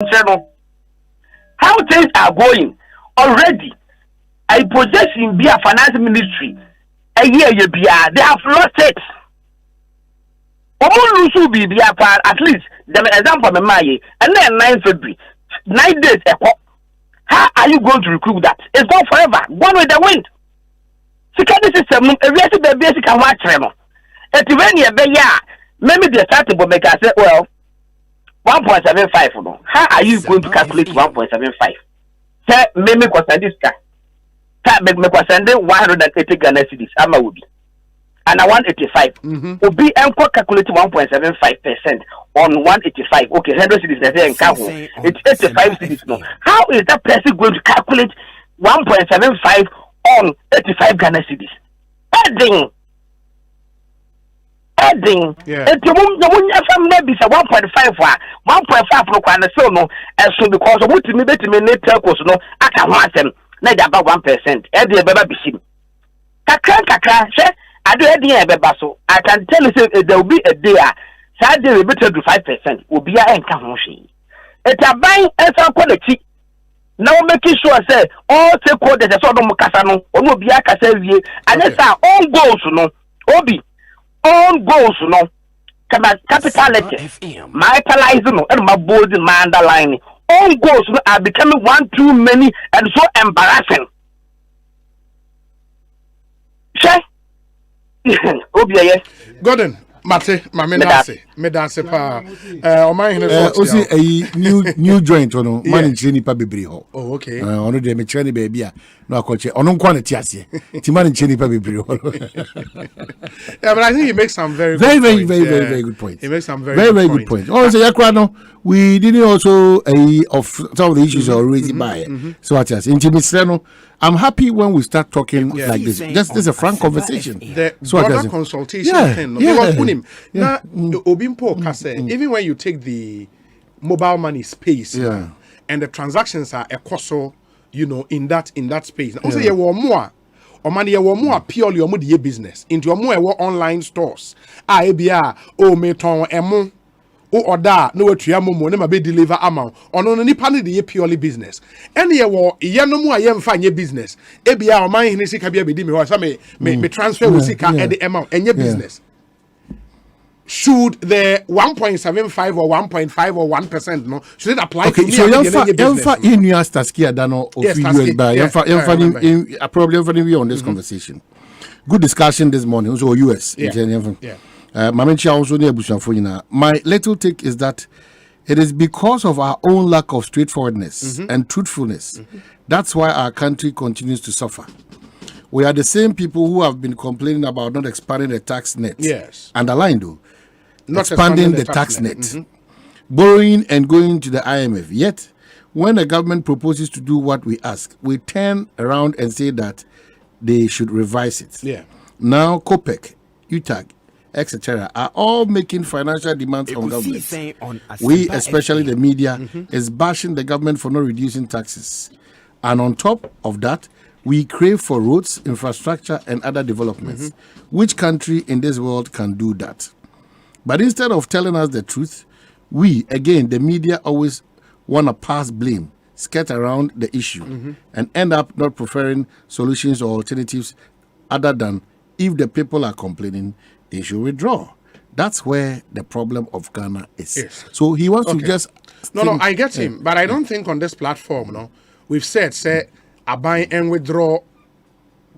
How things are going already. I possess in be a finance ministry. A year you be they have lost it. Be at least the example of my and then 9 February 9 days. How are you going to recruit that? It's gone forever. One with the wind. Security system. If you see the basic and watch them. At when you be maybe the starting will make us say, well, 1.75. How are you going to calculate 1.75? Say, maybe because this guy. Make me send 180 Ghana cedis. I'm a would. And I 185. Will be uncle calculate 1.75% on 185. Okay, 100 cedis. It's 85 cedis. No. How is that person going to calculate 1.75 on 85 Ghana cedis? Adding. It's maybe 1.5 1.5 no, and so because of what me telcos no, I can want them. Not about 1%. Every baby bishim. Kakra, I do a so I can tell you there will be a day. Saturday will be to 5%. Will be a income. It's a buying and some quality. Now making sure say all stakeholders are sort of Mukasano, or no be a Casavi, and it's our own goals, no. Obi, own goals, no. Capitality, my palazzo, and my board in my underlining. All goals are becoming one too many and so embarrassing. Gordon, Mate, Medase pa. O my osi a new joint ono man nchire nipa bebre ho. Oh, okay. Ono de me chire ni baby a no akoche. Ono nkwa na tiase. Ti man nchire nipa bebre ho. Yeah, but I think he makes some very good points. He makes some very good points. Oh, so yakwa no, we didn't also of some of the issues are raised by. So what else? Intimiseno. I'm happy when we start talking like this. Just this is a frank conversation. The broader consultation thing. Now, Obimpo Kase, even when you take the mobile money space and the transactions are ecoso, in that space. Also, you want more. Or money you want more purely or more business into more online stores. ABA, meton, emo. Or that no triamo never be deliver amount on any panel the purely business. Any ye no more ye find your business. Ebia or mine is can be me some me transfer with sika at the amount and your business. Should the 1.75 or 1.5 or 1% no should it apply to me? So Yamfa in your Staskia Dano of US by probably on this conversation. Good discussion this morning, also US. My little take is that it is because of our own lack of straightforwardness and truthfulness. That's why our country continues to suffer. We are the same people who have been complaining about not expanding the tax net. Yes. Underline though. Not expanding the tax net. Borrowing and going to the IMF. Yet, when the government proposes to do what we ask, we turn around and say that they should revise it. Yeah. Now, COPEC, UTAG, etc., are all making financial demands from government. We, especially the media, is bashing the government for not reducing taxes. And on top of that, we crave for roads, infrastructure, and other developments. Which country in this world can do that? But instead of telling us the truth, we, again, the media always want to pass blame, skirt around the issue, and end up not preferring solutions or alternatives other than if the people are complaining, they should withdraw. That's where the problem of Ghana is. Yes. So he wants to just... No, I get him. But I don't think on this platform, we've said, a buy and withdraw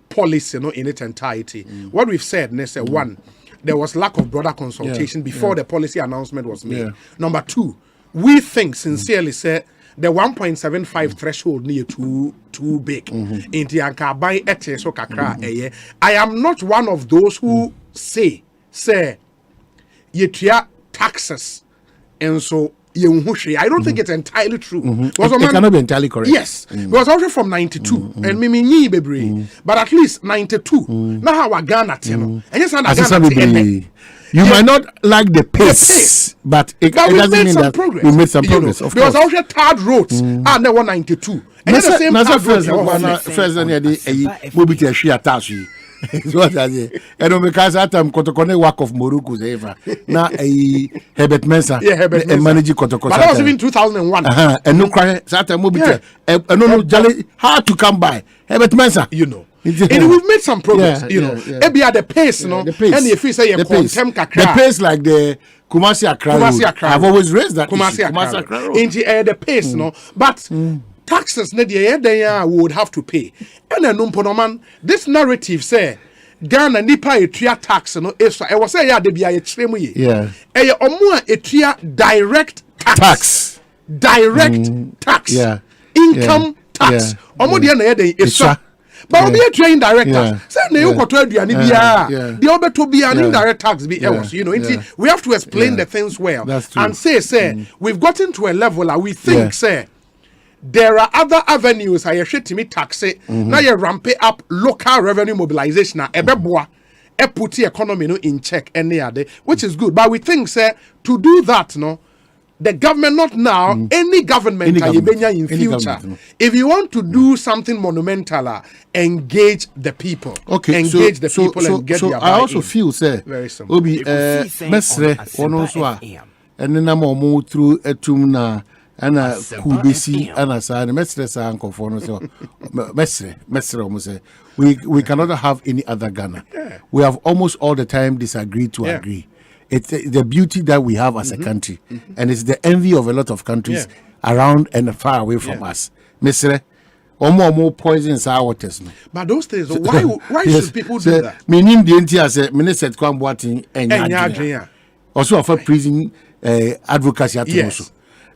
policy in its entirety. What we've said, one, there was lack of broader consultation before the policy announcement was made. Number two, we think sincerely, the 1.75 threshold near too big. I am not one of those who say you taxes and so I don't think it's entirely true. It cannot be entirely correct. Yes, because also from 92 and Mimi but at least 92. Now how Ghana and yes, you might not like the pace, but it doesn't mean that progress. We made some progress. Of there was course. also third roads and there were 92. And the same first It's what I say. And because that time Kotokone work of Morocco ever. Now Herbert Mensah. Yeah, Herbert Mensah. Managing Kotoko. But that was even 2001. And no cry. That time mobile. No Jolly hard to come by. Herbert Mensah. You know. And we've made some progress, you know. Maybe at the pace, no. The pace. And if you say the pace like the Kumasi Accra. I've always raised that. Kumasi Accra. In the pace, no. But taxes, they would have to pay. And then, man, this narrative say Ghana nipa etria tax, no. If I was say ya de be a extreme ye. Yeah. Omua etria direct tax. Direct tax. Yeah. Income tax. Omo de na ye de but we be a trained director. Say na you kwato aduane bia. The obeto bia indirect tax be else, you know. We have to explain the things well and say we've gotten to a level that we think say there are other avenues I should to me tax it. Now you ramp it up local revenue mobilization na ebeboa e put the economy no in check any other, which is good. But we think say to do that, no, the government, not now, any government in future. If you want to do something monumental, engage the people. Okay, engage the people and get their buy-in. I also feel, say, very simple. Obi, Mesre, Onoswa, and then I'm more through a tumna and a Kubisi and a son, Mesre Sanko for Mesre almost say, we cannot have any other Ghana. We have almost all the time disagreed to agree. It's the beauty that we have as a country, and it's the envy of a lot of countries around and far away from us. Mr. More poisons our waters. But those things, why should people do that? Meaning the entity as a minister Kwamboating and also offer prison advocacy at also.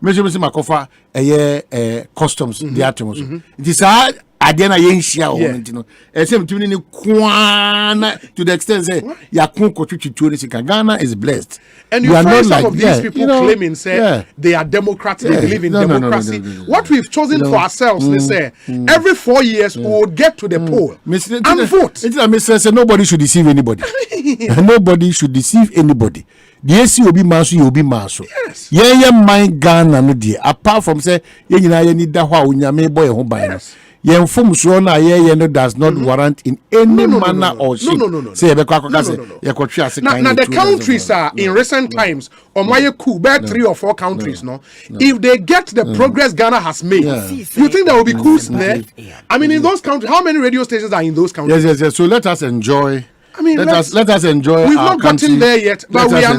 Measure Makofa a customs the Atomus. It is hard. Adena yenshia o ntino tuni kwana to the extent say yakun kotutu Ghana is blessed, and you find some of these people claiming say they are democrats, they believe in democracy. What we've chosen for ourselves, they say every 4 years we would get to the poll and vote. Mr. Nobody should deceive anybody. Nobody should deceive anybody. The AC will be maso, you will be maso. Yes. Yeah, my Ghana no dear. Apart from say you need that unyame boy home by does not warrant in any manner or shape. No. Now the countries are in recent times, or my coup, 3 or 4 countries, no. If they get the progress Ghana has made, you think there will be coups there? I mean, in those countries, how many radio stations are in those countries? Yes. So let us enjoy. I mean, let us enjoy. We've not gotten there yet, but we are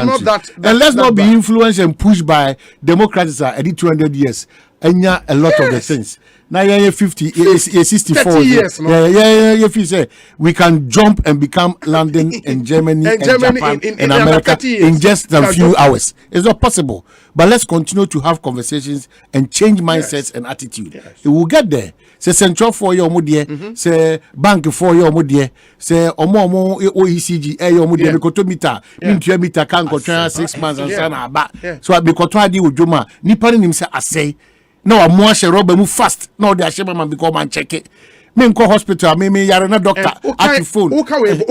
not that. And let's not be influenced and pushed by democrats. Every 200 years, and a lot of the things. Now you're 50, 64 30 years. Yeah. We can jump and become London and Germany and Japan and America in just a few hours. It's not possible. But let's continue to have conversations and change mindsets and attitude. It will get there. Say Central for your mudie, say Bank for your mudie, say Omo OECG, your mudie, Kotomita, Intuamita can go 6 months and son about. So I be Kotwadi with Juma, Nippon himself, I say. No, I'm more sure Robert move fast. No, they are sure man become and check it. Me go hospital, me you're not doctor. At phone. Okay,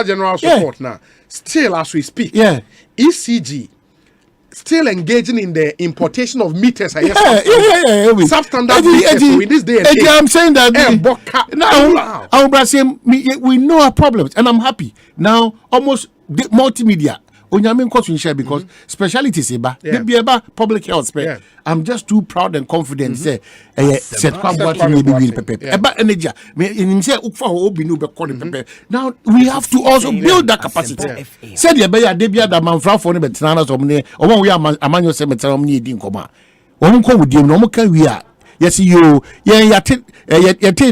general support now. Still, as we speak, ECG still engaging in the importation of meters. Substandard meters in this day and age. I'm saying that now, we know our problems, and I'm happy now. Almost multimedia. Because specialties public health. I'm just too proud and confident. Say, now we have to also build that capacity. Said the man for we are. Yes, you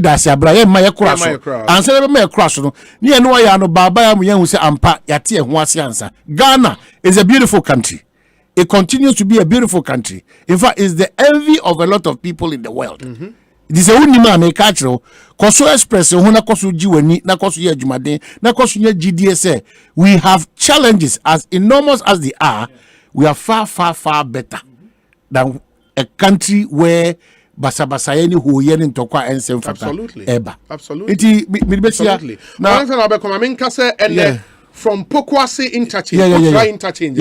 that's a Brian Maya Cross. And say me cross no. Near no ya no baba who say ampa yate answer. Ghana is a beautiful country. It continues to be a beautiful country. In fact, it's the envy of a lot of people in the world. This is a unima make actual Koso Express, Hona Kosu Jiwani, na Kosu Yajumaden, na Kosu GDSA. We have challenges as enormous as they are. We are far, far, far better than a country where Basabasayeni who yearning to qua and same factor. Absolutely. Absolutely. Now, and from Pokwase interchange,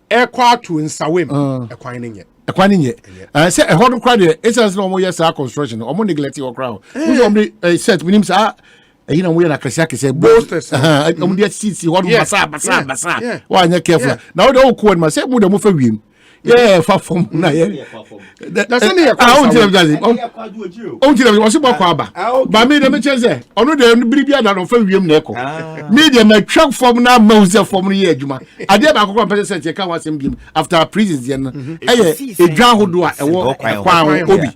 Airquart to in Sawim, acquiring it. I said a hot crowd, it's as normal yes, our construction, or more neglecting or crowd. Who's only set with him, sir. you know we na kase akase boasters dey see what basa why you careful now the ko ma say mu dey mo fa wiem yeah fa form na yeah that's only a was about aba ba me dey me chese onu dey biribia na no fa wiem na eko me dey na track form na ma use form ye adwuma ade ba akoko pese say ka wasem wiem after prisons dey no edwa hodo a ewo kwa obi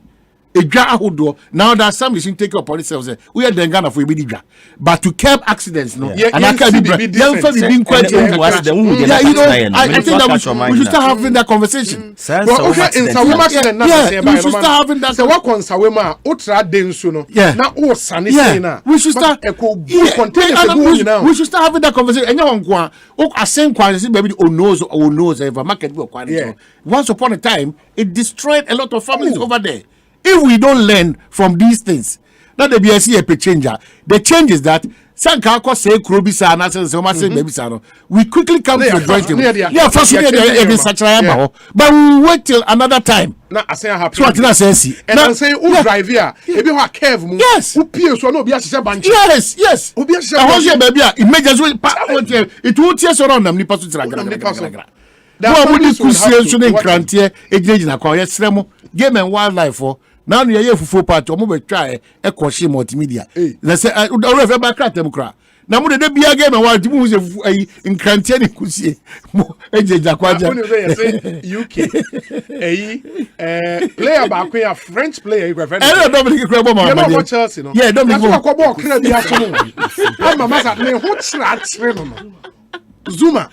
edwa ahodo now that some is take up police say we are the Ghana for be dwa but to curb accidents no and I can be being quite I think that we should start having that conversation well okay in some accident na say we should start having that say what consawe ma otra densu no na o sane say na we should start we should start having that conversation enya wonko a o asen kwan say baby o knows ever market be kwan once upon a time it destroyed a lot of families over there. If we don't learn from these things, not the BSC a changer. The change is that Sankako say Krobisa and say baby sano. We quickly come to a joint table. Yeah, first we such a but we wait till another time. Na I say happy. So what I say? And I say who drive here? Ebi wa curve mu. Yes. Who pay so no be a bank. Yes. Obi a baby emergency it will tear so around them ni pasu tira gra. That would be consideration in Crantier, a judge in a quiet Sremo, game and wildlife for. Now you are for part or move try a question multimedia. They say I would already back at them cry. Now would there be a game and what moves in Crantier could see UK player back a French player Dominic Crabbe Chelsea. Yeah, Dominic Zuma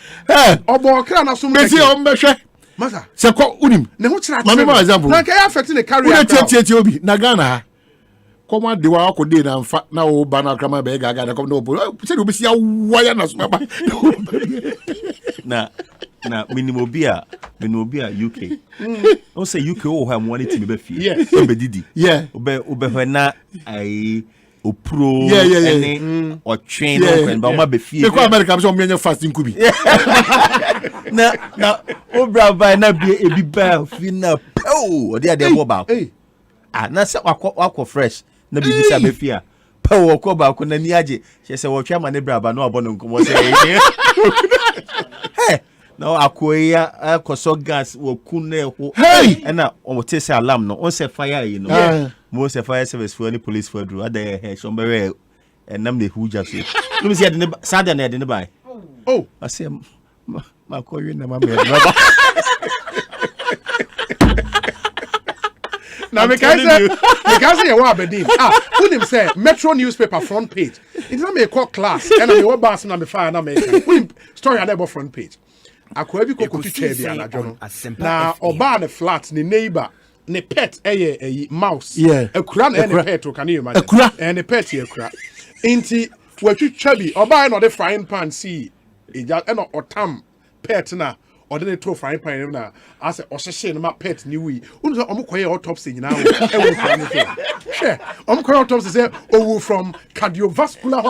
obo kra na sum mesi o mbehwe masa se ko unim ne ho kira mama ma example na ka affect the career na tietie obi na Ghana ha koma de wa ko de na mfa na wo ba na krama be ga na kom no bo se de obi sia waya na suma ba na minimum bia UK o say UK o ha mo ni timi be fie yes be didi yeah obe hwe ai opro and or train on but ma be fie e ko America so menye fasting kubi na obra ba na bi ebi ba fi na o de ade bo ba na se wakọ fresh na bibi sa be fie pa wo ko ba ko na ni age se wo twa ma ne bra ba na obo no nkomo se hey no akoya akoso gas wo kunne ho na o te say alarm no on say fire you know mo say fire service for any police for do other he so be nam the huja so let me see the Sunday na the buy I say ma ko wi na ma me now me can say you wa Aberdeen who him say Metro newspaper front page it na me call class and me what bass na me fire na me story at front page akwa bi ko twitwa bi anajo no na oba na flat ni neighbor ne pet mouse akura na ne pet can you imagine and the pet akura inti watwitwa bi oba na the frying pan see eja na otam pet na or the to frying pan na as o na pet ni wi unu so omokoye autopsy nyina wo e wo frying pan share omokoye autopsy say owu from cardiovascular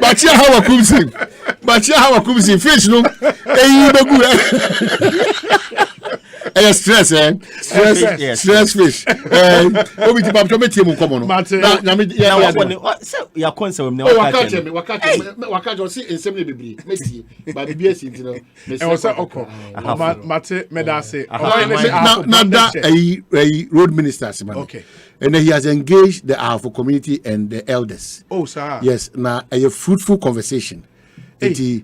Bachia how kumsi fish no eyi begu stress stress fish obi ti pam to metie mu komo no na me ya concept me waka see ensem ne bibiri metie ba bibia si ntino me say okko mate me da say na da road minister man okay and he has engaged the Afro community and the elders sir yes na a fruitful conversation road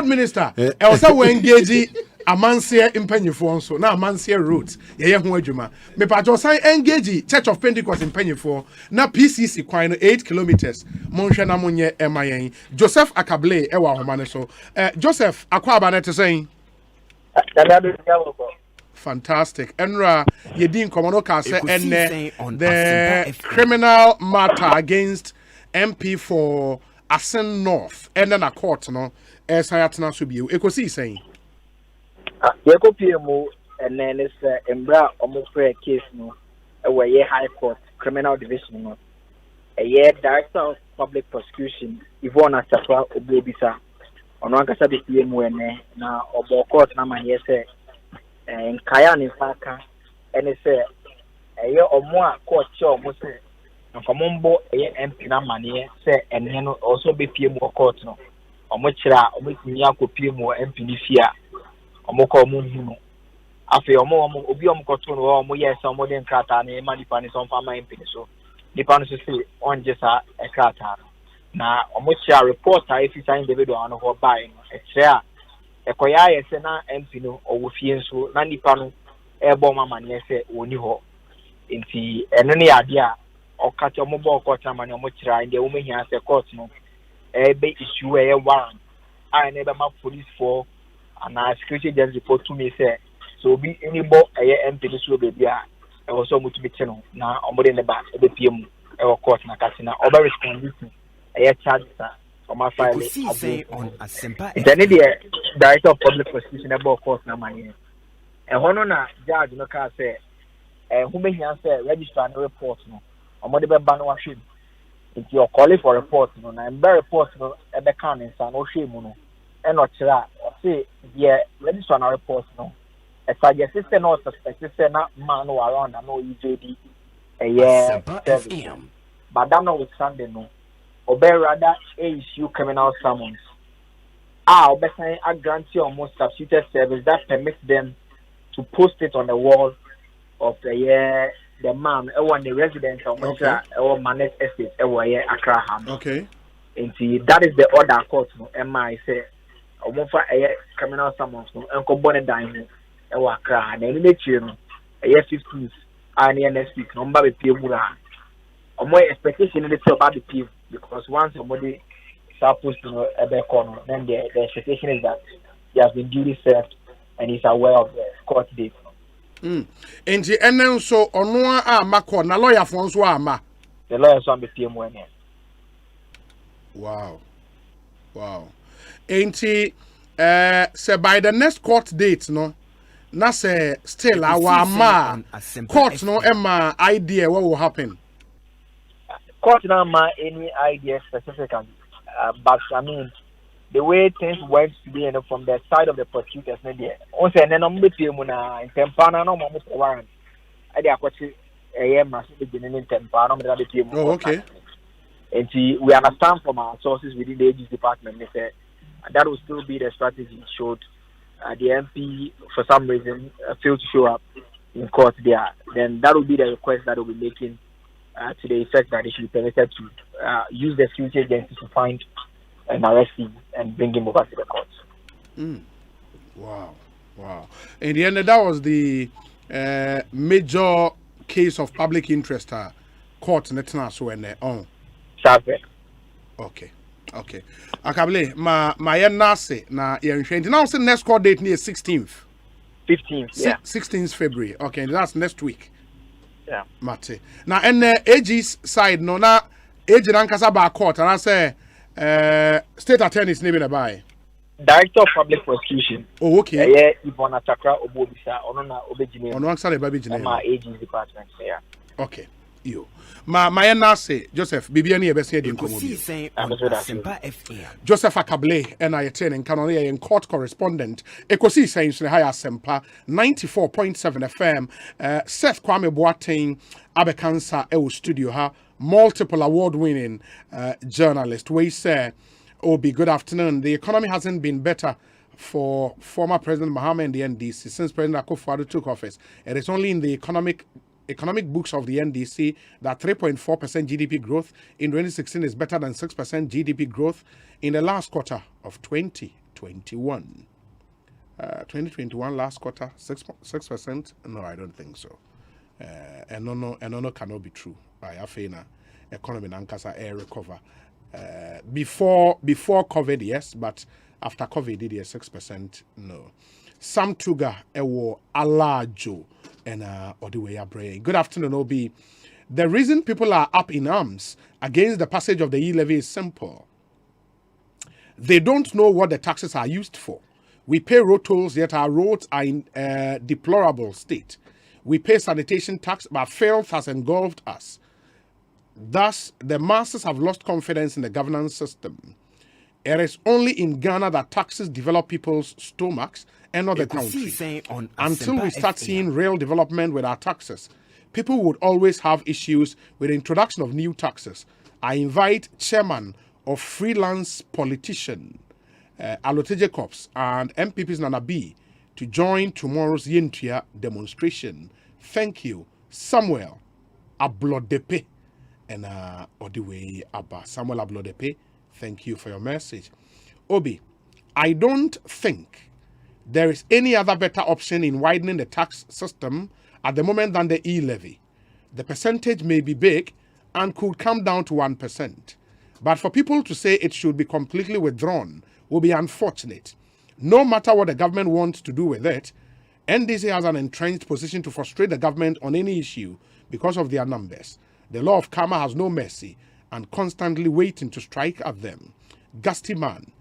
minister also we engage amansia impanyefo nso na amansia roads ye ho adwuma me pa jo san engage Church of Pentecost impanyefo na PCC kwan no 8 kilometers monhwe na monye emayen Joseph Akable e wa homa ne so Joseph akwa aba na te sen fantastic enra yedin komono ka se enne the criminal matter against MP for Asen North and then a court no sayatna so bi Ekosiisen Yekopie and then it's embra omo prayer case no e high court criminal division no director of public prosecution Yvonne Asafa Obobisa ono akasa be pie mu ene na obo court na ma ye say nkaya ne faka ene say omo a court che omo say nkomombo MP na mane say ene no also be PM court no omochira omotimi akopie mu MP ni fia omoko omunhu afi obi omokoto no omoye say omode nkrata na ema nipa ni so mfa MP so nipa no so say onje sa ekrata na omochira report a efisa individual no ho bai no ekira ekoya yese na MP no owofie nso na nipa no ebo mama ne say woni ho nti eno ne ade a okacha omobo okota mane omochira inde womehia say court no be issue a warrant I never ma police for and security agents report to me say so be any bo MP so baby a e was so much bit no na omode ne ba e be PM e court na kasina oba respond to charge for my file on Asempa. Then the director of public prosecution about court na money e hono na judge no ka say who me here say register and report no omode be ba no wahwe if you're calling for report no na embe report no e be kan nsa no hwe mu no e no kira o say yeah register and report no e suggest say no suspect say na man no around na no EJD but that no withstanding no obe rather issue criminal summons obe say a grant you almost substituted service that permits them to post it on the wall of the man the residence of or managed estate Accra Ham. Okay. And that is the order court no MI say omofa criminal summons no enko bone dan no Accra na ni nechi no 15th and next week no mba be pie mu la omo expectation dey tell about the pie because once somebody supposed to know ebe corner then the expectation is that he has been duly served and he's aware of the court date. Enti enen so ono a makọ na lawyer fo nso ama. The lawyer so am be PM when. Wow. Enti say by the next court date no na say still our ama court no ema idea what will happen. Court no ma any idea specifically but I mean the way things went to be from the side of the prosecutors there. Also, and then I'm with you in Tempana, no more warrant. I did a beginning in Tempana, oh, okay. And we understand from our sources within the agency department, they said that will still be the strategy showed the MP for some reason failed to show up in court there. Then that will be the request that we'll be making to the effect that they should be permitted to use the security agency to find and arrest him and bring him over to the courts. Wow. In the end, that was the major case of public interest court netna so and on. Okay. Akable ma nase na yenhwe. Now say next court date near 16th. 15th, yeah. 16th February. Okay, that's next week. Yeah. Mate. Now and AG's side no na AG nankasa ba court and I say state attorney's name in by Director of Public Prosecution. Oh, okay. Ivona Chakra Obobisa, Onona Obejine. Onoaksale Babijine. My agency department, yeah. Okay. Yo. My nase Joseph Bibiani ebese di nkomo. Joseph Akable and I attend in Canada in court correspondent. Ekosiisen On Asempa 94.7 FM. Seth Kwame Boateng abekansa e studio ha. Multiple award-winning journalist. We say, Obi, good afternoon. The economy hasn't been better for former President Mahama and the NDC since President Akufo-Addo took office. It is only in the economic books of the NDC that 3.4% GDP growth in 2016 is better than 6% GDP growth in the last quarter of 2021. 2021 last quarter, 6%? No, I don't think so. And no cannot be true. Afena economy nankasa air recover before COVID, yes, but after COVID it is 6%. No. Sam Tuga ewo alajo and Odiweya Bray. Good afternoon, Obi. The reason people are up in arms against the passage of the e-levy is simple. They don't know what the taxes are used for. We pay road tolls, yet our roads are in a deplorable state. We pay sanitation tax, but filth has engulfed us. Thus, the masses have lost confidence in the governance system. It is only in Ghana that taxes develop people's stomachs and not the country. Until we start seeing real development with our taxes, people would always have issues with the introduction of new taxes. I invite chairman of freelance politician Alote Jacobs and MPP's Nana B to join tomorrow's Yentua demonstration. Thank you, Samuel Ablodepe. And all the way Abba Samuel Ablodepe, thank you for your message. Obi, I don't think there is any other better option in widening the tax system at the moment than the e-levy. The percentage may be big and could come down to 1%. But for people to say it should be completely withdrawn will be unfortunate. No matter what the government wants to do with it, NDC has an entrenched position to frustrate the government on any issue because of their numbers. The law of karma has no mercy and constantly waiting to strike at them. Gusty man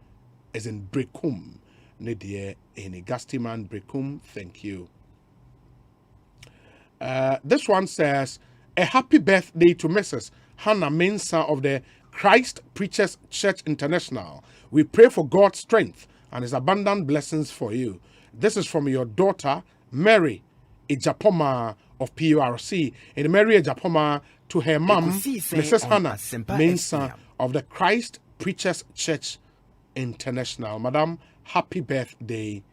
is in Brekum. Nedie in a Gusty man Brekum. Thank you. This one says, a happy birthday to Mrs. Hannah Mensah of the Christ Preachers Church International. We pray for God's strength and his abundant blessings for you. This is from your daughter, Mary Ejapoma of PURC. And Mary Ejapoma to her mom, Mrs. Hannah Mensah of the Christ Preachers Church International. Madam, happy birthday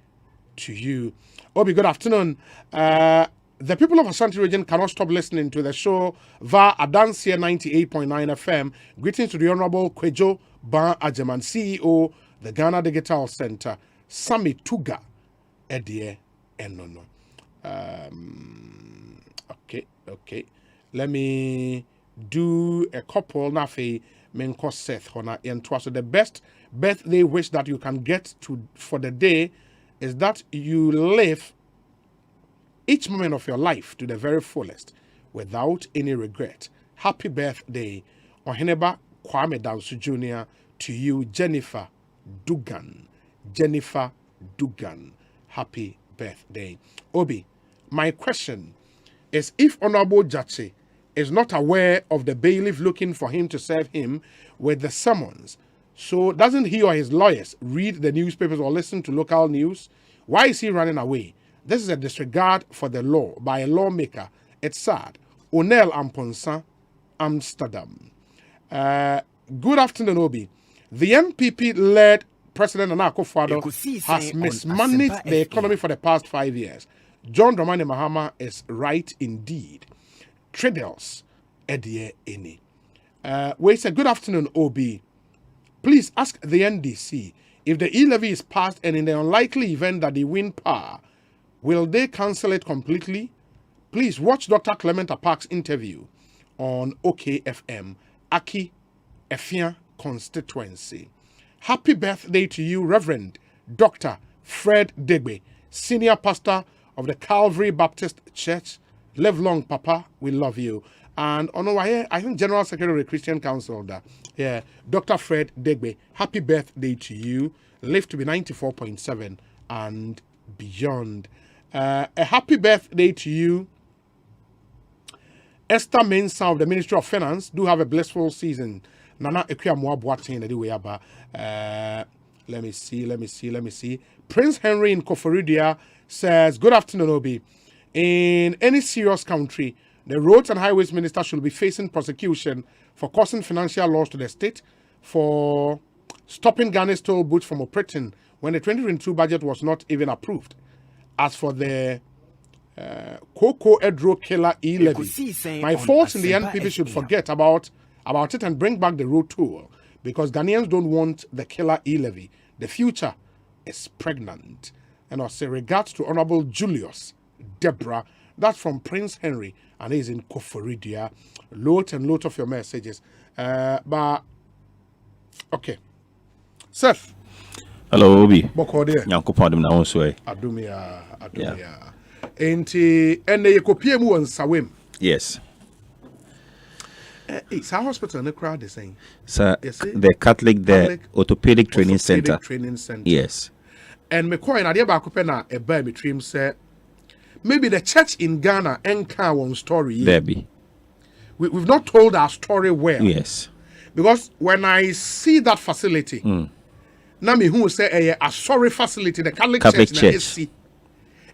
to you. Obi, good afternoon. The people of Ashanti region cannot stop listening to the show via Adansia 98.9 FM. Greetings to the Honorable Kwejo Ban Ajeman, CEO, the Ghana Digital Center, Sami Tuga, Edie Enono. Okay. Let me do a couple. Nafe Menko Seth Hona Entwa. So the best birthday wish that you can get for the day is that you live each moment of your life to the very fullest without any regret. Happy birthday, Oheneba Kwame Dansu Jr. to you, Jennifer Dugan. Jennifer Dugan. Happy birthday. Obi, my question is, if Honorable Jachi is not aware of the bailiff looking for him to serve him with the summons, so doesn't he or his lawyers read the newspapers or listen to local news? Why is he running away? This is a disregard for the law by a lawmaker. It's sad. Onel Amponsa, Amsterdam. Good afternoon, Obi. The MPP-led President Nana Akufo-Addo has mismanaged the economy for the past 5 years. John Dramani Mahama is right indeed. Tradels, Edie Eni. We say, good afternoon, Obi. Please ask the NDC if the e-levy is passed and in the unlikely event that they win power, will they cancel it completely? Please watch Dr. Clement Apak's interview on OKFM, Aki Efia constituency. Happy birthday to you, Reverend Dr. Fred Degbe, Senior Pastor of the Calvary Baptist Church. Live long, Papa. We love you. And I think General Secretary of the Christian Council, Dr. Fred Degbe, happy birthday to you. Live to be 94.7 and beyond. A happy birthday to you, Esther Mensah of the Ministry of Finance. Do have a blissful season. Nana Ekuamwa Boateng anyway about let me see. Prince Henry in Koforidia says, good afternoon, Obi. In any serious country, the Roads and Highways Minister should be facing prosecution for causing financial loss to the state, for stopping Ghana's toll booths from operating when the 2022 budget was not even approved. As for the Cocoa Edro Killer e-levy, my thoughts in the NPP should forget about it and bring back the road toll, because Ghanaians don't want the killer e-levy. The future is pregnant. And I say regards to Honorable Julius Deborah. That's from Prince Henry, and he's in Koforidia. Lot and lot of your messages. But okay, Seth. Hello, Obi. Bokode. Nyankopon dem na won so e. Adumia. Enti ene yekopie mu won sawem. Yes. It's our hospital in the crowd is saying. Sir, the Catholic Orthopedic Training Center. Yes. And me coin idea ba ko pe na e ba me trim say maybe the church in Ghana enka one story. There be. We've not told our story well. Yes. Because when I see that facility, na me who say a sorry facility, the Catholic Church.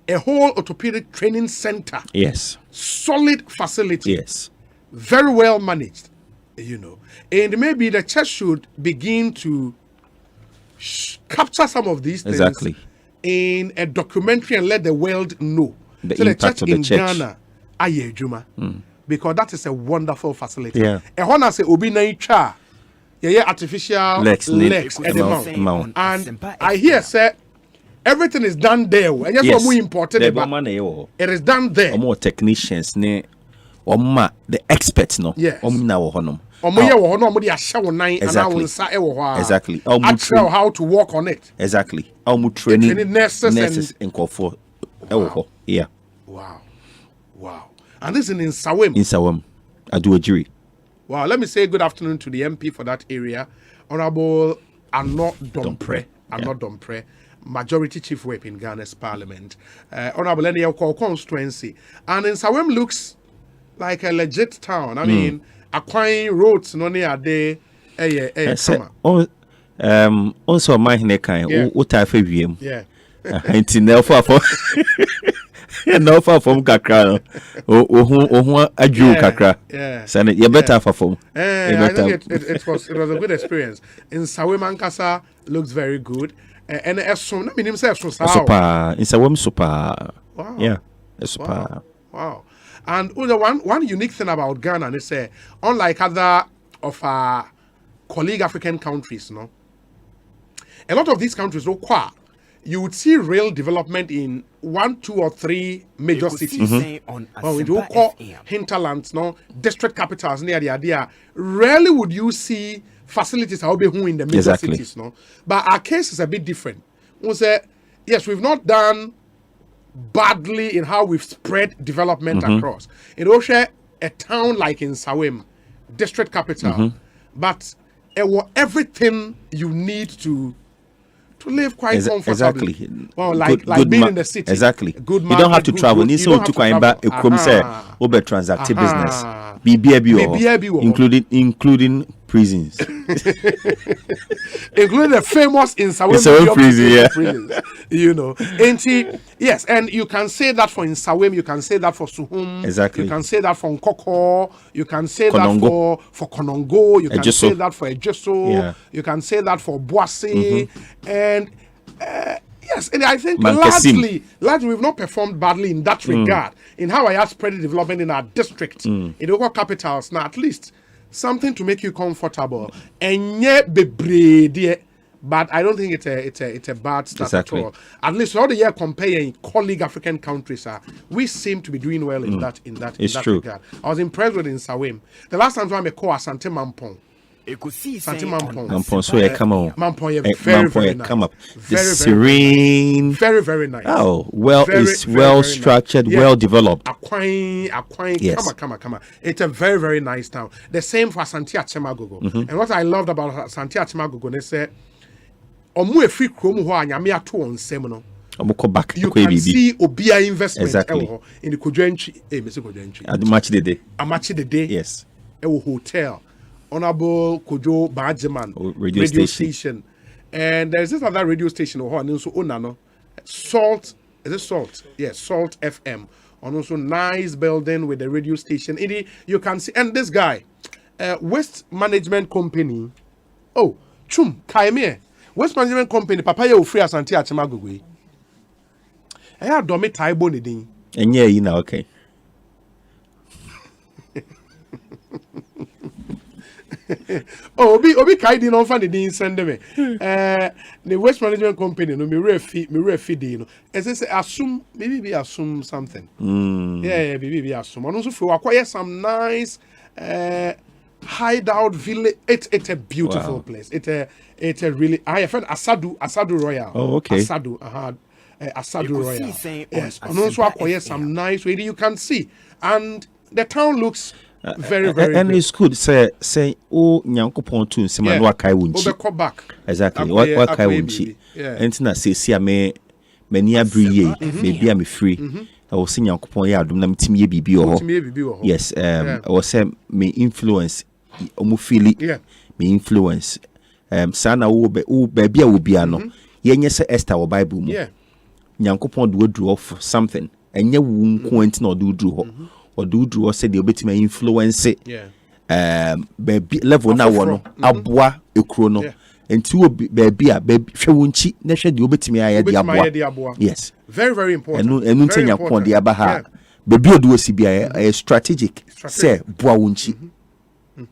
a whole orthopedic training center. Yes. Solid facility. Yes. Very well managed, you know. And maybe the church should begin to capture some of these things in a documentary and let the world know. The impact of the church. Ghana, because that is a wonderful facility. Yeah. A say obi na icha. Yeah, artificial legs at the mount. And I hear say everything is done there. And that's what we imported. It is done there. More technicians, the experts, no. Yes. Exactly. How to work on it. Exactly. Training nurses and for. Wow. Yeah. Wow. And this is in Sawem. In Sawem. I do a jury. Wow. Let me say good afternoon to the MP for that area, Honorable Anot Dompre. Anot Dompre, Majority Chief Whip in Ghana's Parliament. Honorable Eniyako constituency. And in Sawem looks like a legit town. I mean, acquiring roads no near there. Also my nekai what I favor. Yeah. Until now for no far from kakra. A Jew kakra. Yeah. Send it. You better for form. I think it was a good experience. In Sawem Ankasa looks very good. And Eson, I mean himself so super. In Sawem super. Wow. Yeah. Super. Wow. And one unique thing about Ghana is unlike other of our colleague African countries, no. A lot of these countries, you would see real development in 1, 2, or 3 major cities. We do call hinterlands, no, district capitals near the idea. Rarely would you see facilities in the major cities, no. But our case is a bit different. We say, yes, we've not done badly in how we've spread development across. In Oshe, a town like in Sawem, district capital, but everything you need to live quite comfortably. Exactly. Well, like being in the city. Exactly. Good you don't have to travel. You don't have to travel. Over transactive business. BBAB, including prisons. Including the famous in Sawem prison, you know. Yes, and you can say that for in Sawem, you can say that for Suhum. Exactly. You can say that for Nkoko, you can say that for Konongo, you can say that for Ejeso, you can say that for Boise, and yes, and I think largely we've not performed badly in that regard, in how I have spread the development in our district, in local capitals. Now, at least something to make you comfortable. And yet, but I don't think it's a bad start at all. At least all the year comparing colleague African countries, we seem to be doing well in that regard. I was impressed with in Sawem. The last time I met Asante Mampong. Ekosiisen On so you come on. Mampong, very nice. Come up. Very serene. Very nice. Oh, well structured, well developed. Acquiring. Yes. Come on. It's a very nice town. The same for Asante Achemagogo. And what I loved about Asante Achemagogo, they say, Omu efi krom ho anyame ato on sem no. Back. You can see Obia investment in the Kodwentri. Amachi Dede. Yes. Hotel. Honorable Kojo Bajeman radio station. And there's this other radio station Salt. Is it Salt? Yes, Salt FM. And also nice building with the radio station. You can see, and this guy, West Management Company. Oh, Chum Kaime. West Management Company, Papa you free Asante Achemagogo. I have Domi Taibo Nidin. And yeah, you know, okay. Obi kaidi no fa de send me. The West Management Company no me refi de no. Say assume maybe assume something. Yeah, maybe assume. And also for acquire some nice hideout village. It's a beautiful place. It's a really I found Asadu Royal. Oh, okay. Asadu Royal. Yes. And also acquire some nice way you can see. And the town looks very and good. It's good say nyankopon to nsema no akai wunchi back exactly what akai wunchi entina say me mani abriye maybe am free I was saying nyankopon ya adom na metimi ye bibi ho yes I was say me influence omu feel me influence sana wo baby a wo bia no yenye say Esther wo Bible mu nyankopon do draw for something enye wu nko enti na do draw or do draw say the obetime influence baby level na wo no aboa ekuro no enti wo baby a baby hwe wonchi na hwe de obetime aye de aboa yes very very important enu ntenya pon de abaha baby odu osi bia a strategic say boa wonchi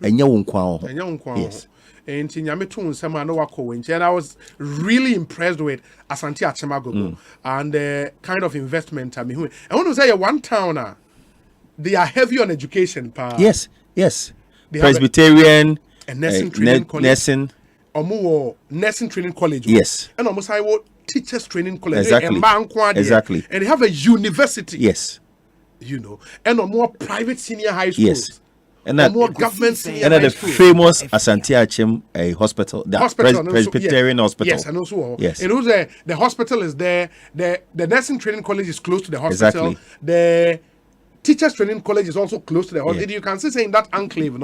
enye wo nko ho yes and Nyame to nsema no wako wenche, and I was really impressed with Asante Achemagogo and the kind of investment I mean. I want to say one towner, they are heavy on education. Yes. They Presbyterian and nursing training college. Nursing training college. Yes. And almost I want teachers training college. Exactly. And they have a university. Yes. You know, and a more private senior high schools. Yes. And that more government senior the famous Asante Achem hospital, the Presbyterian hospital. Yes, and also yes. And also the hospital is there. The nursing training college is close to the hospital. Exactly. The teachers training college is also close to the hospital. You can see in that enclave,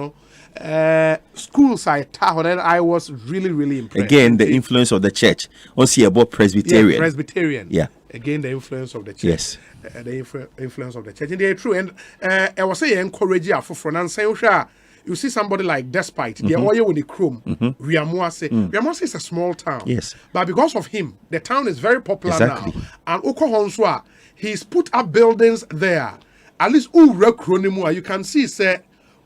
schools I was really impressed. Again, the influence of the church. Also about Presbyterian. Yeah, Presbyterian. Yeah. Again, the influence of the church. Yes. The influence of the church. And they're true. And I was saying, encourage you for and say, you see somebody like Despite, the oil with the chrome, Riamuase is a small town. Yes. But because of him, the town is very popular exactly. now. And Okohonswa, he's put up buildings there. At least you can see, say,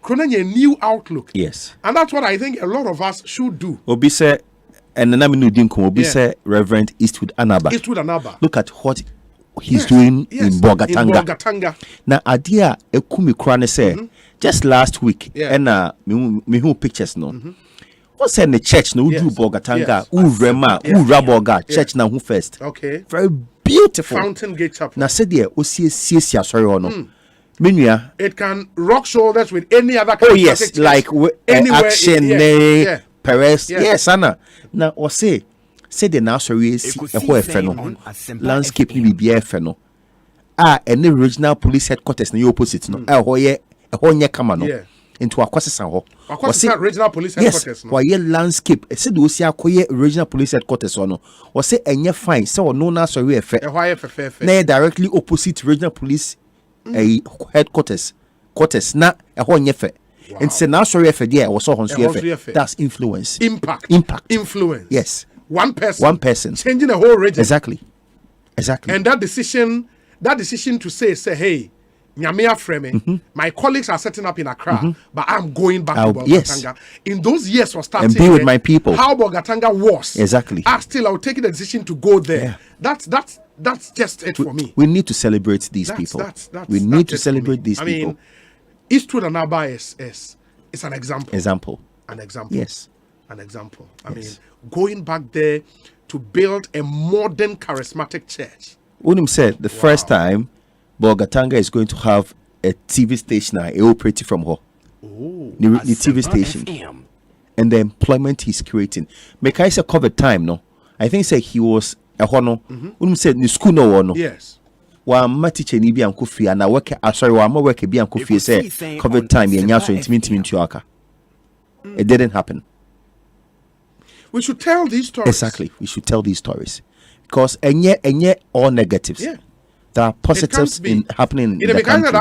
a new outlook. Yes. And that's what I think a lot of us should do. Obi say, and the name Obi say Reverend Eastwood Anaba. Look at what he's doing in Bogatanga. Now, idea ekumi krane say just last week, and me who pictures no. What's in the church no do Bogatanga, Rema, Raboga, church now who first. Okay. Very beautiful. Fountain Gate Chapel. Now said there, sorry or no. Minya. It can rock shoulders with any other kind of yes, like action, Perez. Yes, Anna. Now or say the nursery is a whole feno. Landscape ni be feno. Any regional police headquarters na opposite no. A hoye kama no. Into Akwasisan ho. Akwasisan regional police headquarters no. Yes, landscape. E say do si akoye regional police headquarters no. Or say enye fine. Say no nursery efe. Na directly opposite regional police headquarters na ɛhɔ nyɛ fɛ nti sɛ n'asɔre ɛfɛ deɛ ɛwɔ sɔ hɔn so ɛfɛ that's influence impact influence yes one person changing the whole region exactly and that decision to say hey nyame afrɛ me my colleagues are setting up in Accra but I'm going back to Bogatanga in those years was starting and be with my people how Bogatanga was exactly I'll take the decision to go there that's just it for me. We need to celebrate these people. We need to celebrate these people. I mean, Eastwood Anaba is an example. An example. Yes. An example. I mean, going back there to build a modern charismatic church. Unim said the first time Bogatanga is going to have a TV station operating from her. The TV station. FM. And the employment he's creating. Make I say COVID time, no? I think say he was a hono. Said the school no one. Yes. Wa ma teacher ni bi anko fie na work sorry wa ma work bi anko fie say COVID time ye nya so intimi aka. It didn't happen. We should tell these stories. Exactly. We should tell these stories because enye all negatives. Yeah. There are positives happening in the country.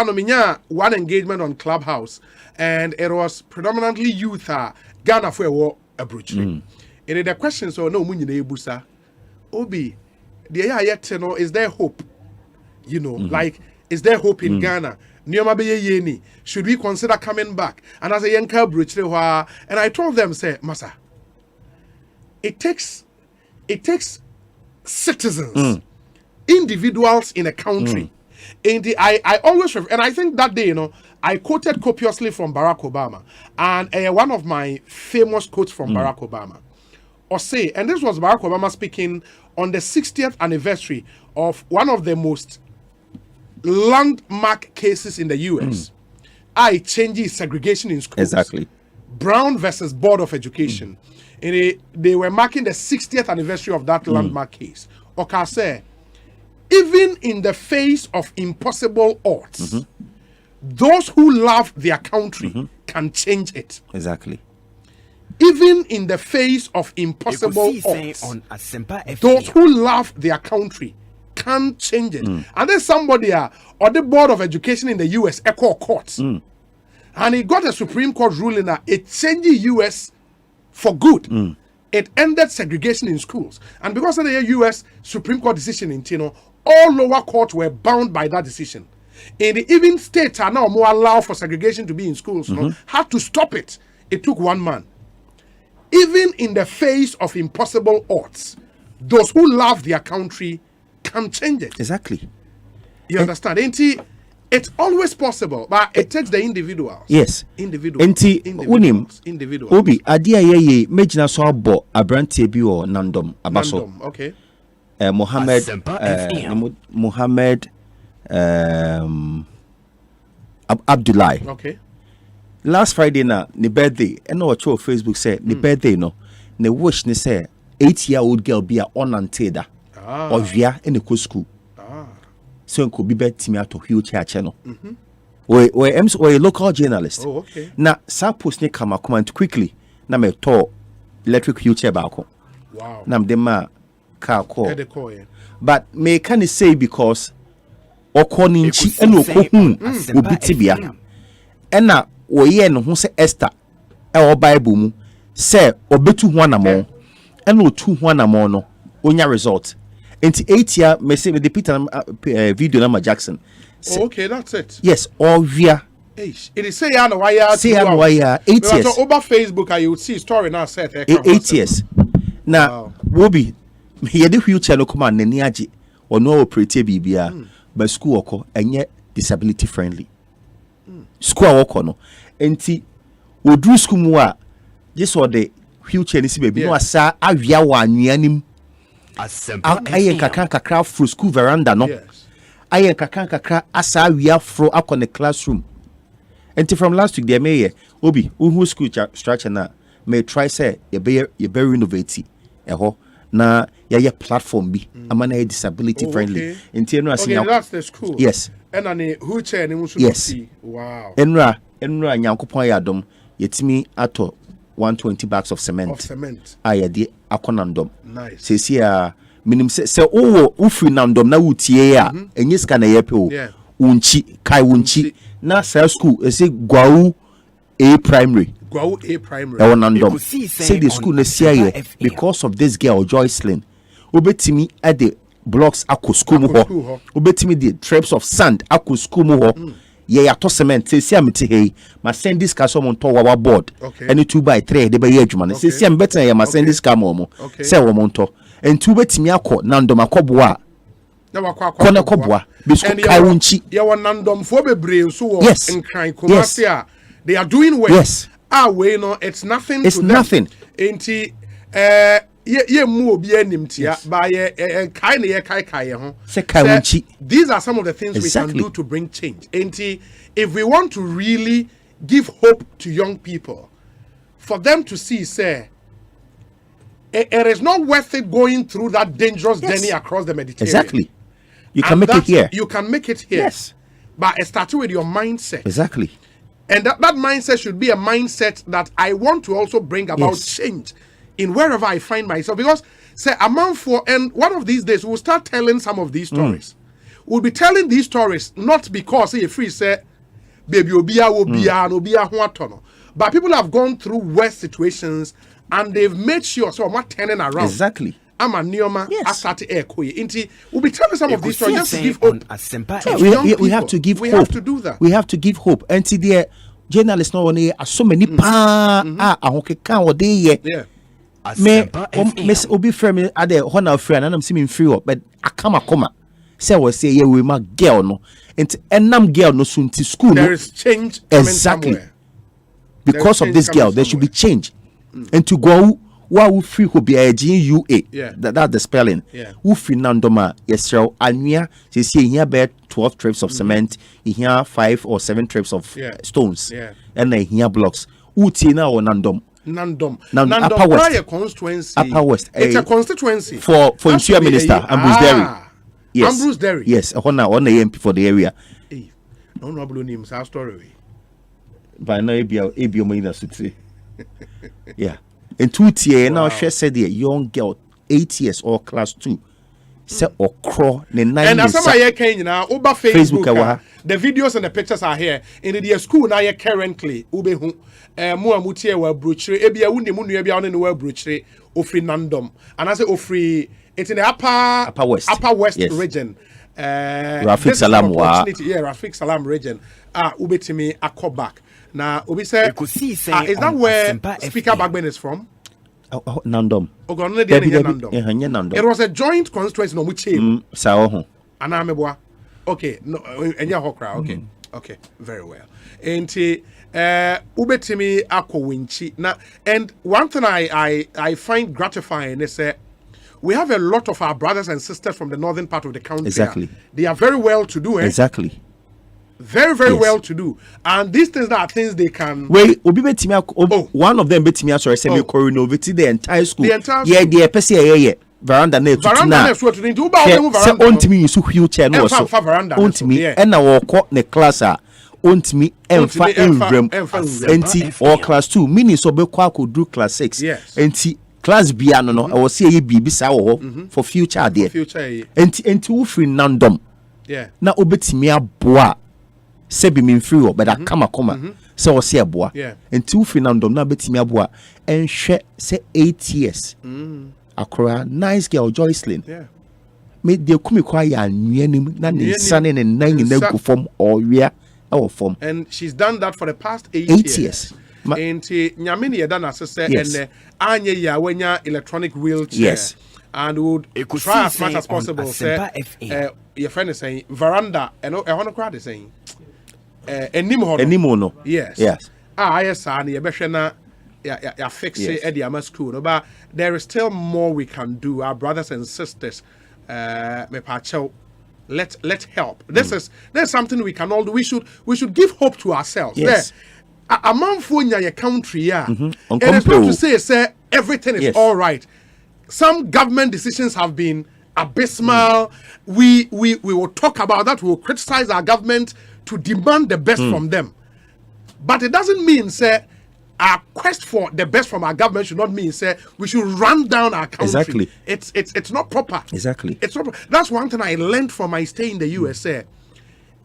One engagement on Clubhouse and it was predominantly youth Ghana for a brooch. And the question so no munyi ebusa Obi, is there hope? You know, like, is there hope in Ghana? Should we consider coming back? And as a young brooch, and I told them, say, Masa, it takes citizens, individuals in a country. I always, and I think that day, I quoted copiously from Barack Obama, and one of my famous quotes from Barack Obama. Or say, and this was Barack Obama speaking on the 60th anniversary of one of the most landmark cases in the U.S. Changes segregation in schools. Exactly. Brown versus Board of Education. And they were marking the 60th anniversary of that landmark case. Oka say, even in the face of impossible odds, those who love their country can change it. Exactly. Even in the face of impossible odds, those who love their country can't change it. And then somebody or the Board of Education in the US echo courts. And he got a Supreme Court ruling that it changed the US for good. It ended segregation in schools. And because of the US Supreme Court decision in Tino, all lower courts were bound by that decision. In the even states are now more allowed for segregation to be in schools, had to stop it. It took one man. Even in the face of impossible odds, those who love their country can change it. Exactly. You understand? It's always possible, but it takes the individuals. Yes. Individuals. Obi, adia ye mejina so abo abrante bi o Nandom abaso. Nandom, okay. Mohammed Abdullahi. Okay. Last Friday na ni birthday, and no watch Facebook say ni birthday no. Ne wish ni say 8-year-old girl be a onanteda. Or via in the school. So could be bet me out of huge channel. Or a local journalist. Oh, okay. Now, suppose ne come comment quickly. Na me to electric wheelchair balcony. Wow. Nam de ma car call. Yeah. But me can say because Okoninchi and Okohun will be tibia. And now we no who say Esther or Bible mu say obetu one more and no 2 1 more no onya result. Into 8 year, me say the Peter video number Jackson. Oh, okay, that's it. Yes, or via. It is say I know why. Say I know why 8 years. So over Facebook, you would see story now set 8 years. Now, Wobi, here the wheelchair no come on Neniaji or no operate BBA, but school oko and yet disability friendly. School oko no. Enti, we do school more. Just what the wheelchair is baby. No, asa avia wa nyanim. Asempa Ayen kakra fro school veranda no. Yes. Ayen kakra asa wia fro akon the classroom. And from last week there may obi who school structure na may try say you be renovate eho na ya platform bi amana disability friendly. Okay, that's the school. Yes. And ani wheelchair ni musu see. Wow. Enra nyankopon ya dom yetimi ato 120 bags of cement. Ayade akonandom. Nice. Sesi minim se ufri nandom na wutie a enye ska na yepe o. Unchi na sa school say Gwau A primary. E nandom. Say the school na sia because of this girl Joycelyn. Obetimi at the blocks akọ school mu ho. Obetimi the trips of sand akọ school mu ho. Yeah, to cement. Say, I'm hey, my send this car someone to our board. And 2x3, they be edge man. Say, I'm better. I must send this car momo. Say, Womonto. And 2 bet me ako Nandom akobwa. Kona kobwa. Bisco Kaiwunchi. Ya wa Nandom for be brave so. Yes. And crying Kumasia. They are doing well. Yes. We no, it's nothing. It's nothing. Ain't ye mu obi anim tia ba ye kai na ye kai ho. These are some of the things we can do to bring change. And if we want to really give hope to young people, for them to see, say, it is not worth it going through that dangerous journey across the Mediterranean. Exactly. You can make it here. You can make it here. Yes. But it starts with your mindset. Exactly. And that mindset should be a mindset that I want to also bring about change in wherever I find myself. Because, say, and one of these days, we'll start telling some of these stories. We'll be telling these stories not because, say, free, say, baby, but people have gone through worse situations and they've made sure, so I'm not turning around. Exactly. I'm a Neoma. I started we'll be telling some of these stories just to give hope. We have to give hope. We have to do that. We have to give hope. And see, the journalists know so many Yeah. Miss Obi Frame at the honor friend, and I'm seeing free up, but I come. Say, was say, yeah, we my girl, no, and nam girl, no soon to school. There is change. Exactly. Because of this girl, there should be change. And to go, who free who be a GUA. Yeah. That's the spelling. Yeah. Who free Nandoma, yes, sir, and here, they see here, bear 12 trips of cement, here 5 or 7 trips of stones, and then here blocks. Utina or Nandom. Nandom Upper West. Constituency. Upper West. It's a constituency for Interior Minister Ambrose Derry. Yes. Ambrose Derry. Yes. On the MP for the area. No blue names. Our story. By now, ABO Mina City. Yeah. In 2 years now, she said the young girl, 8 years or class 2, se okro ne nine. And as I can now over Facebook, the videos and the pictures are here. In the school now currently ube hu mo amutie wa brochire ebia wuni mu nua bia on wa brochire ofri Nandom and I say ofri it's in the upper west yes. region. Rafik Salam wa Rafik Salam region. Ubetimi akobak. Now Ubi say is that where Speaker Bagben is from? Nandom. Nandom. It was a joint constituency no muche. Sao. Anamebwa. Okay, no enya hokra. Okay. Okay, very well. Enti ubetimi akowinchi. Now and one thing I find gratifying is we have a lot of our brothers and sisters from the northern part of the country. Exactly. They are very well to do. Exactly. Very, very yes. well to do. And these things are things they can. Wait, one of them bet me sorry, semi renovate the entire school. The entire school. Yeah, the PCA, veranda net. Veranda net, what to do about them? On me, you wheelchair no so. On me, and I walk the class. On me, emfa in enti or class 2. Meaning so be could do class 6. Yes. Enti class B no. I was say be sawo for future there. Future. Enti who free Nandom. Yeah. Na obetimi aboa. Sebi min free but I come so say aboa enti free Nandom na betimi aboa enhwe say 8 years akora nice girl Joycelyn me de kumi kwa ya nnuanim na ne sane ne nan na gu form or wia our form and she's done that for the past 8 years enti nyame ne yeda na sese ene anye ya wanya electronic wheelchair and would try as much as possible say your friend is saying veranda and a crowd is saying Enimono. Yes. Yes. Yes, and you fix it at the school. But there is still more we can do. Our brothers and sisters, let's help. There's something we can all do. We should give hope to ourselves. Yes. A man for your country, and it's not to say everything is all right. Some government decisions have been abysmal. We will talk about that. We will criticize our government to demand the best from them. But it doesn't mean, say, our quest for the best from our government should not mean, say, we should run down our country. Exactly. It's not proper. Exactly. It's not. That's one thing I learned from my stay in the USA.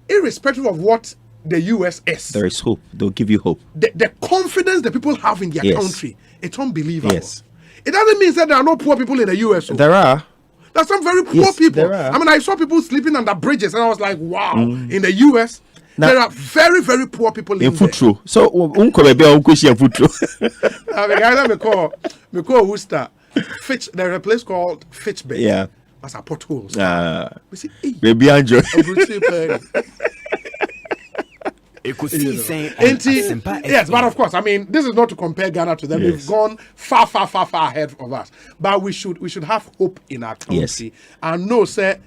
Irrespective of what the US is, there is hope. They'll give you hope. The confidence that people have in their country, it's unbelievable. Yes. It doesn't mean that there are no poor people in the US. There are. There's some very poor people. There are. I mean, I saw people sleeping under bridges, and I was like, wow. In the US, now, there are very, very poor people in Futro. So, Futro. Me call Worcester. Fitch. There's a place called Fitchbed. Yeah. That's a potholes. We see, baby Andrew. Yes, but of course, I mean, this is not to compare Ghana to them. Yes. We've gone far ahead of us. But we should have hope in our country and know, say,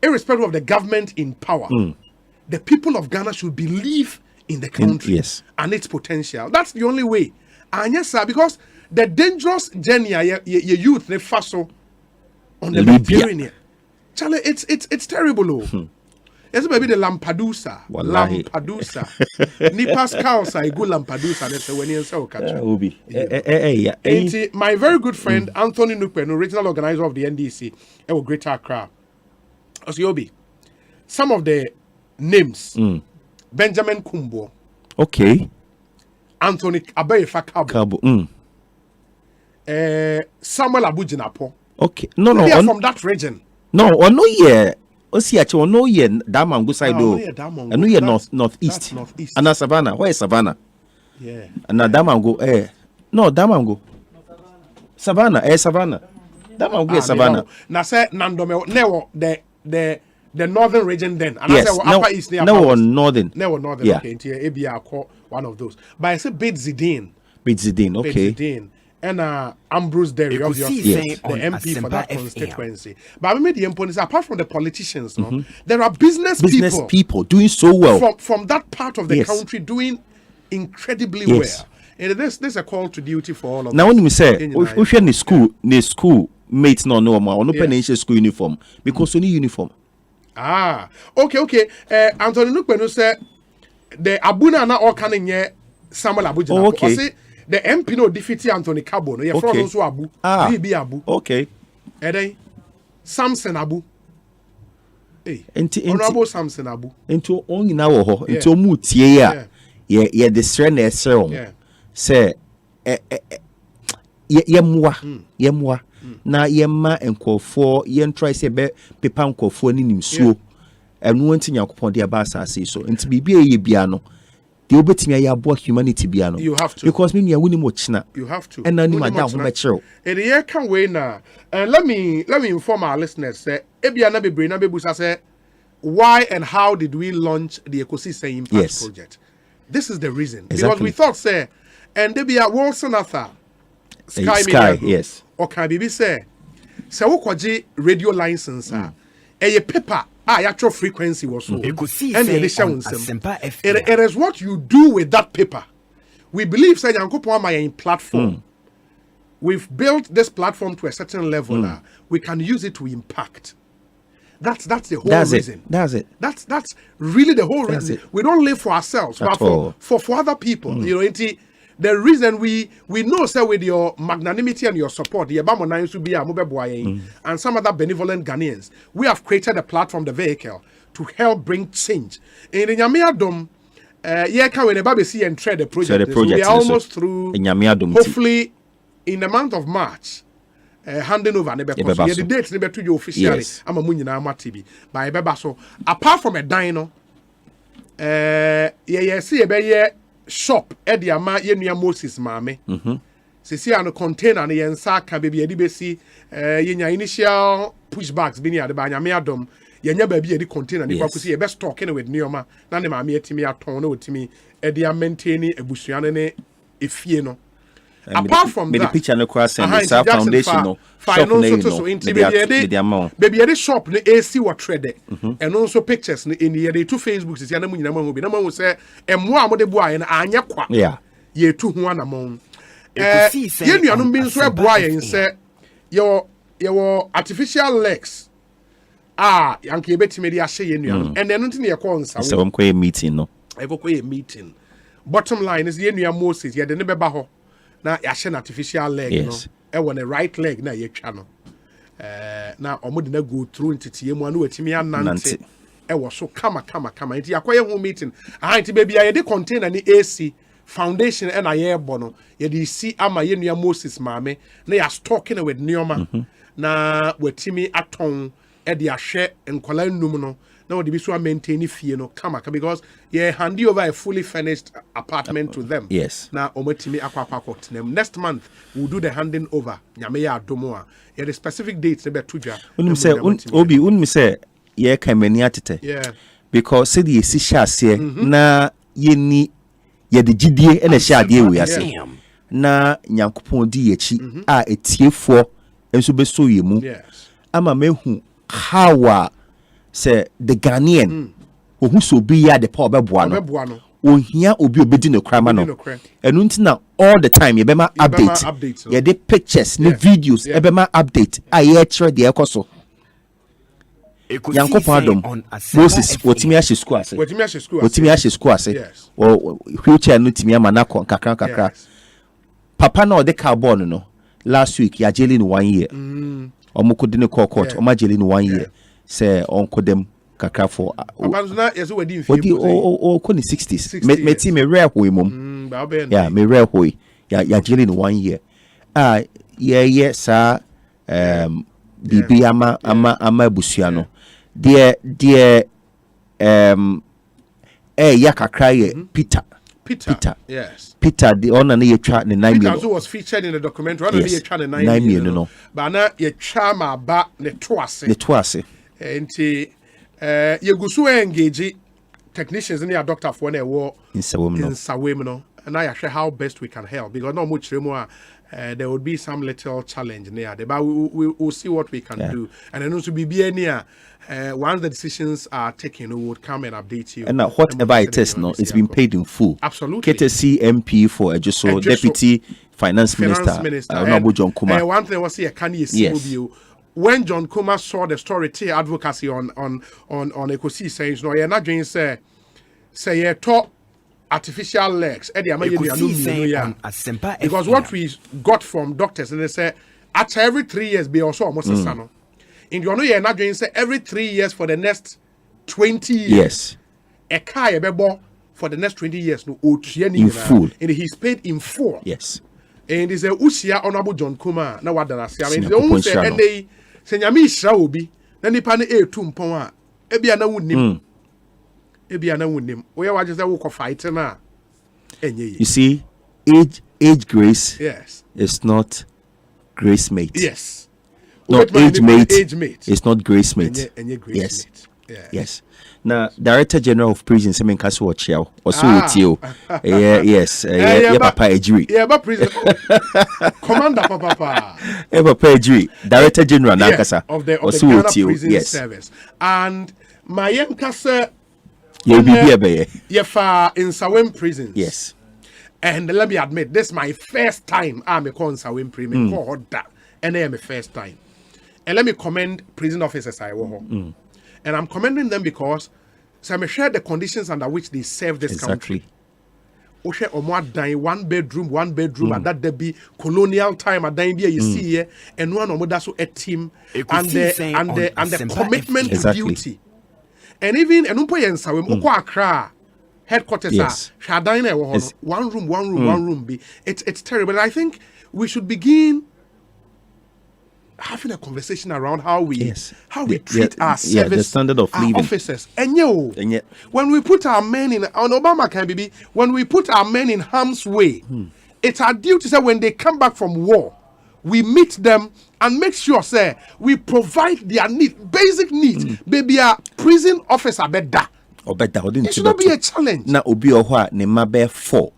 irrespective of the government in power, the people of Ghana should believe in the country and its potential. That's the only way. And yes, sir, because the dangerous journey your youth they faso on the Mediterranean, Charlie, it's terrible. Yes, maybe the Lampedusa. Ni Pascal say go Lampedusa. That's when you say catch. My very good friend Anthony Nukwen, original organizer of the NDC, was Greater Accra. Osiobi. Some of the names: Benjamin Kumbo. Okay. Anthony Abeyefa Kabo. Samuel Abujinapo. Okay. No. They are from that region. No, no, yeah. Osiachi no ye Damango side do. And no ye northeast. And Savannah. Where is Savannah? Yeah. And Damango no Damango. Savannah Savannah. Damango Savannah. Na say Nandome never the northern region then. And I say upper east near. No northern. No northern. Yeah. Okay, into ABR call one of those. But I say Bedzidin, okay. Bedzidin. And Ambrose Derry, obviously, the MP for that constituency. But I mean, the important is apart from the politicians, there are business people doing so well from that part of the country doing incredibly well. And this is a call to duty for all of us. Now, when we say, if you're in school mates no more, or no pension school uniform because only uniform. Okay. Anthony Nukpenu said the Abuna na all can in Samuel Abuja. Okay. The MP no defeat Anthony Cabo. No, you're from also Abu. Be Abu. Okay. And then Samson Abu. Hey, Honorable Samson Abu. Into only now, into Mutia, yeah, the strength is so. Say, yemwa, na yemma enkofo, yen try say be pepa nkofo ni nimsuo. And one thing upon the abasa say so. And to be a biano, the obetimi ya bo humanity biano. You have to. Because me wini mochina. You have to. And then madam metro. And the year can wait now. And let me inform our listeners. Say, Ebiana be brain busa say, why and how did we launch the Ekosiisen Impact project? This is the reason. Exactly. Because we thought, say, and there be a Wilson Arthur, Sky, yes. Or can be say, Sawokwaji radio license, a paper, actual frequency was so. And it is what you do with that paper. We believe, say, in platform. We've built this platform to a certain level now. We can use it to impact. That's the whole reason. That's it. That's really the whole reason. We don't live for ourselves, but for other people. You know, the reason we know, say, with your magnanimity and your support, and some other benevolent Ghanaians, we have created a platform, the vehicle, to help bring change. In the Nyamiadom, when the Baby see and trade the project, so we are almost through. Hopefully, in the month of March. Handing over the dates never to you officially. I'm a munina TV by Bebaso. Apart from a dino, see a shop at the Ama Yenia Moses Mame. See on a container and the Yansa can be a DBC, Yenya initial pushbacks being at the Banyamiadom. Yenya baby a container, and if I could see a best talking with Neoma, none of my Timmy at Tono to me, Edia maintaining a Bushiane if you know. Apart from that, the picture no cross and the South Foundation no shop baby the shop the AC what trade and also pictures in the two Facebooks is yanamu nyama ho bi na ma say emo amode boa na anya kwa ye tu ho anamon ye nuanom bi nso eboa ye say your artificial legs yanke betime dey ahye ye nuanom and then ntin ye call nsa so am koye meeting no e go koye meeting bottom line is ye nua Moses ye de ne beba ho na yashe artificial leg no e won a right leg na ye twa no na omo de na go through ntiti mu anu atimi anante e wo so kama nti yakoye ho meeting nti baby ya de container ni AC foundation e na ye bo no ye de si ama ye nua Moses maame na ya stocking with neoma na watimi aton e de ahwe enkola nnum no na we be so maintain fie no kama because hand over a fully furnished apartment to them. Yes. Now ometimi akwa next month we'll do the handing over. Nyame ya adomo a. The specific dates be tuja. Unmi say ye kamani atete. Yeah. Because say the si hyase na ye ni ye de gidie e na hyade we ase. Na Nyankopon di echi a etiefo enso be so ye mu. Yes. Ama mehu how say the Ghanaian who so be ya the power bebuano ohia obi obedi no krama no enu ntina all the time ye be ma update ye the pictures ne videos e be ma update aye kire de ekoso Yankopon Adam Moses wotimi ahye school ase o wheelchair no timi ama na kakra papa na o de carbon no last week ya jailing 1 year omukudi ne court o ma jailing 1 year say uncle them kakra for ko ni 60s me ti me rare hoy mom me rare hoy ya jailing 1 year sa bibi ama busua no de ya kakra ye Peter, yes. Peter, the owner na ye twa ne 9 million. Peter was featured in the documentary. Yes. Ye twa ne 9 million no. But na ye twa ma ba ne toase. Ne toase. Enti ye gusu engage technicians in your doctor for na wo in Sawem no. And I share how best we can help because no much more there would be some little challenge near there, but we'll see what we can do. And then also be near once the decisions are taken, we would come and update you. And whatever it is, no, it's been paid in full. Absolutely. KTC MP for Ejoso, Deputy Finance Minister. John Kuma. One thing was here, can you see when John Kuma saw the story, advocacy on Ekosiisen, no, you're not doing say you talk artificial legs. Because what we got from doctors, and they say, after every 3 years, be also almost a son. In the year, not doing say every 3 years for the next 20 years. Yes. A car for the next 20 years no in full. And he's paid in full. Yes. And there's a Usia Honorable John Kuma. Now what I say? I mean, the only say and they say Yami Shaubi. Then the pane a tumpoa. Ebiana wouldn't. Ebiana wouldn't. Where was just a walk of fight now? You see, age grace. Yes. Is not grace mate. Yes. No, age mate. It's not grace mate. Yes. Yes. Now, Director General of Prisons, I mean, Kasu Ochiao, also with you. Yes. Papa Ejiri. Yeah, but prison. Commander Papa. Papa Ejiri. Director General Nakasa. Of the Ghana Prison Service. And my young Kasa. You'll be here, in Sawem Prisons. Yes. And let me admit, this is my first time I'm a Sawem Prison. And I am a first time. And let me commend prison officers I work. And I'm commending them because some share the conditions under which they serve this country. Oshe omwa one bedroom, and that there be colonial time at dine you see here, and one omoda so a team and the commitment to duty. And even Accra headquarters one room be it's terrible. And I think we should begin having a conversation around how we treat our service, the standard of living officers. And when we put our men in on Obama can be when we put our men in harm's way, it's our duty say when they come back from war, we meet them and make sure say we provide their basic needs. Baby, our prison officer better. It should not be a challenge. Na obi ohwa ne mabe 4.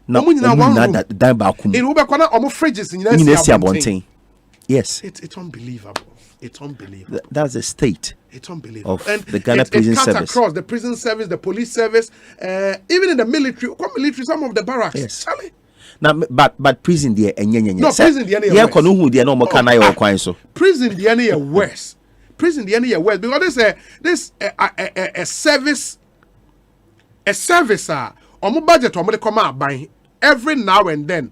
Na that dan ba kum. In Ubekwana omo fridges in Abonten. Yes. It's unbelievable. It's unbelievable. That's the state. It's unbelievable. Of the Ghana prison service. Across the prison service, the police service, even in the military, some of the barracks. Yes. Now, but prison there and no prison there yeah, no more can I so. Prison there near worse. Prison there near worse because this a service on budget on come out by every now and then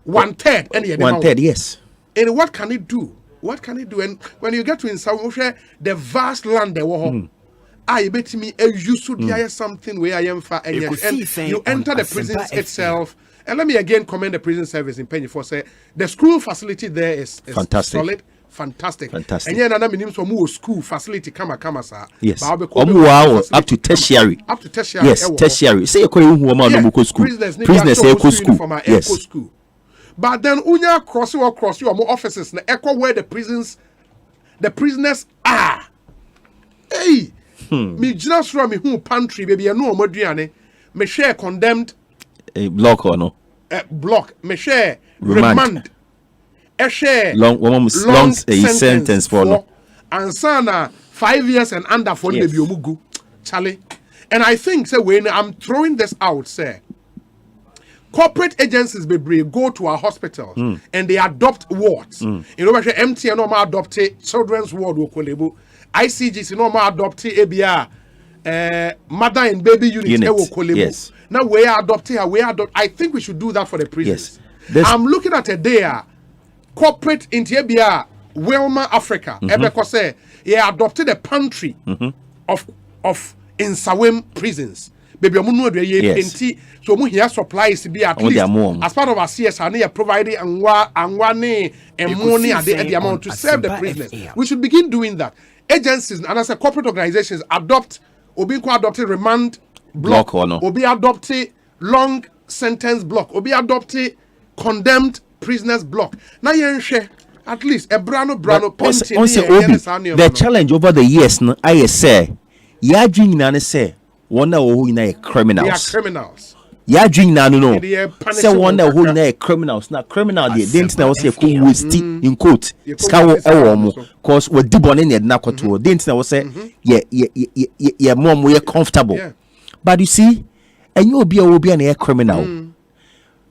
1/3 any 1/3 yes. And what can it do? What can it do? And when you get to Insawoshe, the vast land there was I bet me you should hear something where I am for and you enter the prisons itself. And let me again commend the prison service in Penny for say the school facility there is fantastic. Solid, fantastic. And yeah, another minimum for school facility kama sir. Yes. Up to tertiary. Up to tertiary. Yes, tertiary. Say you go school. Prisoners go school. Yes. School. But then unya cross you more offices na echo where the prisoners are. Hey, me just from me who pantry baby no moduane me share condemned a block or no block me share remand a share long sentence for no and sana 5 years and under for baby omugu Charlie. And I think say when I'm throwing this out say corporate agencies go to our hospitals and they adopt wards. You know, MTN no adopt children's ward ICGC no adopt ABR mother and baby unit. Yes. Now we adopt. I think we should do that for the prisons. Yes. I'm looking at a day corporate in ABR Wilma Africa. He adopted a pantry of Insawem prisons. Baby, yes. So we here supplies to be at least as part of our CSR, they are providing and money at the amount to serve the prisoners. We should begin doing that. Agencies and as a corporate organizations adopt adopted remand block or no. Obi adopted long sentence block. Obi adopted condemned prisoners block. Now you share at least a brano painting. The challenge over the years, I say, ya dream na say. One who in a criminals. They are criminals. Yeah, drink now no. Say one who in a criminals. Now criminal they didn't know say cool with in quote. Scawo ewo cause we dibon in na kwato. Didn't know say yeah mom we comfortable. But you see, and you will be an criminal.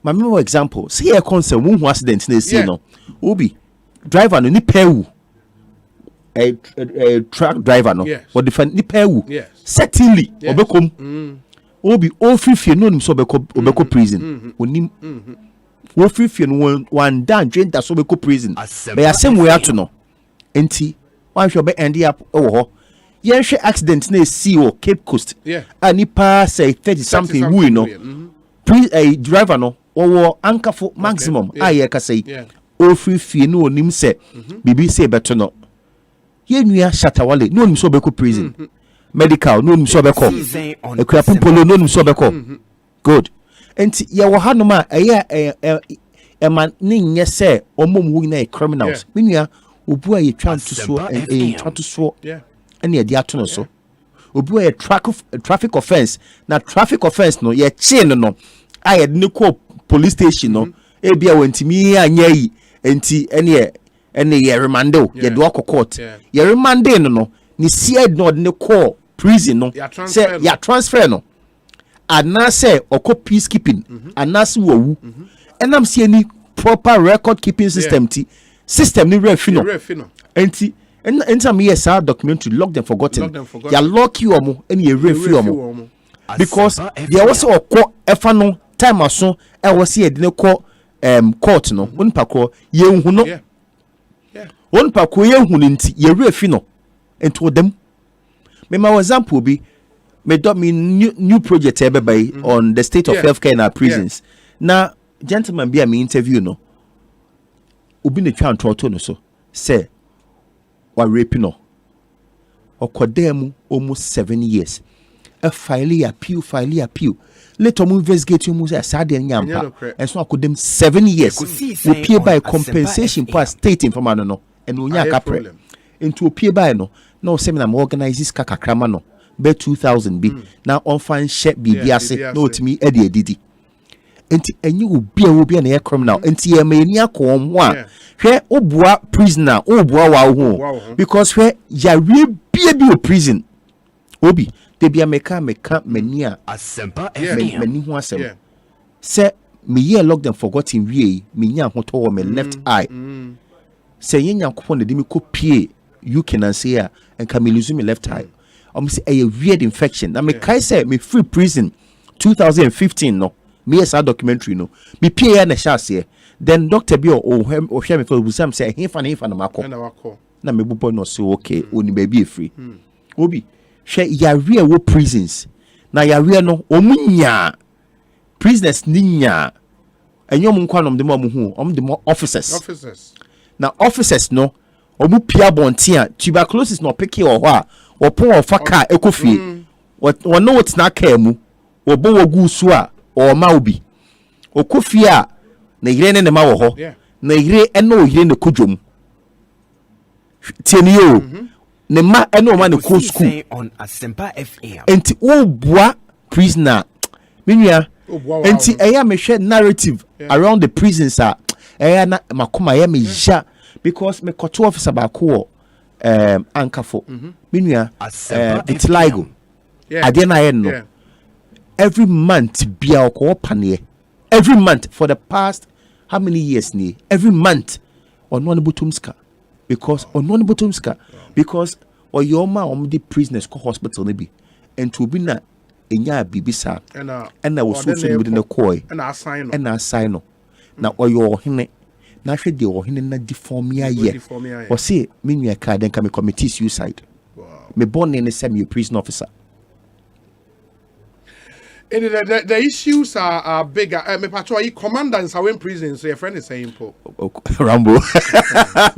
My member example, see a concern who accident na see no. Obi driver no ni pewu. A truck driver no or defend ni pewu. Certainly obekom obi ofifie no nim so obeko prison onim ofifie no one dan drink that so obeko prison but asem we ato no enti one should be end up oh yenhwe accident na see o Cape Coast anipa say 30 something we no a driver no or anchor maximum aye ka say o free fee no onim say bibi say beto no yenua shatawale no onim so be ko prison medical no onim so be ko ekura polo no onim so be ko good enti ye wo hanom a eye man ni nye say omom hu na criminals menua obu aye twan to so twan to so any dia to no so obu aye traffic offense na traffic offense no ye chain no aye ne ko police station no e bia wantimi anya yi enti ene ye remando ye do court ye remande no ni said no ne ko prison no say ya transfer no ana say oko peacekeeping ana se wowu enam se any proper record keeping system ti system ni refi no enti anytime yes our documentary lock them forgotten ya lock you omo and ye refi omo because there was oko efa no time aso e was ye de ko court no won pakro ye hu no won pakro ye hu nti ye refi no ento dem me my example be me do me new project by on the state of healthcare in our prisons na gentleman be me interview no obi ne twa ntoto no so say wa rape no okodemu almost 7 years a file appeal later mu investigate mu say asade nyampa and so akodem 7 years we pay by compensation per state informano no and onya kapre into pay by no na seminar organizes kakakrama no be 2000 bi na on fan share bibiase na otimi edidi enti enyi obi na ye criminal enti ye mani akom ho a hwe obua prisoner obua wa ho because hwe ya wie bi o prison obi te bia meka mani a Asempa mani ho asem se me ye lock them forgotten wie me nya ho to me left eye se yenya kopon de mi kopie you can say and can me lose me left eye say a weird infection na me kai say me free prison 2015 no me yes documentary no me pay na shase then doctor bi o hwe me for busam say hefa na makọ na me bubo no say okay oni baby free obi hwe yare wo prisons na yare no omunya prisoners ninya enyom nkwanom de mo hu de mo officers na officers no omu pia bontia tuberculosis no pick your ho a opon ofa car ekofie wono wotina car mu obo wogu su a o ma obi okofie a na yire ne ma wo ho na yire eno yire ne kodwom tieni yo ne ma eno ma ne ko school on Asempa FM enti wo boa prisoner menua enti eya me hwe narrative around the prisons a eya na makoma ya me ja because me koto officer ba ko ankafo menua vitiligo ade na ye no every month bia ko pane every month for the past how many years ni every month on one botumska because because or your ma the prisoners ko hospital ne bi and to be na enya bibisa and I was so within the koi and I sign na oyo hene na hwe de ohene na deform ya ye o say me nua ka den ka me committee suicide me born in a prison officer. And the issues are bigger. Me patrol commandants are in prison, so your friend is saying Rambo.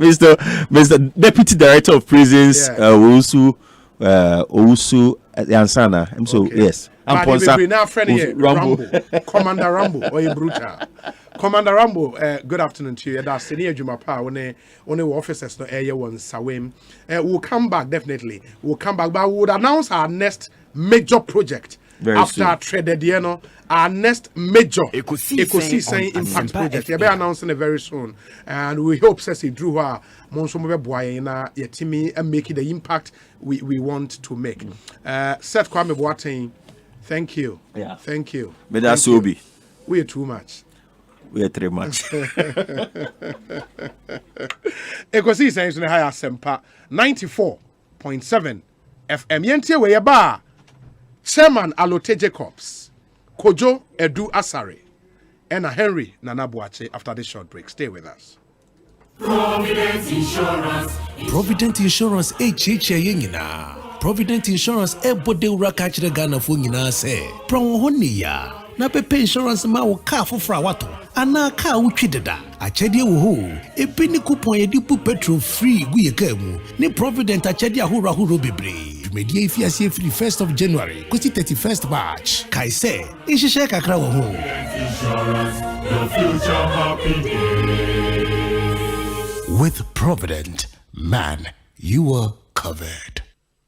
Mr. Deputy Director of Prisons, Owusu Yansana. I'm so yes. I'm Rambo. Commander Rambo or brutal. Commander Rambo, good afternoon to you. That's Senior Jumapa when officers no area one Sawim. We'll come back definitely. We'll come back, but we would announce our next major project. Very after Tredediano, our next major Ekosiisen impact project. We'll be announcing it very soon, and we hope Ceci Drew Monsomo Boyena Yetimi and making the impact we want to make. Seth Kwame Boateng, thank you. Yeah, thank you. But that's Obi. We are too much. We are too much. Ekosiisen in the high Asempa 94.7 FM. Yentie we ba. Chairman Alote Jacobs, Kojo Edu Asare, and Henry Nanabuache after this short break. Stay with us. Provident Insurance. Provident Insurance HHA Provident Insurance bode ura kachire Ghana fo nyina se pron ho niya na pepe insurance ma wo car fofra wato ana car wutwi deda achede wo ho ebini coupon ye di petrol free gu ye ka mu ni Provident achede ahoro bebre dwumedi efiase free 1st of January kosi 31st March kai se ihihye kakra wo ho Insurance, your future happy day. With Provident, man, you are covered.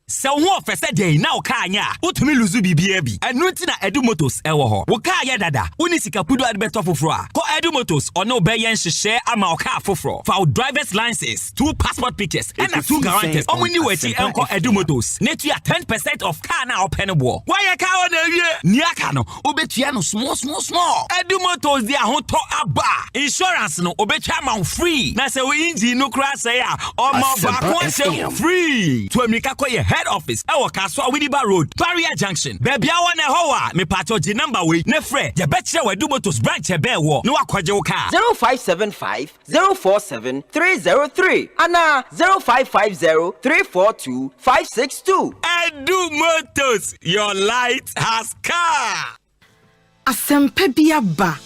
So what for day now kanya utumi luzu bibia bi enu nti na Edu Motors ewo ho wo ka ya dada uni sika pudu adbeto foforo a ko Edu Motors ono be yen hyehyɛ ama o ka foforo for driver's license 2 passport pictures and 2 guarantors omuni wati enko Edu Motors netu 10% of car na open bo why ka o na wie ni aka no obetua no small Edu Motors dia ho to aba insurance no obetwa ma free na se we engine no kra say a omo ba ko say free to amika ko ye head office ewo Kaswa Widiba Road Barrier Junction baby awo na ho a me pacho G number we ne frɛ ye betche we Edu Motors branch ebe wo no akwaje wo car 0575 047 303 ana 0550 342 562 Edu Motors, your light has car. Asempa biaba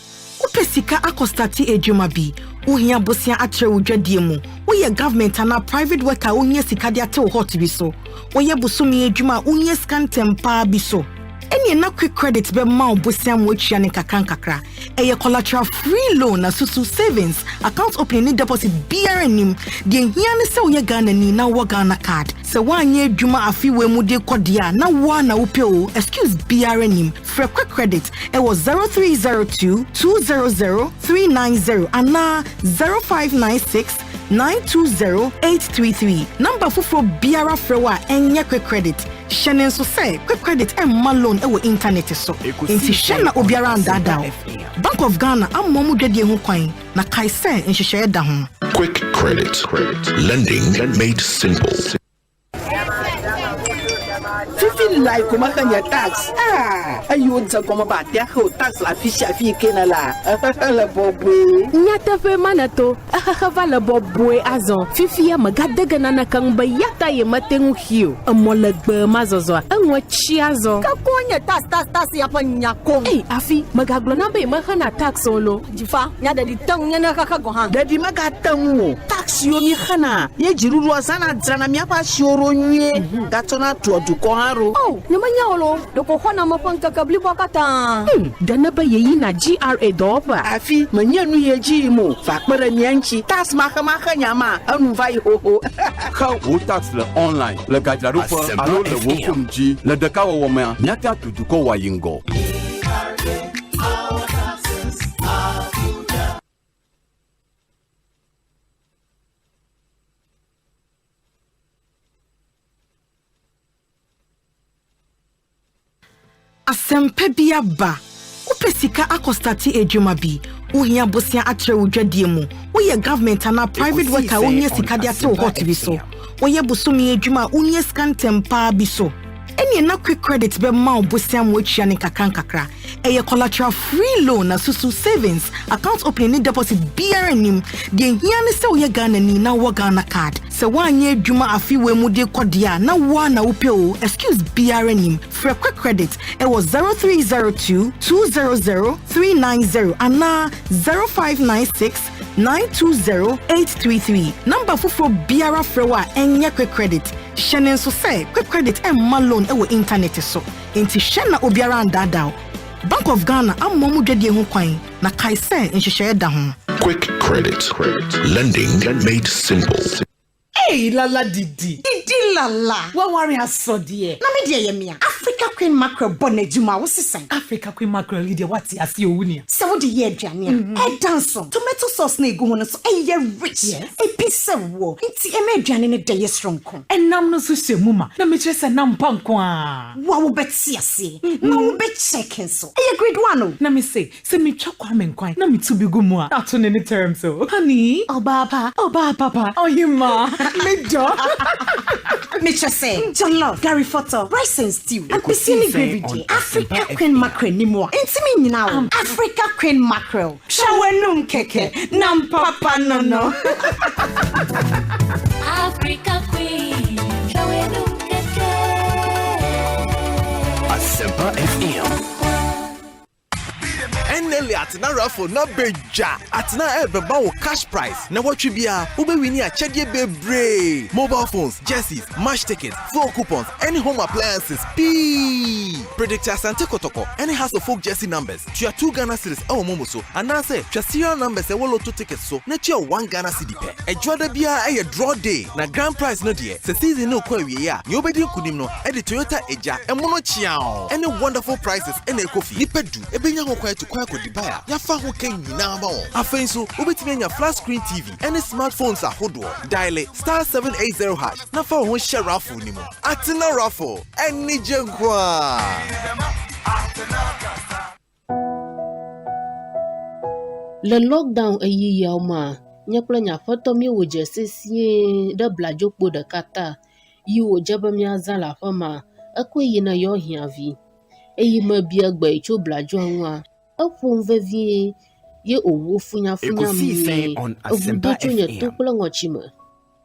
upesika akostati ejuma bi uhia bosia atre wudwadie mu uye government ana private worker unye sika dia te hot bi so uye busumi ejuma unye scan tempa bi so eni na quick credit be ma obosia mu atwa ne kakra eye collateral free loan na susu savings account opening deposit BRNim de hia ne se uye Ghana ni na wo Ghana card se wanye ejuma afiwe mu de kodia na wo na upeo excuse BRNim for quick credit it was 0302 200 390 and 0596 920-833 number fufro biara frewa enye quick credit shenen so say quick credit and loan e wo internet so enti shena obiara andada Bank of Ghana amomu dwede ho kwan na kai say nhyehyɛ da ho quick credit lending made simple. Like kumakanya tax ayo nza koma ba dia ho tax la fiche afi kena la la bobwe nyata fe manato va la bobwe azon fifia magadaga na kan bayata ye matengu hiu amolegbe mazozo anwo chi azon ka konya tax ya panya kom afi magaglo na be mahana tax olo jifa nya da di tang nya na kaka go han da di magatanwo tax yo mi khana ye jiruru asana drana mi apa shioro nye gatona to duko haro namanya olo doko hona mapanka kabli bakata dana ba yeyi na GRA doba afi manyanu ye ji mo fa kpara nyanchi tax maka nyama anu vai ho ka o tax le online le gajaro fo alo le wokum ji le de ka wo ma nyata tuduko wa yingo Asempa biaba upesika akostati ejuma bi uhia bosia atre wudwadie mu uye government ana private worker unye sika dia te hot bi so uye busumi ejuma unye scan tempa bi so eni na quick credit be ma obosia mu atwa ne kakra eye collateral free loan na susu savings account opening deposit BRNim de hia ne se uye Ghana ni na wo Ghana card se wanye adwuma afiwe mu de kodia na wo na upeo excuse BRNim for quick credit it was 0302 200 390 and 0596 920-833 number fufro biara frewa enye quick credit shenen so say quick credit and loan e wo internet so enti shena obiara andada Bank of Ghana amomu dwede ho kwan na kai say nhyehyɛ da ho quick credit lending made simple. Hey lala didi lala wa worry asodie na me de yemia Africa Queen Mackerel bonejuma wo sisan Africa Queen Mackerel ide wati ase owunia se wo de ye aduane e dance tomato sauce na egu ho no so e rich e pise wo nti e me aduane ne de ye stronko enam no so hye muma na me kire se nam panko a wa wo beti ase na wo be check so e grade 1 na me say se me twa kwa me nkwan na me tu bi gumu a ato ne term so honey oba papa oyima me do me just say jollof Gary Photo rice and stew and piscine gravy Africa Queen Mackerel ni mo intimi now. Africa Queen Mackerel. Shawenum keke. Nam papa no. Africa Queen. Shawenum keke. Asempa FM. Eneli atina raffle na beja atina ebeba wo cash prize na watwi bia wo be wini a chede bebre mobile phones, jerseys, match tickets, floor coupons, any home appliances p Predictor Asante Kotoko any house of folk jersey numbers to your 2 Ghana cedis e wo momo so anase twa serial numbers e wo lotto tickets so na chia 1 Ghana cedi pe ejwada bia e draw day na grand prize no de se season no kwa wie ya ye obedi kunim no e de Toyota eja e mono chia any wonderful prizes e na ekofi nipedu ebenya ho kwa to kwa kodibaya ya fa ho kan nyina ba won afen so obetimi anya flat screen TV any smartphones ahodo dial *780# na fa ho share raffle ni mo atina raffle any jenkwa le lockdown ayi yauma nyakla nya foto mi wo jese sie de blajo po de kata yi wo jaba mi azala fama akwe na yo hiavi eyi ma bia gba icho blajo anwa afun vevie ye owo funya Ekosiisen On Asempa FM. tukula ngochima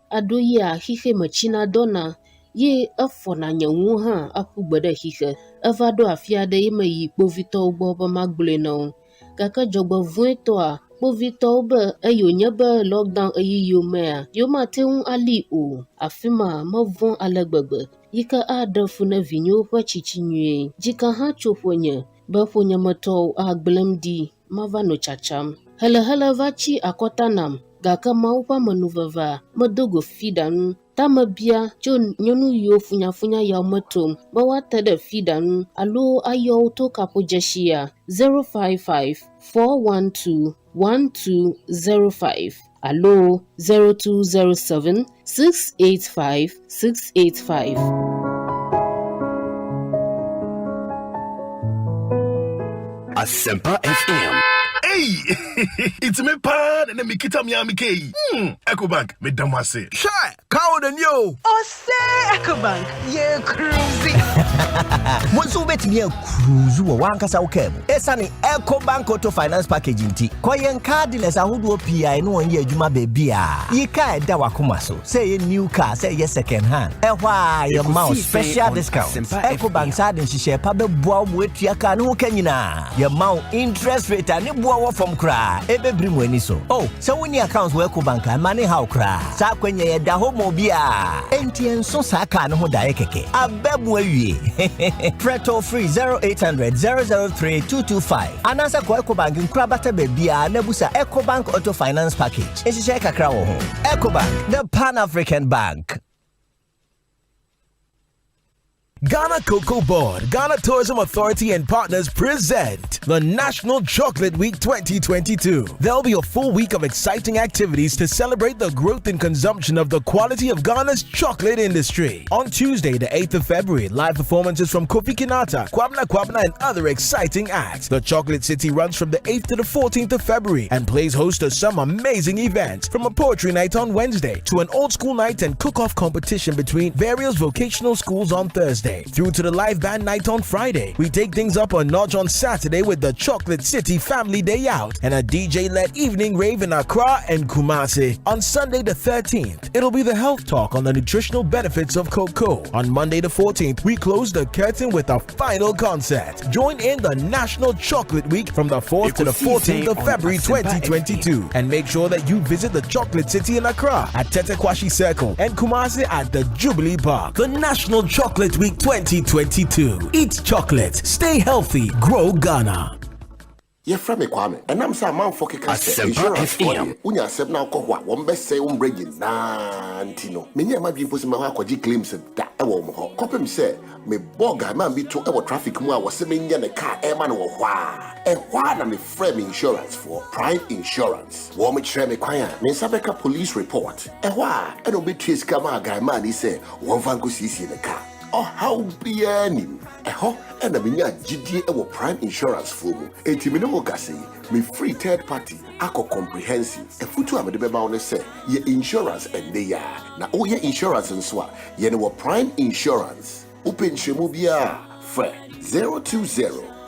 adoye a hihe machina dona ye afona nyanwu ha akugbede hihe avado afiade yema yi povito ugbo ba magbule no kaka jogbo vueto a povito ba ayonya ba lockdown ayi yoma yoma teun ali o afima mavon alagbagbe yika adafuna vinyo kwa chichinye jika ha chofonya ba fonya mato agblemdi mavano chacham hala vachi akotanam gaka maupa manuvava madogo fidan tamabia jon nyonu yo funya ya matom bawata de fidan alo ayo to kapojeshia 055-412-1205 alo 0207-685-685 Asempa FM. Hey, it's me pan and me kita mi amike. Ecobank me damase. Shy, cow the new. Oh say Ecobank, ye cruising. Monsu bet me cruise wo wankasa ukemu. Esani Ecobank Auto Finance Package nti. Koyen cardless ahodo PI no onye adwuma bebia. Yika eda wakoma so. Say new car, say ye second hand. Ehwa your mouse special discount. Ecobank side nhihye pa beboa mo etua ka no kanyina. Your mount interest rate ani boa from cry. Ebebri mo ani so. Oh, so when your accounts work Ecobank money how cry. Sa kwenye ye da ho mo bia. Enti enso sa ka no ho da keke. Abebu awie. Preto free 0800-003-225. Anasa kwa Ecobank nkrabata bebia nebusa Ecobank Auto Finance Package. Enshishe kakra wo ho. Ecobank, the Pan-African Bank. Ghana Cocoa Board, Ghana Tourism Authority and partners present the National Chocolate Week 2022. There'll be a full week of exciting activities to celebrate the growth and consumption of the quality of Ghana's chocolate industry. On Tuesday, the 8th of February, live performances from Kofi Kinata, Kwabna and other exciting acts. The Chocolate City runs from the 8th to the 14th of February and plays host to some amazing events, from a poetry night on Wednesday to an old school night and cook-off competition between various vocational schools on Thursday. Through to the live band night on Friday. We take things up a notch on Saturday with the Chocolate City Family Day Out and a DJ-led evening rave in Accra and Kumasi. On Sunday the 13th, it'll be the health talk on the nutritional benefits of cocoa. On Monday the 14th, we close the curtain with a final concert. Join in the National Chocolate Week from the 4th to the 14th of February 2022. And make sure that you visit the Chocolate City in Accra at Tetekwashi Circle and Kumasi at the Jubilee Park. The National Chocolate Week 2022. Eat chocolate, stay healthy, grow Ghana. Ye from Kwame, and I'm some man for Asempa FM. Unya accept now kohwa, one best say breaking Nantino. Many might be impossible kwaji claims that I won't ho. Copim say, me boga man be to our traffic more was seeming in the car, man or why. And why am frame insurance for prime insurance? Woman treme choir, me Sabeka police report. And why? I don't be trace kama guy man, he say, one van go see in the car. Oh, how be any? And I mean, GDA our prime insurance for me. A Timino Gassi, me free third party, Ako comprehensive. A foot to the Beba say, ye insurance and they are. Now, oh, ye insurance and swap, ye know prime insurance. Open Shemubia, Fred 020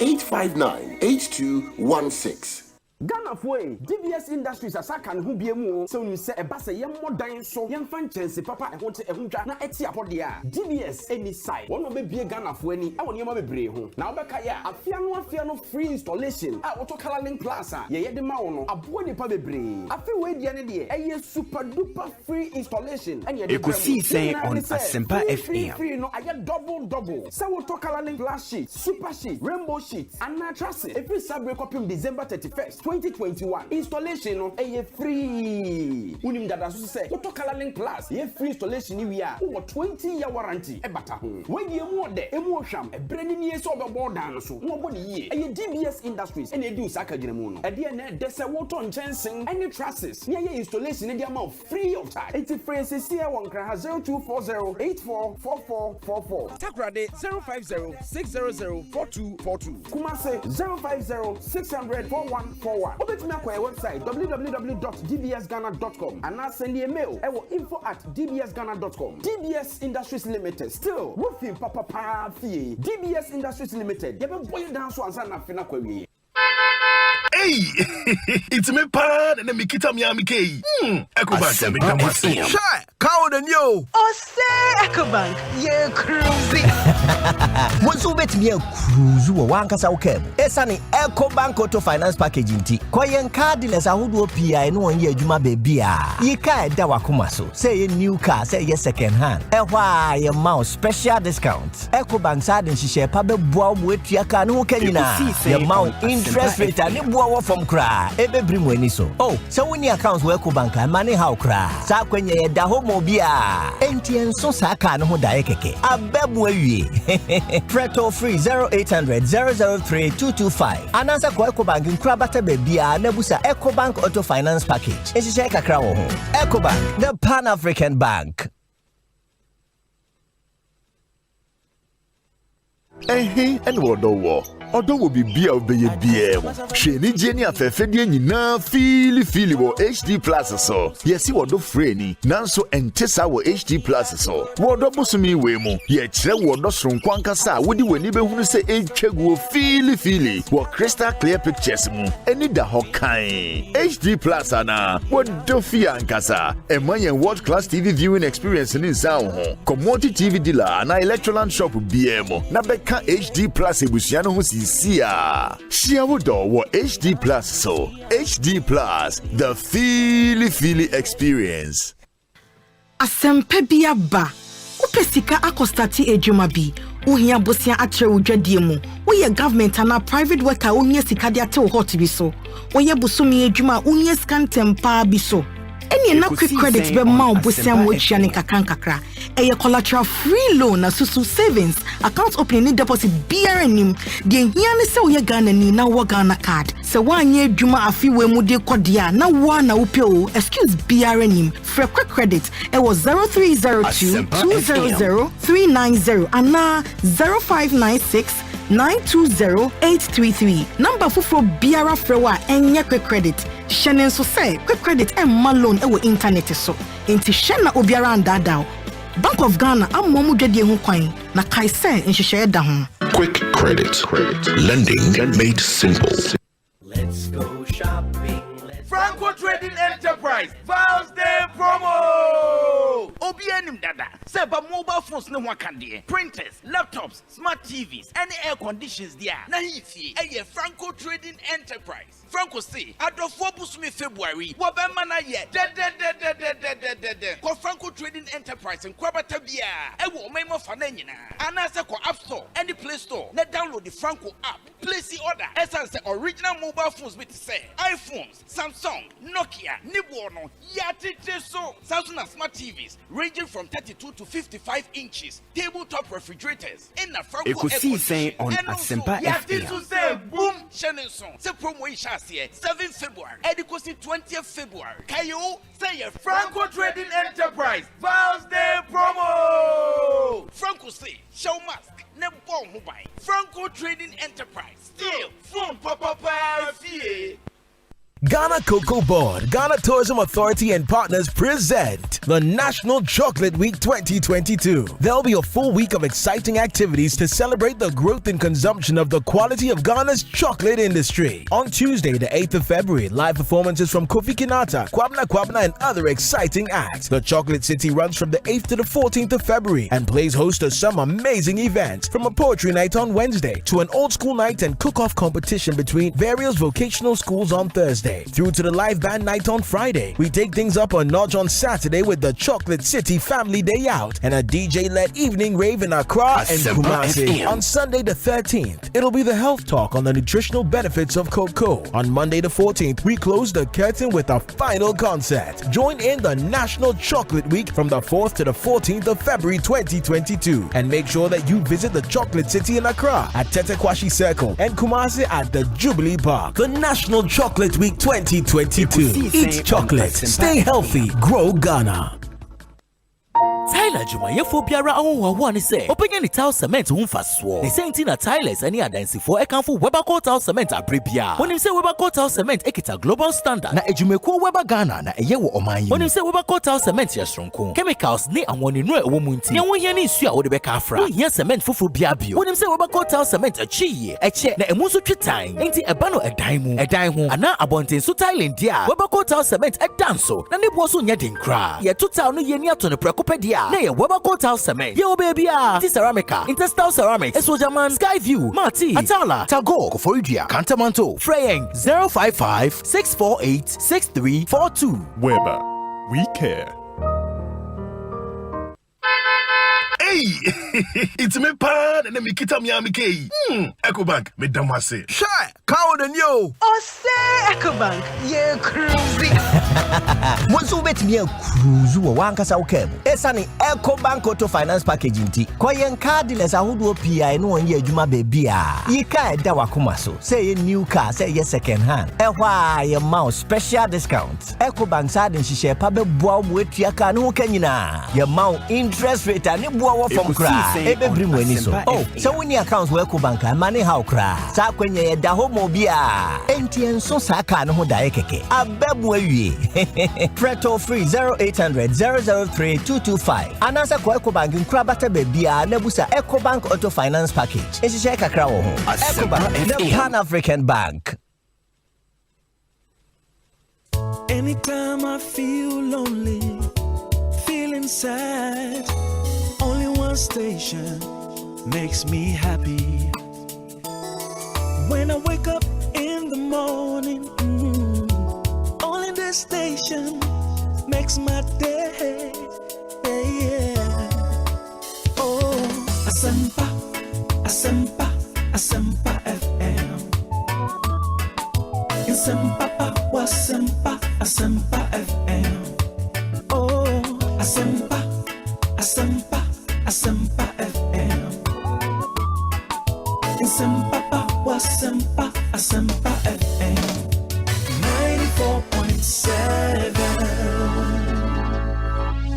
859-8216. Ghana Foy, DBS Industries asakan hu biemu so nu se eba se yem modan so yem fan chense papa ehonte ehundwa na eti apodia DBS any side one be bie Ghana Foy ni e woni ma bebre ho na obeka ya afia no free installation a woto color link plaza ye de ma wo no abo ni pa bebre afi we dia ne de eye super duper free installation and ye de Ekosiisen On Asempa FM free no aye double so woto color link glass sheet super sheet rainbow sheet and mattresses every sabre copy December 31st 2021 installation no free unim dada so say auto color link plus ye free installation ni we are over 20-year warranty e bata ho we die mu ode emu ohwam e brani ni so obebo dan so no body ye DBS Industries and edu saka gire mu no e de na de se water nchen any trusses ni ye installation ni de amount free of charge it francis here 0240844444 Takrade 050-600-4242 Kumase 050-600-4141 Obetumi akwa website www.dbsghana.com and now send a mail info@dbsghana.com. DBS Industries Limited still roofing papa fee. DBS Industries Limited you be boy down so ansa na fina kwa wi. Hey, it's me pan and me kita Miami K. Ekobak. Shy, count and yo. Oh, say Ecobank, yeah, cruising. Once you bet me a cruise, you want to say, Esani Ecobank Auto Finance Packaging T. Koyen card dealers are who do PI no one year Juma baby. Ye ka dawa kumaso. Say a new car, say ye second hand. Why your mouse special discounts. Ecobank side and she share pabe boa with your car no kenina. Your mount interest rate and from cry, ebe bring when so. Oh, so when your accounts work bank and money how cry. Sa kwenye da homo bia. Entien so saka no da ekeke. Abebwe Preto free 0800-003-225. Anansa kwa Ecobank nkrabata bebia nebusa Ecobank Auto Finance Package. Esi kakra wo ho. Ecobank, the Pan-African Bank. And what do Odo will be beer obey beer. Sheni Jenny afefedi nyina fili wo HD Plus so. Yesi wodo freni nanso entesa wo HD Plus so. Wodo bosumi we mu ye kire wodo soronko ankasa wodi wani behunu se etwaguo fili wo crystal clear pictures mu eni da hokan. HD Plus ana wodo fi ankasa emayen world class TV viewing experience ni nsawo ho. Commodity TV dealer na electroland shop beer mo na beka HD Plus ebusia no ho Sia Shiawodo wa HD Plus so HD Plus the feely experience. Asempa bia ba upesika akostati ejuma bi uhia bosia atre udwadie mu wo government na private worker unya sika de ate wo hot bi so wo busumi ejuma unya scan tempa bi so eni na quick credit be ma bosia mo twia ne kakra eye collateral free loan na susu savings account opening ni deposit BRNim de hia ne se wo Ghana ni na wo Ghana card se wanye adwuma afiwe mu de kodia na wo na wo pe o excuse BRNim for quick credit e was 0302-200-390 and 0596-920-833 number for Biara Frewa enye quick credit shenen so say quick credit and loan e wo internet so enti shena obiara ndada Bank of Ghana amomu dwedie ho kwan na kaisen nhyehyɛ da ho. Quick credit. Lending made simple. Let's go shopping. Franco Trading Enterprise Val's Day promo. Obianim dada. Seba mobile phones ne wakande. Printers, laptops, smart TVs, any air conditions there. Na hifi. Eye Franco Trading Enterprise. Franco say, adofo busumi February. Wabema na ye. De. Ko Franco Trading Enterprise in Kwabata bia. Ewo memo fana nyina. Anase ko App Store, any Play Store. Na download the Franco app. Place the order. Essence original mobile phones with say iPhones, Samsung, Nokia, Nibuono, Yatiteso, Samsung smart TVs ranging from 32 to 55 inches, tabletop refrigerators, in a Franco Ekosiisen On Asempa FM. Say boom, Shenenson. Say promo ishas here 7 February. Edikosi 20th February. Kayo say a Franco Trading Enterprise Val's Day promo. Franco say show mask. Nebo mobile. Franco Trading Enterprise. Still phone papa fee. Ghana Cocoa Board, Ghana Tourism Authority and partners present the National Chocolate Week 2022. There'll be a full week of exciting activities to celebrate the growth and consumption of the quality of Ghana's chocolate industry. On Tuesday, the 8th of February, live performances from Kofi Kinata, Kwabena and other exciting acts. The Chocolate City runs from the 8th to the 14th of February and plays host to some amazing events, from a poetry night on Wednesday to an old school night and cook-off competition between various vocational schools on Thursday, through to the live band night on Friday. We take things up a notch on Saturday with the Chocolate City Family Day Out and a DJ-led evening rave in Accra and Kumasi. On Sunday the 13th, it'll be the health talk on the nutritional benefits of cocoa. On Monday the 14th, we close the curtain with a final concert. Join in the National Chocolate Week from the 4th to the 14th of February 2022, and make sure that you visit the Chocolate City in Accra at Tetekwashi Circle and Kumasi at the Jubilee Park. The National Chocolate Week 2022. Eat chocolate, stay healthy, grow Ghana. Tyler Jumayefo biara awon ne say openye ni tile cement ho mfaso. Ne senti na Tylers ani adansifo ekanfo Weberco tile cement abrebia. Wonim say Weberco tile cement ekita global standard na ejumekuo Weber Ghana na eye wo oman yi. Wonim say Weberco tile cement yesronko. Chemicals ne awonenu ewo mu nti. Ne wo hia ne isu a wo de beka afra. Wo hia cement foforo bia bio. Wonim say Weberco tile cement achiye eche na emu so twetan. Enti eba no edan mu. Edan ho ana abonten so tile ndia. Weberco tile cement edanso na ne bo so nya denkra. Ye total no ye ni ato ne prekopedia. Na ye Weberco tile cement. Yo baby Ceramica, Interstyle Ceramics, Esojaman, Skyview, Marti, Atala, Tago, Koforidia, Cantamanto, Freyeng, 055-648-6342. Weber, we care. Hey, it's me pan and me kita Miami K. Ecobank, me damase. Shy, cow than you. Oh, say Ecobank, yeah, cruising. Once you bet me a cruise, you want us out cable. Esani Ecobank Auto Finance Package inti. Koyen cardless a who PI no one year Juma baby. Ye ka dawa kumaso. Say a new car, say ye second hand. Why your mouse special discount. Ecobank side and she share pabe boa with your can who can you na. Your mount interest rate and it boa from cry. Ebe bring when so. Oh, so when your accounts work bank money how cry. Sa when ye da homo bia. NTN so saka no da ekeke. Abebwe Preto free 0800 003 225. Anasa kwa Ecobank nkrabata bebia nebusa Ecobank Auto Finance Package. Eshisha kakra wo ho. Ecobank, the Pan-African Bank. Anytime I feel lonely, feeling sad, only one station makes me happy. When I wake up in the morning, only this station makes my day. Yeah. Oh, Asempa, Asempa, Asempa FM. Asempa, Asempa, Asempa FM. Oh, Asempa, Asempa, Asempa FM. Asempa, Asempa, Asempa FM.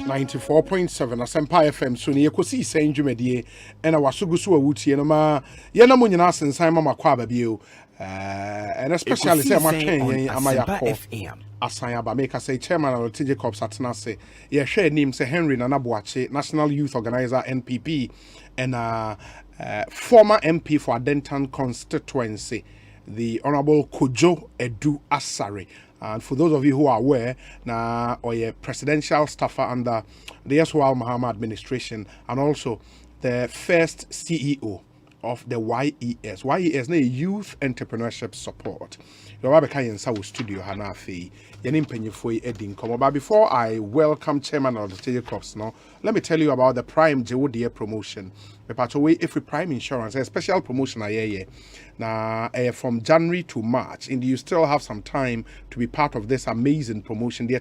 94.7 Asempa FM so ne Ekosiise ndwumedie ena wasogu so awutie no ma ye na munyina sensan mama kwa ba bio and especially say ma twen amayako asan aba make say chairman of TJ Corps atena say ye hwe nim say Henry Nanaboache National Youth Organizer NPP and former MP for Adentan constituency, the Honorable Kojo Edu Asare. And for those of you who are aware, now or a presidential staffer under the Yeswal Mahama administration, and also the first CEO of the YES. YES na Youth Entrepreneurship Support. Studio Hanafi. But before I welcome Chairman of the TJ Corps, now let me tell you about the Prime Jewodier promotion. If we Prime Insurance, a special promotion now from January to March, and you still have some time to be part of this amazing promotion. The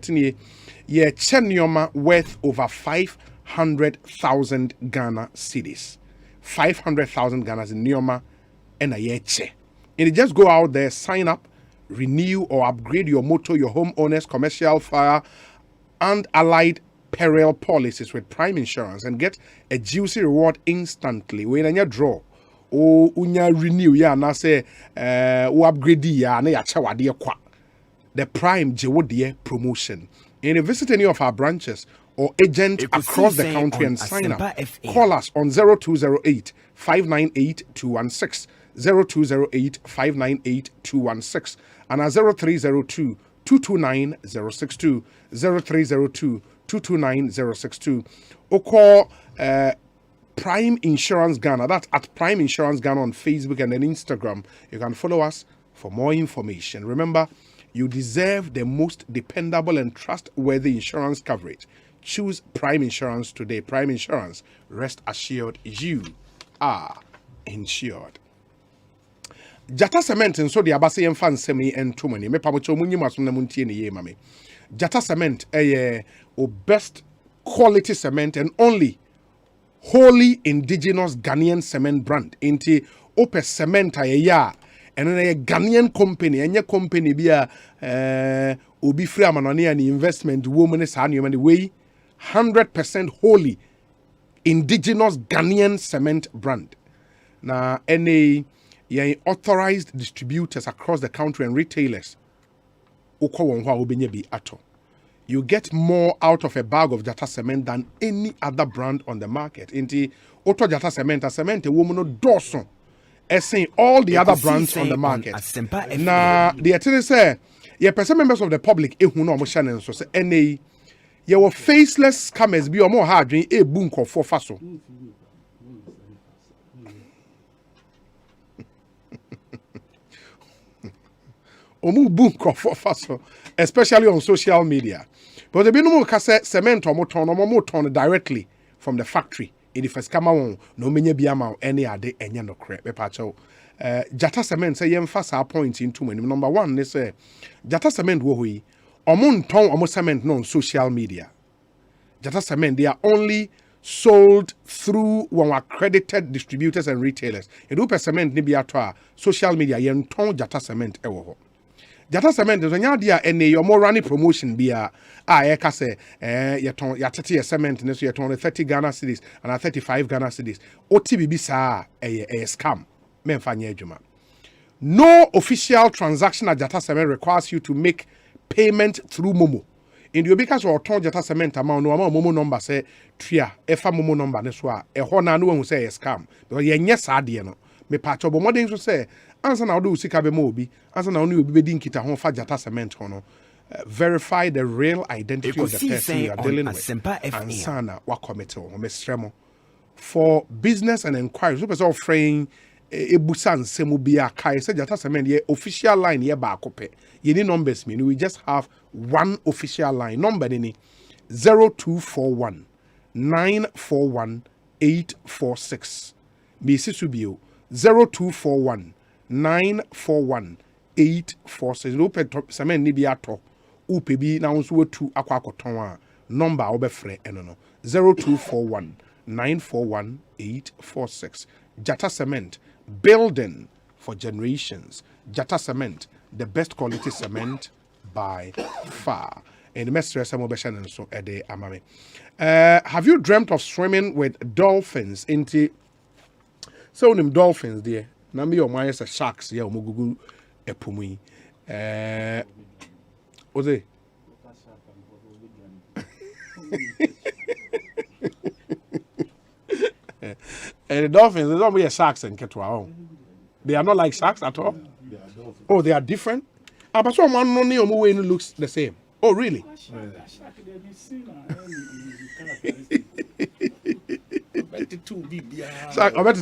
Chenioma worth over 500,000 Ghana cedis. 500,000 Ghana in Nioma and a yeche. And you just go out there, sign up, renew or upgrade your motor, your homeowners, commercial, fire, and allied peril policies with Prime Insurance and get a juicy reward instantly. When you draw, or unya renew, ya na say, upgrade ya na ya chawadi kwa. the Prime Jewodie promotion. And visit any of our branches or agent across the country and sign up. Call us on 0208 598 216, 0208 598 216, and at 0302 229 062, 0302 229 062. Or call Prime Insurance Ghana. That's at Prime Insurance Ghana on Facebook and then Instagram. You can follow us for more information. Remember, you deserve the most dependable and trustworthy insurance coverage. Choose Prime Insurance today. Prime Insurance, rest assured, you are insured. Jata Cement and so the abase and fan semi and too many. Me pamocho munyimas na muntie ni ye mame. Jata Cement o best quality cement and only wholly indigenous Ghanaian cement brand. Inti ope cement ya. And then a Ghanaian company, and your company be a Obi Free Amanoni and investment woman is the way 100% wholly indigenous Ghanaian cement brand. Now, any authorized distributors across the country and retailers, you get more out of a bag of Jata cement than any other brand on the market. Inti Auto Jata cement, a cement a woman no dorsum. Saying all the other brands on the market. Now, the attorney say, person members of the public, so say, any your faceless scammers be more hard doing a boom for faso. Omu boom for faso, especially on social media. But the be no more cement or moton directly from the factory. In the first come on, no many be amount any ade enya no crap. Jata cement say yem fast our point in too many. Number one, they say Jata cement wo hui. Omon ton omo cement no on social media. Jata cement they are only sold through one accredited distributors and retailers. Edupe cement ni be atwa social media yen ton Jata cement ewo ho. Jata cement is when dia ene your more running promotion be a eka say yaton yatete cement ne so yaton 30 Ghana cedis and 35 Ghana cedis. OTBB sa a scam. Memfanya adwuma. No official transaction at Jata cement requires you to make payment through Momo. In the because or ton Jata cement amount no Momo number say tria efa Momo number ne so a ho na no hu say scam. Because yenye sa de no. Me patcho bo modern so say answer na do sika be mo obi answer na onu obi be din kita ho fa Jata cement ho no. Verify the real identity of the person you are dealing with. Answer na wa commit o mesremo. For business and inquiries, so person offering ebusan semu bia kai say Jata cement ye official line ye ba akope. Ye ni numbers me we just have one official line. Number ni 0241 941 846. Me sisubio 0241 941 846. Open cement ni bi ato. Upe bi na unso tu akwa akoton a number obefre eno no 0241 941 846. Jata cement, building for generations. Jata cement, the best quality cement by far. And the message so amame. Have you dreamt of swimming with dolphins into so them dolphins there? Nambi your mind is sharks yeah omugugu epumui. Oze. And the dolphins, they don't be sharks and ketwa. They are not like sharks at all. Oh, they are different. But so one only looks the same. Oh, really?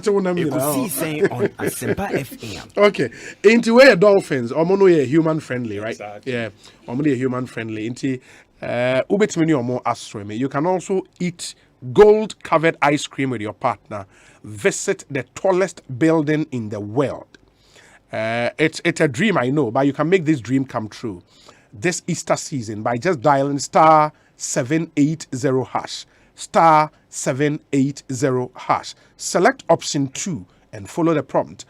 Ekosiisen On Asempa FM. Okay, into where dolphins, omono ye human friendly, right? Exactly. Yeah, omono ye human friendly. Into ubetmini omo asweme. You can also eat gold covered ice cream with your partner. Visit the tallest building in the world. It's a dream, I know, but you can make this dream come true this Easter season by just dialing star 780 hash. Star 780 hash. Select option 2 and follow the prompt.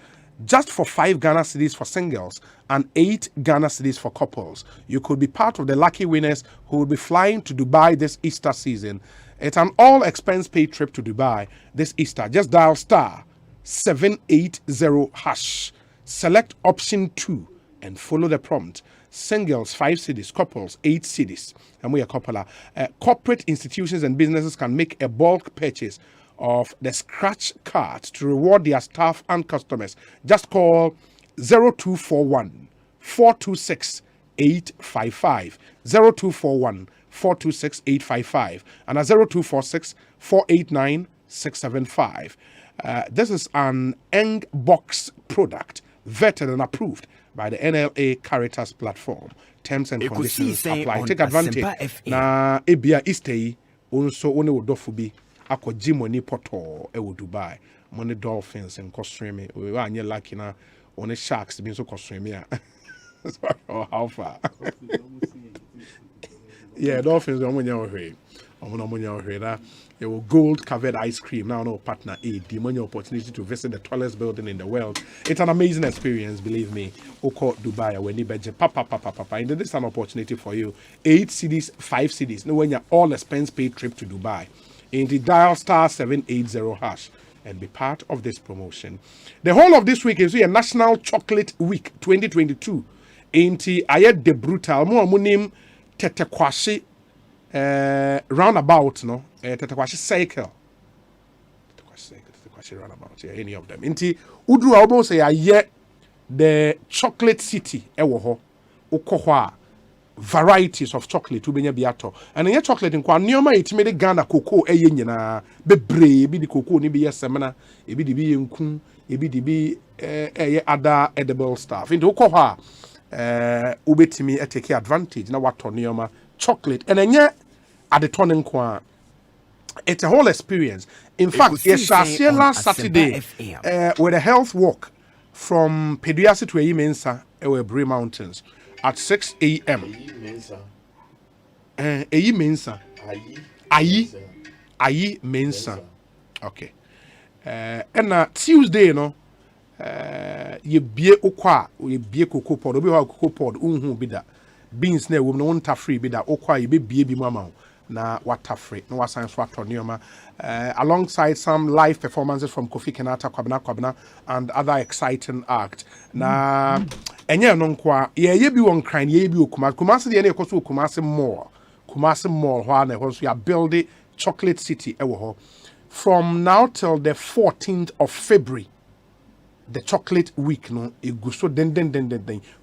Just for 5 Ghana cedis for singles and 8 Ghana cedis for couples, you could be part of the lucky winners who will be flying to Dubai this Easter season. It's an all-expense paid trip to Dubai this Easter. Just dial star 780 hash. Select option 2 and follow the prompt. Singles 5 cedis, couples 8 cedis. And we are couple. Corporate institutions and businesses can make a bulk purchase of the scratch card to reward their staff and customers. Just call 0241 426 855 0241 426 855 and 0246 489 675. This is an Eng Box product vetted and approved by the NLA Caritas platform. Terms and conditions apply. Take advantage. Na ebia istay also one wodofu bi akɔgye money poto ɛwɔ Dubai. Money dolphins and streaming. We were anye lucky na one sharks bi so streaming. Oh, how far? Yeah, dolphins are your gold covered ice cream. Now, no partner A, the money opportunity to visit the tallest building in the world. It's an amazing experience, believe me. Oko Dubai, when you budget, papa. And this is an opportunity for you. 8 cities, 5 cities. No, when you're all expense paid trip to Dubai. In the dial star 780 hash and be part of this promotion. The whole of this week is a National Chocolate Week 2022. Ain't I de brutal more munim tetekwashi roundabout no tetekwashi cycle roundabout, yeah, any of them. Inti udru almost say aye the chocolate city ewo ho ukohwa varieties of chocolate ubenya biato and ye chocolate nkwa nioma itime de Ghana cocoa eye nyina bebre bi di cocoa ni bi yesemna ebi di bi yenku ebi di bi other edible stuff into ukohwa ubetimi take advantage na wato nioma chocolate and enye at the turning kwa. It's a whole experience. In fact, yes, last Saturday with a health walk from Pediasi to Eyimensa, Ewebre Mountains at 6 a.m. Eyimensa. Ayi Mensa. Okay. And Tuesday, you know, ye bie okwa, ye bie cocoa pod, obi wa cocoa pod, unhu bida. Beans ne wo no wonta free bida, okwa ye bie bi mama. Na water free, no science water neoma, alongside some live performances from Kofi Kenata, Kwabena, and other exciting acts. Na enye no nkwa, ye bi won kran, ye bi Kumasi de ne koso Kumasi Mall, wha na so ya build the chocolate city ewo ho. From now till the 14th of February, the chocolate week no e go so den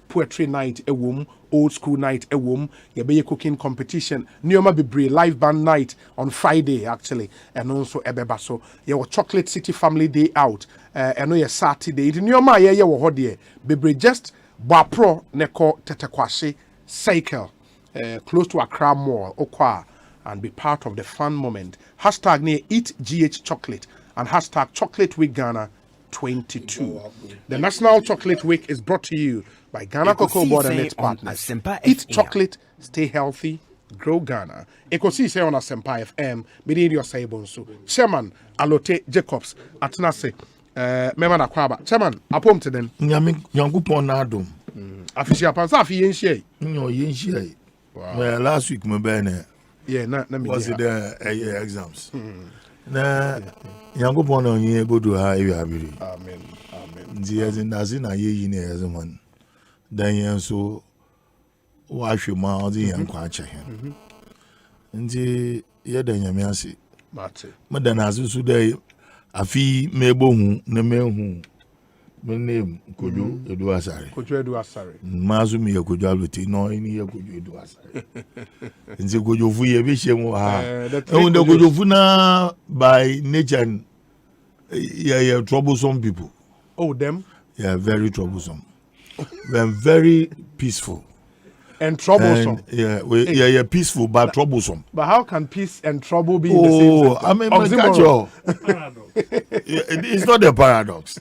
poetry night ewom, old school night ewom, ye be cooking competition, nioma bebre live band night on Friday actually, and also ebeba so ye chocolate city family day out, and no ye Saturday nioma ye wo ho de bebre just bapro neko tetekwashi cycle close to Accra Mall Okwa and be part of the fun moment. Hashtag near Eat GH Chocolate and hashtag Chocolate Week Ghana 22. The National Chocolate Week is brought to you by Ghana Cocoa Board and its partners. Eat chocolate, stay healthy, grow Ghana. Ekosiise On Asempa FM, Medidio Saibonsu. Chairman Alote Jacobs, Atnase, Memana Kwaba. Chairman, apom to them. Yankupon Nadum. Afisia Pansafi Yenshie. No, Yenshie. Well, last week, my banner. Yeah, was it the exams? Na Yankupon on ye go to high. Amen. The as in Nazina ye in as a man. Then so wash your mouth and quacha him. And the Yadan Yamiasi. Madame Azusu day a fee mebo name my name could you do asari. Could you do asari? Mazumi Kujality, no any could you do asari. And the good of we vishem and the good of Funa by nature. Yeah, troublesome people. Oh, them? Yeah, very troublesome. We're very peaceful. And troublesome. And, yeah, peaceful but troublesome. But how can peace and trouble be in the same sentence? I mean, it's not a paradox.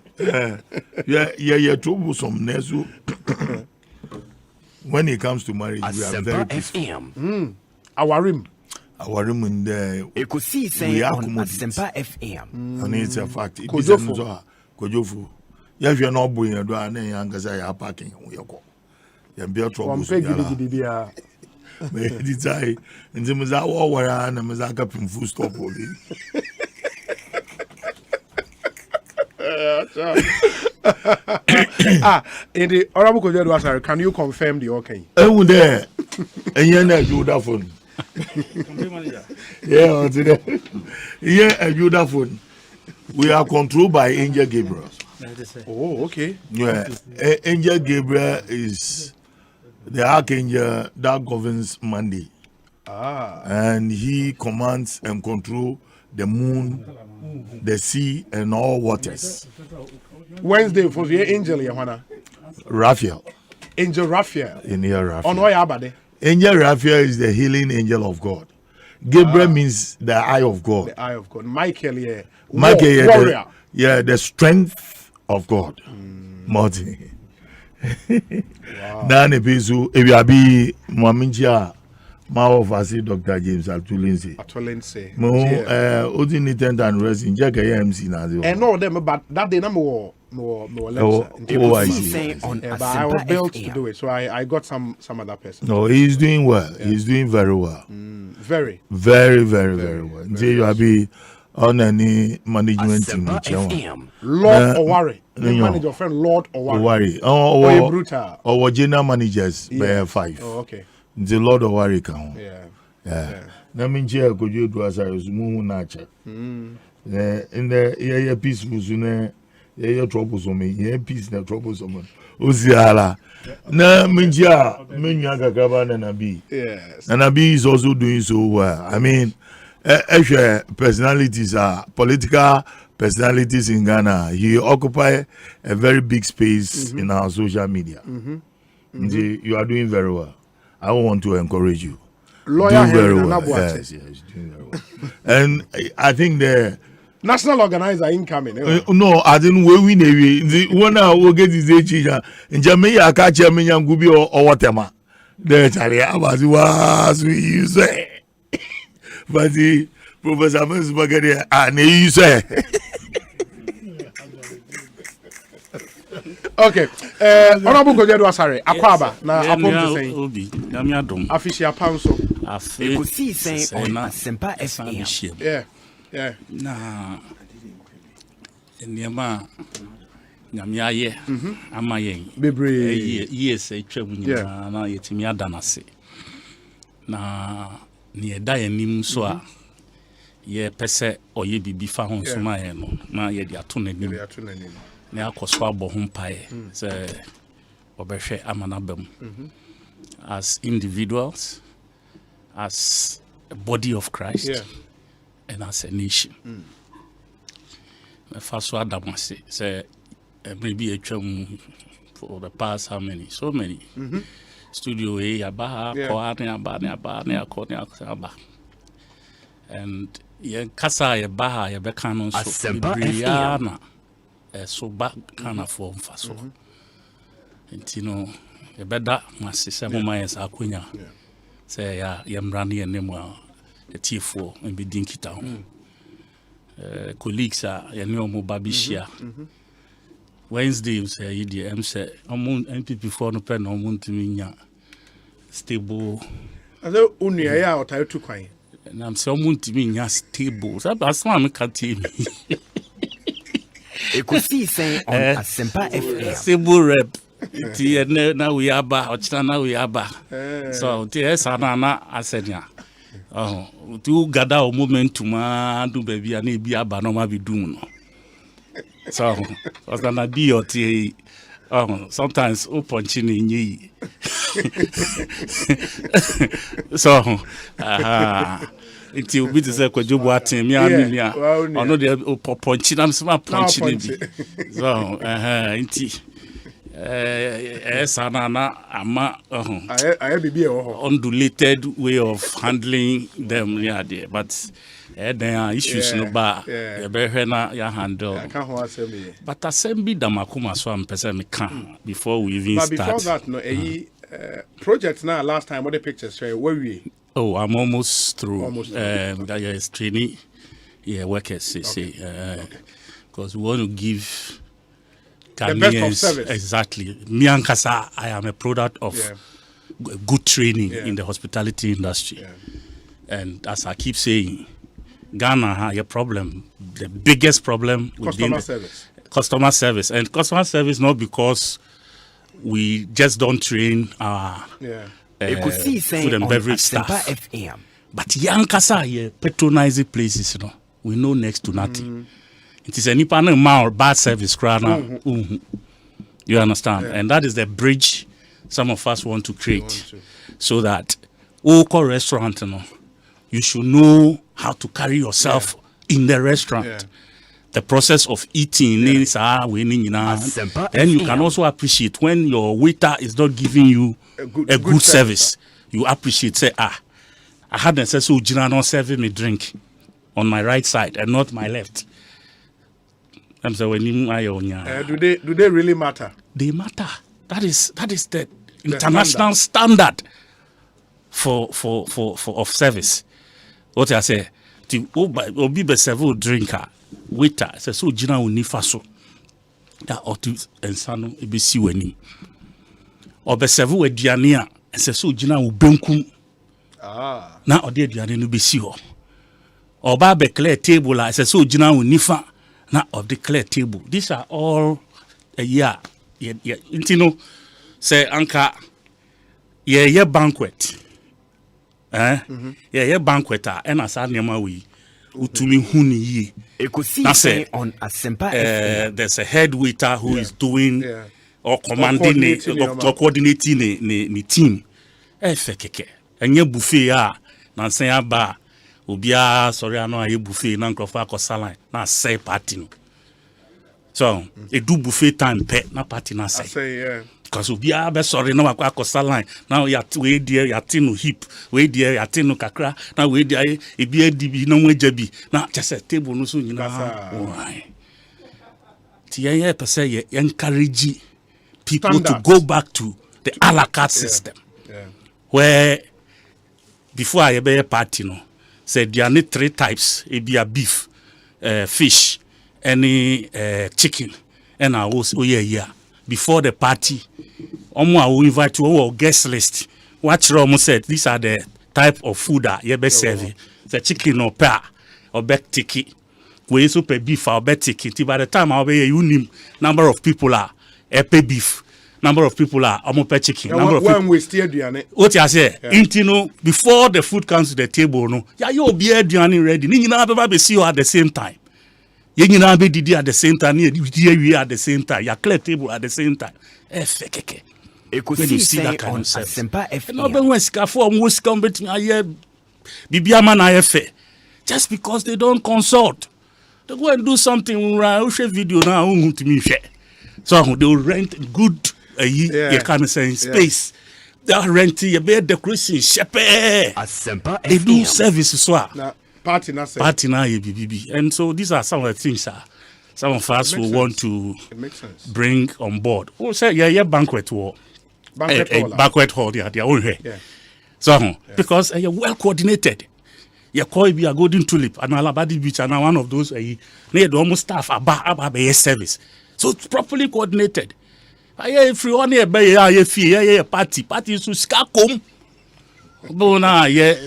Yeah, troublesome. When it comes to marriage, we are very peaceful. Our rim in there. Ekosiise On Asempa FM. And it's a fact. It is a Kojofu. If you're not doing it, you're parking. You're be trouble. It's I. And the Mazawa were and the Mazaka from full stop. In the Honorable Kojo Asare, can you confirm the okay? Ewu there, enye na Juda phone. Yeah, today. Yeah, a Juda phone. We are controlled by Angel Gabriel. Oh, okay. Yeah, Angel Gabriel is the archangel that governs Monday. And he commands and controls the moon, the sea, and all waters. Wednesday for the angel, Yohana. Raphael. Angel Raphael. In here, Raphael. On Oyabade. Angel Raphael is the healing angel of God. Gabriel means the eye of God. The eye of God. Michael, yeah. Michael, yeah, warrior. The strength of God. Martin. Now, the people, if you be Maminja, my officer, Dr. James Atulinse. Odi ni tent and rest in Jack AMC now. And no, them, but that day, no Ekosiisen On but I was Asempa built to FM. do it, so I got some other person. No, he's doing well. Yeah. He's doing very well. Very well. Until you be on any management team. Lord Owari. The manager your friend Lord Owari. Oh, brutal. Our general managers by 5. Oh, okay. The Lord Owari can. Yeah. That means you could you do as I was moving nature. In the peaceful soon. Yeah, troublesome. Yeah, peace na troublesome. Oziala. Na minja menyaga gaba na nabi. Yes. And Nabi is also doing so well. I mean, personalities are political personalities in Ghana. He occupy a very big space in our social media. You are doing very well. I want to encourage you. Lawyer do very well. Yes, doing very well. And I think the national organizer incoming. No, I didn't win the one I will get is a chicha. In Jamaica, catch a million gubi or whatever. The Talia was we say. But the Professor Spaghetti and you say. Okay. Honorable Kojo Asare, Akwaba, na apom to say. Obi, Damiadom. Official Panso. Ekosiisen On Asempa FM. Yeah. Na nneɛma nyame ayɛ ama yɛn bebree yes atwa mu nyinaa na yɛtumi ada n'ase na ne yɛda yɛn nim so a yɛpɛ sɛ ɔyɛ bibi fa ho nso ma yɛn no na yɛde ato n'anim na akɔ so abɔ ho mpaeɛ sɛ ɔbɛhwɛ ama n'aba mu as individuals, as a body of Christ, and as a nation. First one, I must say, maybe a chum for the past how many? So many. Studio A, Abaha, Koane, Abane, Akone, and Yan Kasa, Yabaha, Yabekano, Briana, so back kind of form for so. And you know, a better must say, some of my Aquina say, Yamrani and Nemo, the T4 and be dinky town. Colleagues are Yanyomo Babishia. Wednesday, say, EDM say, MPP for no pen, no to me stable. I know only a year or two coin. And I'm someone to me stable. That's why I can't tell me. Ekosiisen On Asempa FM. Stable rep. Now we are back. Now we are back. So, Sanana, I said, yeah. To gather a momentum, do baby, and maybe a banana be doing. So, was gonna be or tea. Sometimes punching in ye. So, it will be the second job watching me. I know the punching, I'm smart punching. So, Sanana, ama undulated way of handling them, yeah, there. But there are issues no bar. You handle. But assembly damakuma so I'm person can before we even start. But before that, no, project now. Last time, what the pictures show? Where we? Oh, I'm almost through. That is training. Yeah, workers say because we want to give. The best of service. Exactly. Me and Kasa, I am a product of good training in the hospitality industry. And as I keep saying, Ghana has a problem. The biggest problem customer service. customer service, and customer service not because we just don't train our food and beverage staff, but yankasa patronizing places, you know, we know next to nothing. It is any panel more bad service, you understand, and that is the bridge some of us want to create, so that local restaurant, you know, you should know how to carry yourself in the restaurant. The process of eating is winning, and you can also appreciate when your waiter is not giving you a good service. You appreciate, say, I had necessary not serving me drink on my right side and not my left. I'm saying, do they really matter? They matter. That is the international standard for of service. What I say, to obi be several drinker, waiter, say so jina uni faso. That otu ensano ebe si wani. Obe several ediania, say so jina ubenkum. Na ode ediane no be si ho. Oba be clear table, say so jina unifa. Na of the clear table. These are all yeah. Intino say anka yeah banquet. Yeah banquet and asa nema we utumi huni ye. Ekosiisen On Asempa. There's a head waiter who is doing or commanding or coordinating the team. Fekeke. Enye buffet na sen ba obia sorry ano aye buffet na nkrofa akosala na say party no. So, it do buffet time pet na party na say. Because we are be sorry no akosala now ya we there ya tinu hip we there ya tinu kakra now we there e bi adibi na waja bi na just table no so nyina why ti ya per se encourage people to go back to the a la carte system where before I be party no said there are 3 types e be a beef fish any chicken and I was before the party, will invite to our guest list. What Romo said, these are the type of food that you be serving. The chicken or pear or back ticket. We also pay beef or back ticket. By the time I'll be a number of people are pay beef. Number of people are pay chicken. Number of people. We still do what I say, before the food comes to the table, no, you'll be ready. You never be see you at the same time. You know, be did at the same time. We at the same time. You clear table at the same time. Ekosiisen On Asempa. No, but when scaffold was coming, just because they don't consult, they go and do something. Video now to me. So they will rent good. You can say space. They are renting a bed decoration. They do services so. Party na BBB. And so these are some of the things some of us will want to bring on board. Oh, say banquet hall. Banquet hall, their own way. So because you're well coordinated. You call be a golden tulip and Alabadi Beach and one of those need almost staff about service. So it's properly coordinated. If you want a party is to scakom.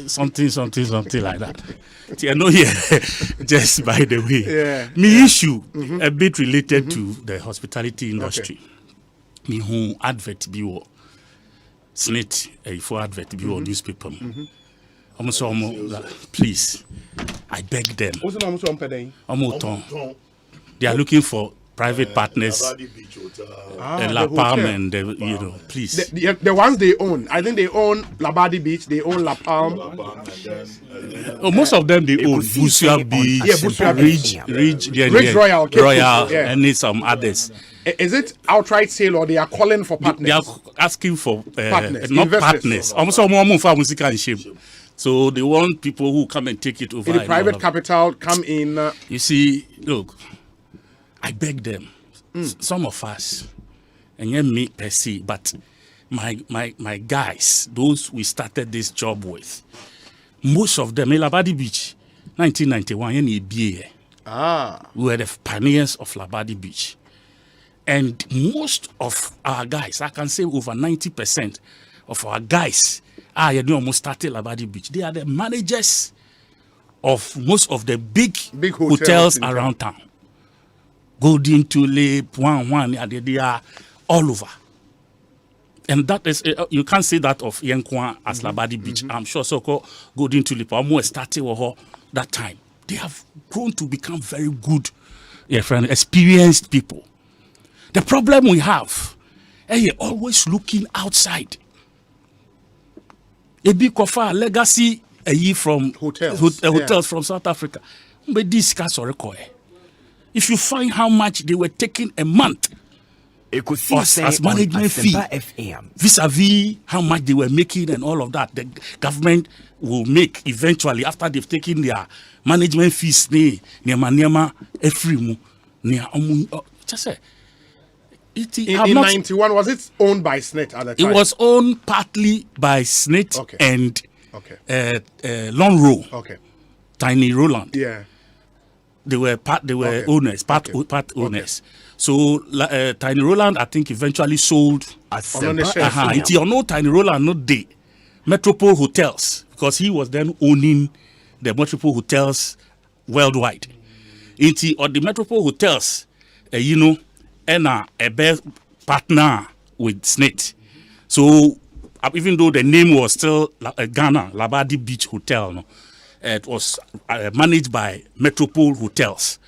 Something like that. You know, just by the way, me issue a bit related to the hospitality industry. Me who advert bureau, snit for advert bureau newspaper. Please, I beg them. They are looking for private partners, La Palm and please. The ones they own, I think they own Labadi Beach, they own La Palm. Most of them they own Busia Beach, Ridge Royal, and some others. Is it outright sale or they are calling for partners? They are asking for partners, not partners. So they want people who come and take it over. In the private capital, come in. You see, look. I beg them, some of us, and yet me per se, but my guys, those we started this job with, most of them, Labadi Beach, 1991, we were the pioneers of Labadi Beach. And most of our guys, I can say over 90% of our guys, almost started Labadi Beach. They are the managers of most of the big hotels around town. Golden Tulip, one, they are all over. And that is, you can't say that of Yenkwa as Labadi Beach. I'm sure so-called Golden Tulip, almost started with her that time. They have grown to become very good, experienced people. The problem we have, you're always looking outside. A big Kofa legacy from hotels from South Africa. But this if you find how much they were taking a month as management fee, vis-a-vis how much they were making and all of that, the government will make eventually after they've taken their management fees. Just say. In 91, was it owned by SNIT at the time? It was owned partly by SNIT and Long Row. Okay. Tiny Roland. Yeah. They were owners, part owners. So Tiny Roland, I think, eventually sold. You know, Tiny Roland, not the Metropole Hotels, because he was then owning the Metropole Hotels worldwide. Or the Metropole Hotels, and a best partner with SNIT. So even though the name was still Ghana Labadi Beach Hotel, it was managed by Metropole Hotels.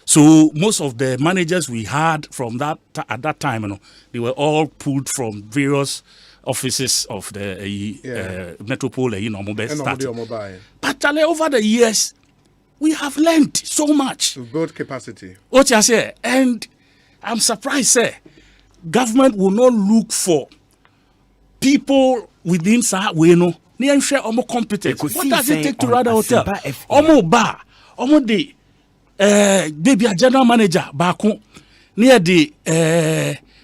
So most of the managers we had from that at that time, they were all pulled from various offices of the Metropole. But over the years, we have learned so much. To build capacity. What you say, and I'm surprised, government will not look for people within Sahaweno. Near share almost competent. What does it take to run a hotel? Almost bar, almost the baby a general manager back home near the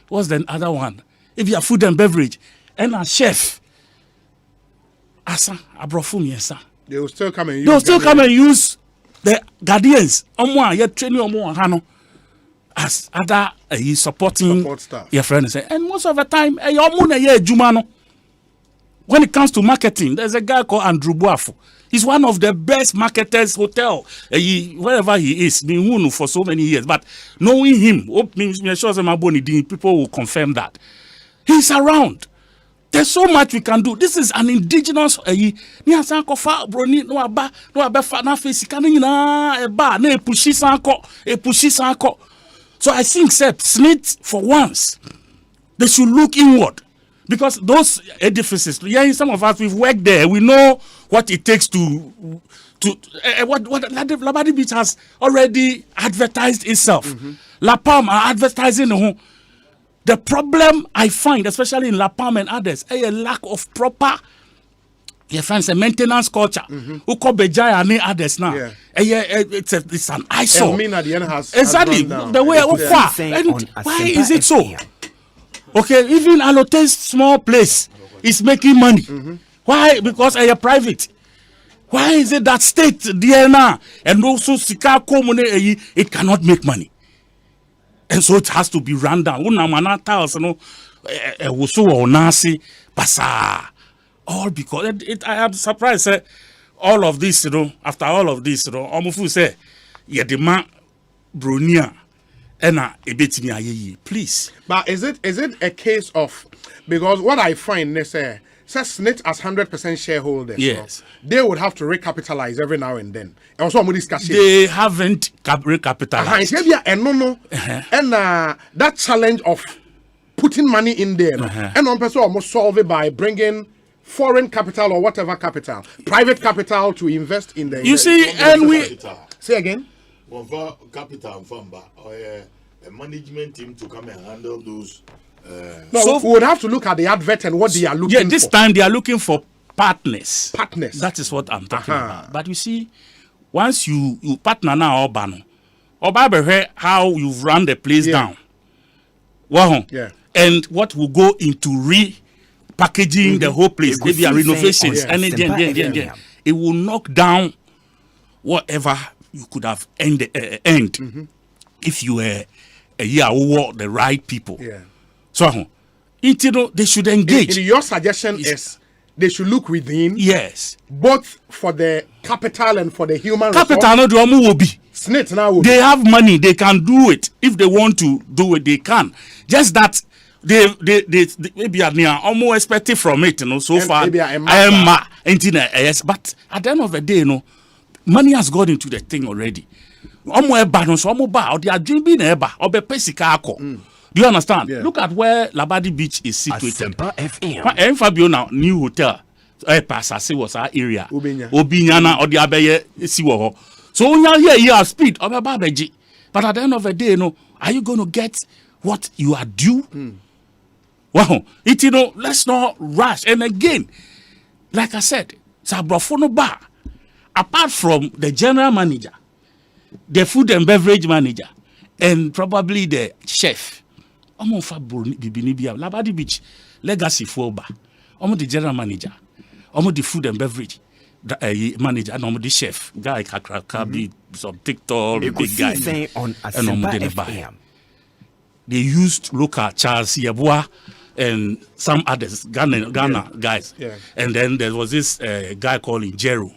what's the other one? If you are food and beverage and a chef, asa abrofum yesa. They will still come and use. They will still come and use the guardians. Yet training hano. As other supporting staff. Your friends, and most of the time, when it comes to marketing, there's a guy called Andrew Boafo. He's one of the best marketers hotel wherever he is. Been for so many years, but knowing him, people will confirm that he's around. There's so much we can do. This is an indigenous. So I think SNIT for once they should look inward, because those edifices, some of us we've worked there, we know what it takes to what Labadi Beach has already advertised itself. La Palma are advertising the problem I find, especially in La Palma and others, a lack of proper a maintenance culture. Who call Bejaya and others now? It's an eyesore. Exactly the way why is it so? Okay, even Alote's small place is making money. Why? Because they are private. Why is it that state there now and also Sika Komune it cannot make money? And so it has to be run down. All because I am surprised. All of this, after all of this, Omufu say, the man Brunia and please. But is it a case of, because what I find they say SNIT as 100% shareholders, yes, they would have to recapitalize every now and then. And also they haven't recapitalized. And that challenge of putting money in there, and one person almost solve it by bringing foreign capital or whatever capital, private capital to invest in the. And we say again. Capital or a management team to come and handle those. So we would have to look at the advert and what they are looking for. This time they are looking for partners. Partners. That is what I'm talking about. But you see, once you partner now, how you've run the place down. Wow. Yeah. And what will go into packaging the whole place, maybe renovations, it will knock down whatever you could have end if you were the right people. Yeah. So they should engage. Your suggestion is they should look within. Yes. Both for the capital and for the human capital no do omo will be. SSNIT now. They have money, they can do it. If they want to do it, they can. Just that they maybe are near almost expected from it, you know. So far, yes. But at the end of the day, you know, money has gone into the thing already. Do you understand? Yeah. Look at where Labadi Beach is situated. Asempa FM. Fabio now new hotel. Pasase was our area. Obinyana or the Abeye Siwo. So you have speed of a babaji. But at the end of the day, you know, are you going to get what you are due? Wow, it you know, let's not rush. And again, like I said, Sabrofono Bar, apart from the general manager, the food and beverage manager, and probably the chef, Labadi Beach, Legacy for Bar, the general manager, the food and beverage manager, and the chef, guy Kakrabi, some TikTok, big guy, on Asempa FM. They used local Charles Yabua and some others, Ghana guys. Yeah. And then there was this guy called Jero.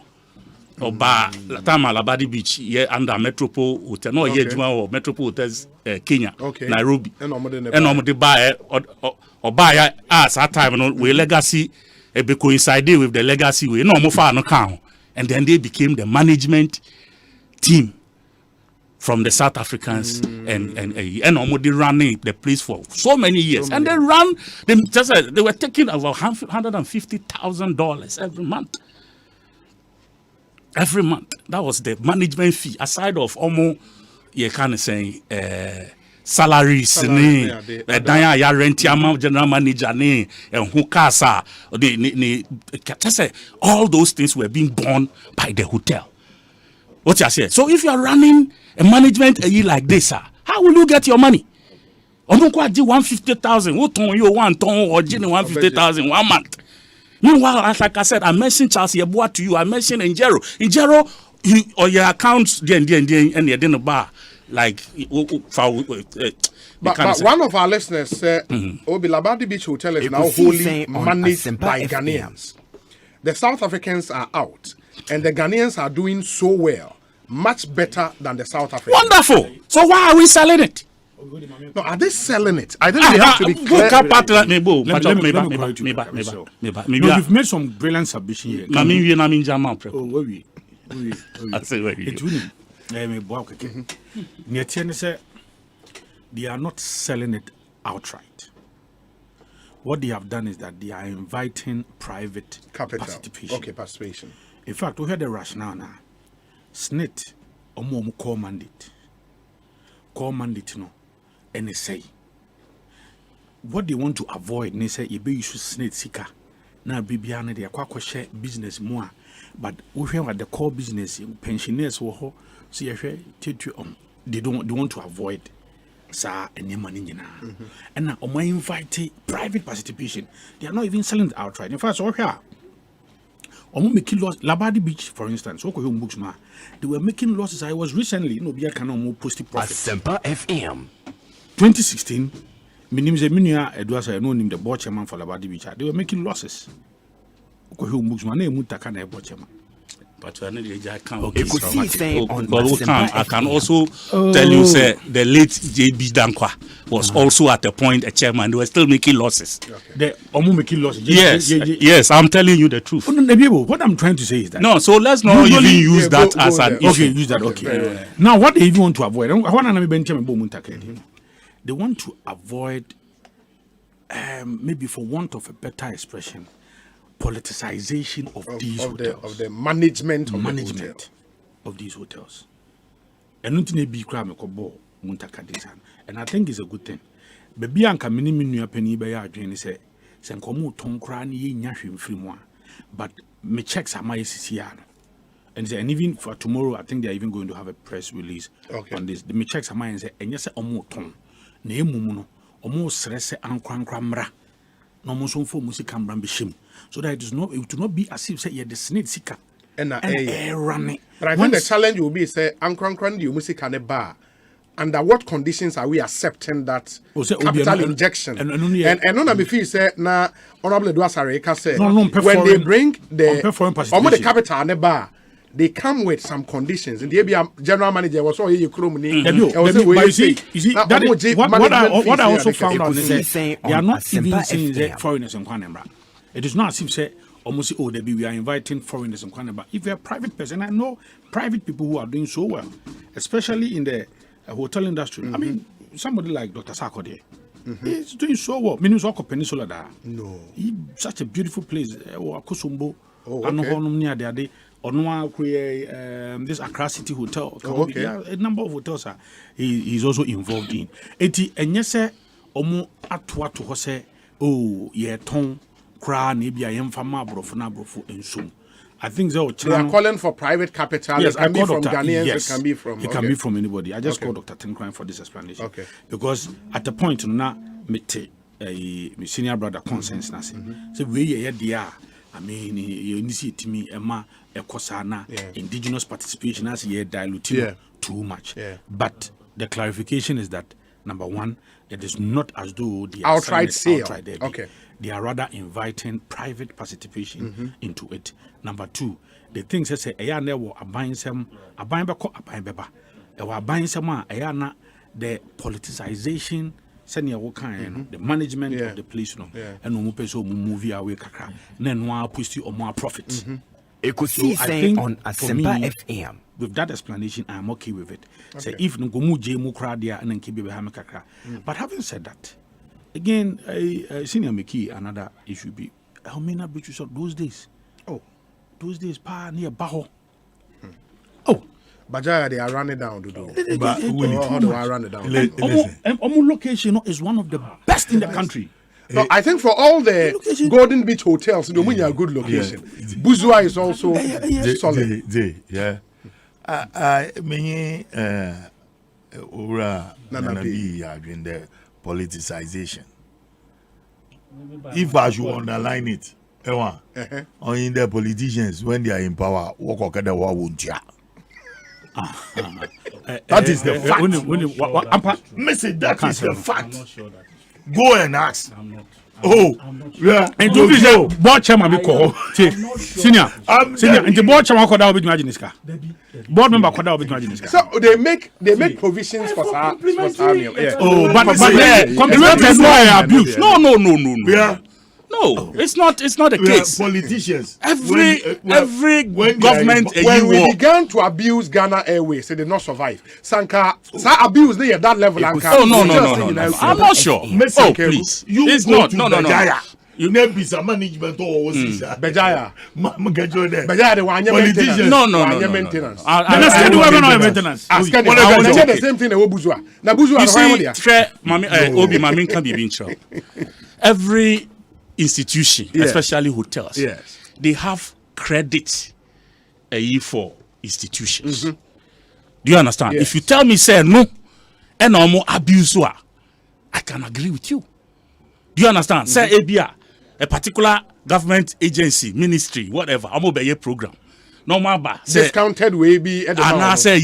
Oba Latama Labadi Beach, yeah, under Metropole Hotel, no, yeah, Metropole Hotels, Kenya, Nairobi. And Omode buy or buy us at time, no, we legacy, be coincided with the legacy, we no more far no count. And then they became the management team from the South Africans and Omode running the place for so many years. And they ran, they were taking about $150,000 every month. Every month. That was the management fee. Aside of almost, you can say, salaries, general manager, and Hukasa, all those things were being borne by the hotel. What you say? So if you are running a management like this, how will you get your money? $150,000. Who told you 1 ton or 150,000 1 month? Meanwhile, like I said, I mentioned Charles Yabua to you. I mentioned Njero. Njero, or your accounts, and you didn't bar like. But one of our listeners said, Obi Labadi Beach Hotel is now wholly managed by Ghanaians. The South Africans are out, and the Ghanaians are doing so well, much better than the South Africans. Wonderful. So why are we selling it? No, are they selling it? I think they have to be clear. You've made some brilliant submission here. They are not selling it outright. What they have done is that they are inviting private capital participation. Okay, participation. In fact, we had the rationale now. SSNIT, core mandate. Core mandate, no. And they say, what they want to avoid, they say, you should SSNIT sika. Now, Bibiana, they are share business more. But we have the core business, pensioners, they want to avoid. And now, I invite private participation. They are not even selling it outright. In fact, so here, making loss. Labadi Beach, for instance, they were making losses. I was recently, posting profit. Asempa FM. 2016, my name is Eminia Edwasa. I know him the board chairman for Labadi Beach. They were making losses. But I can also tell you, say, the late JB Dankwa was also at the point a chairman. They were still making losses. They are making losses. Yes, I'm telling you the truth. What I'm trying to say is that no. So let's not even use that as an issue. Okay, use that. Okay. Now, what they even want to avoid? They want to avoid, maybe for want of a better expression, politicization of these hotels. Of the management of these hotels. And I think it's a good thing. Baby anka mini minu penny by our drain say, Sankomu Tonkrani Yashim Frimoa. But me checks are my CCR. And even for tomorrow, I think they're even going to have a press release on this. The me checks are mine say, and yes, Omo Ton, Nemuno, almost stress and crankramra. No more so for music and bishim. So that it will not be as if say the SSNIT sika and air running. But I think the challenge will be say Ankran you music and a bar under what conditions are we accepting that capital injection? And none me feel say na Honorable Edwasare can say when they bring the capital ne bar, they come with some conditions. And the general manager was all you chrome. What I also found out is they are not even saying that foreigners in Kwanembra. It is not as if say almost we are inviting foreigners in Kwanembra. If you're a private person, I know private people who are doing so well, especially in the hotel industry. I mean, somebody like Dr. Sarkodie. He's doing so well. Minusoko Peninsula da. No. Such a beautiful place. Akosombo. Near this Accra City Hotel. A number of hotels he's also involved in. And yes, omo atwa to hose ye ton kra na bia yemfama brofo na brofo ensum. I think they are calling for private capital. Yes, it can be from Ghanaians. Yes, it can be from. It can be from anybody. I just called Dr. Tinkrine for this explanation. Okay. Because at the point na meet my senior brother conscience na say. So we here I mean, you see to me Emma Ekosana indigenous participation as ye diluting too much. But the clarification is that number one, it is not as though the outright sale. Okay. They are rather inviting private participation into it. Number two, the things that say aya na wo aban sem aban beba e wo aban sem a aya na the politicization senior wo kan the management of the place no and no person movie away kakra na no push you more profit. Ekosiisen On Asempa FM. With that explanation, I am okay with it. Say if no go mu je mu kra dia and nkibe be ha me kakra. But having said that, again, senior Miki, another issue be how many breaches of those days? Those days, near Baho. Bajaya, they are running down. But they are running down. Omu location is one of the best in the country. No, I think for all the Golden Beach hotels, the money are good location. Buzua is also solid. Yeah. I mean, Nanabi in the politicization. If I should underline it, on in the politicians when they are in power, walk that is the fact. Missy, that is the fact. Go and ask. Yeah. And do this board chairman be call. Senior. And the board chairman could have been imagine this car. Board member could have been imagine this car. So they make provisions for our but compliment is why abuse. No. Yeah. No, it's not the case. Politicians. Every government when we began to abuse Ghana Airways, they did not survive. Sanka abuse they at that level. No. I'm not sure. Please. It's not. No. You never be some management or Bejaya. Bejaya the one politicians. No. Maintenance. I say the same thing. Buzua. Na Buzua. You see, Obi Mamin can be intro. Every institution, especially hotels, they have credit for institutions. Do you understand? If you tell me say no, and no more abuse, I can agree with you. Do you understand? Say a particular government agency, ministry, whatever, I'm obey a program. Normal discounted way be at the and I say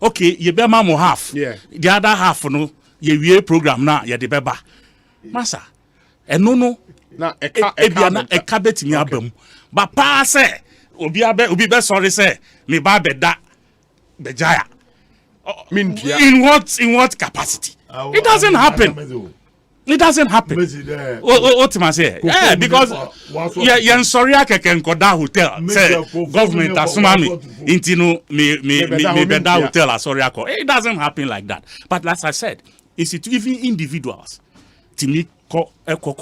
okay, you be mamo half. The other half no ye program na ye de beba. Masa. And no na a cabet me abem. But pa say obi be sorry say me ba beda bejaya. In what capacity? It doesn't happen. It doesn't happen. What am I saying? Yeah, because you're sorry I can call that hotel. Say government assume me into me beda hotel sorry I call. It doesn't happen like that. But as I said, it's even individuals. To me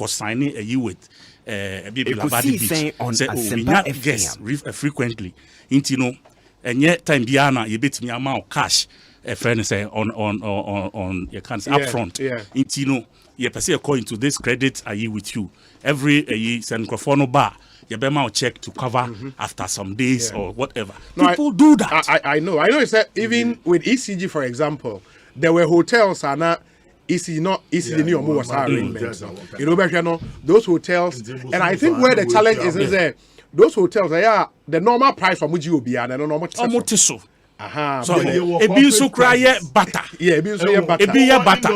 signing a you with Ekosiisen On Asempa FM frequently into and yet time biana you bet me amount cash a friend say on you can't say upfront into you per se according to this credit are you with you every send microphone bar you better check to cover after some days or whatever. People do that. I know it's that even with ECG for example there were hotels are not easy the new was arrangements. You know, those hotels, and I think where the challenge is there, those hotels they are the normal price for Muji and the normal. So ebi nso kra ye butter. Yeah, ebi nso ye butter. Ebi ye butter.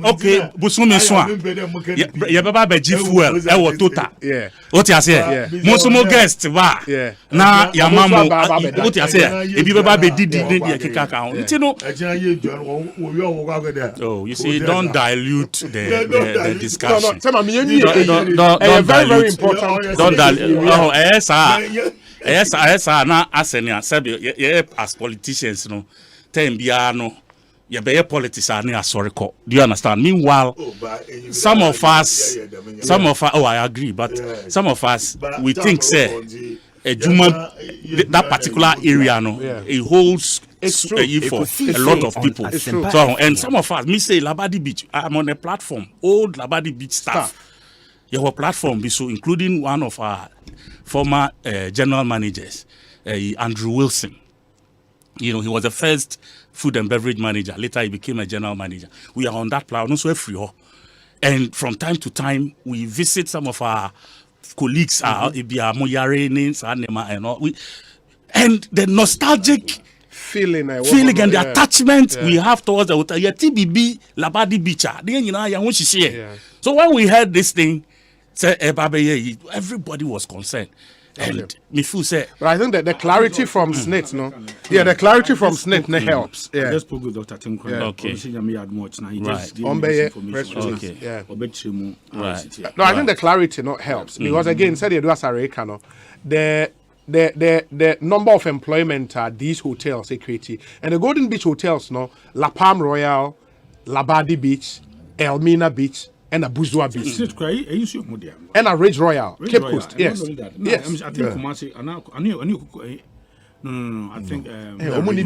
Okay, busumi so a. Ye baba beji fuel e wo total. Yeah. What you say? Mo so mo guest ba. Na ya mamo. What you say? Ebi baba be didi dey keka ka. Nti no. Oh, you see, don't dilute the discussion. Don't very important. Don't dilute. Oh, yes, na asenia sabi as politicians no time bia no ye be politics ani asoriko. Do you understand? Meanwhile, some of us oh, I agree, but some of us we think say that particular area no it holds for a lot of people. So and some of us me say Labadi Beach, I'm on a platform, old Labadi Beach staff. Your platform be so including one of our former general managers, Andrew Wilson. You know, he was the first food and beverage manager. Later, he became a general manager. We are on that platform, so free. And from time to time, we visit some of our colleagues, and all. And the nostalgic feeling and the attachment we have towards the hotel. TBB, Labadi Beach. So when we heard this thing, everybody was concerned. And me feel say, but I think that the clarity from SNIT, no, the clarity from SNIT helps. Yeah, I just spoke with Dr. Tim. Okay, right. No, I think the clarity not helps because again, said you do as a the number of employment at these hotels security and the Golden Beach hotels, no, La Palm Royal, Labadi Beach, Elmina Beach. And a Bourgeois Beach. And a Ridge Royal, Cape Coast. Yes. Yes. I think Kumasi. No. I think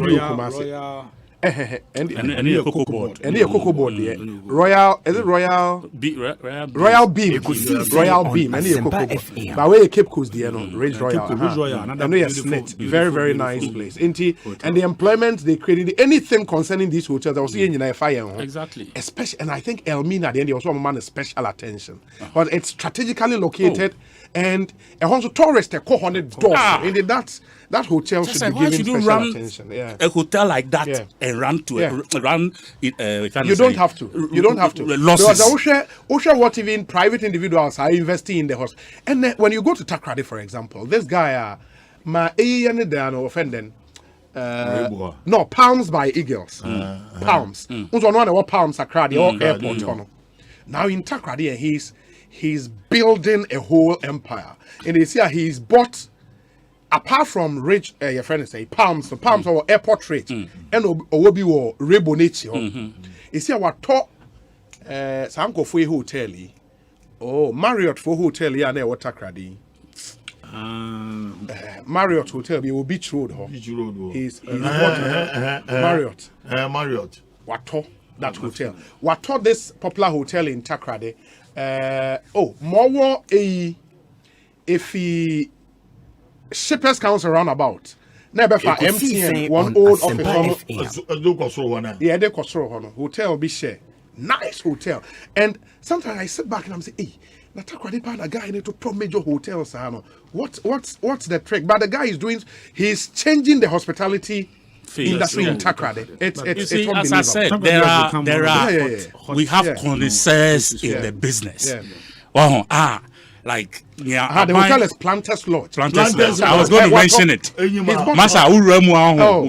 Royal. And the Cocoa Board. And the Cocoa Board, yeah. Royal, is it Royal? Royal Beam. Royal Beam. And the Cocoa Board. But where Cape Coast, the Ridge Royal. And yes, very, very nice place. And the employment they created, anything concerning these hotels, I was seeing in fire. Exactly. Especially, and I think Elmina, the end, also man special attention. But it's strategically located, and also tourists are $400. That hotel should be given special attention. Yeah. A hotel like that and run it. You don't have to. You don't have to. Losses. Because what even private individuals are investing in the house. And then when you go to Takrady, for example, this guy, offending. No, Palms by Eagles. Palms. Palms Takrady or airport. Now in Takrady, he's building a whole empire. And they see he's bought. Apart from rich, your friend say Palms or airport rate, and Owobi or Rainbow Nature. You see our top Sanko for hotel. Oh, Marriott for hotel, yeah, near Takrady. Marriott Hotel, be Beach Road. Beach Road. He's Marriott. Marriott. What that hotel? What this popular hotel in Takrady? More if he. Shippers Council roundabout. Never for MTN, one old office. Yeah, they control hotel be share. Nice hotel. And sometimes I sit back and I'm saying, hey, the guy need to pro major hotels. What's the trick? But the guy is doing, he's changing the hospitality industry in Takrady. It's as I said, there are we have connoisseurs in the business. Wow. Like the hotel is Planters Lodge. Planters. I was going to mention it. Masa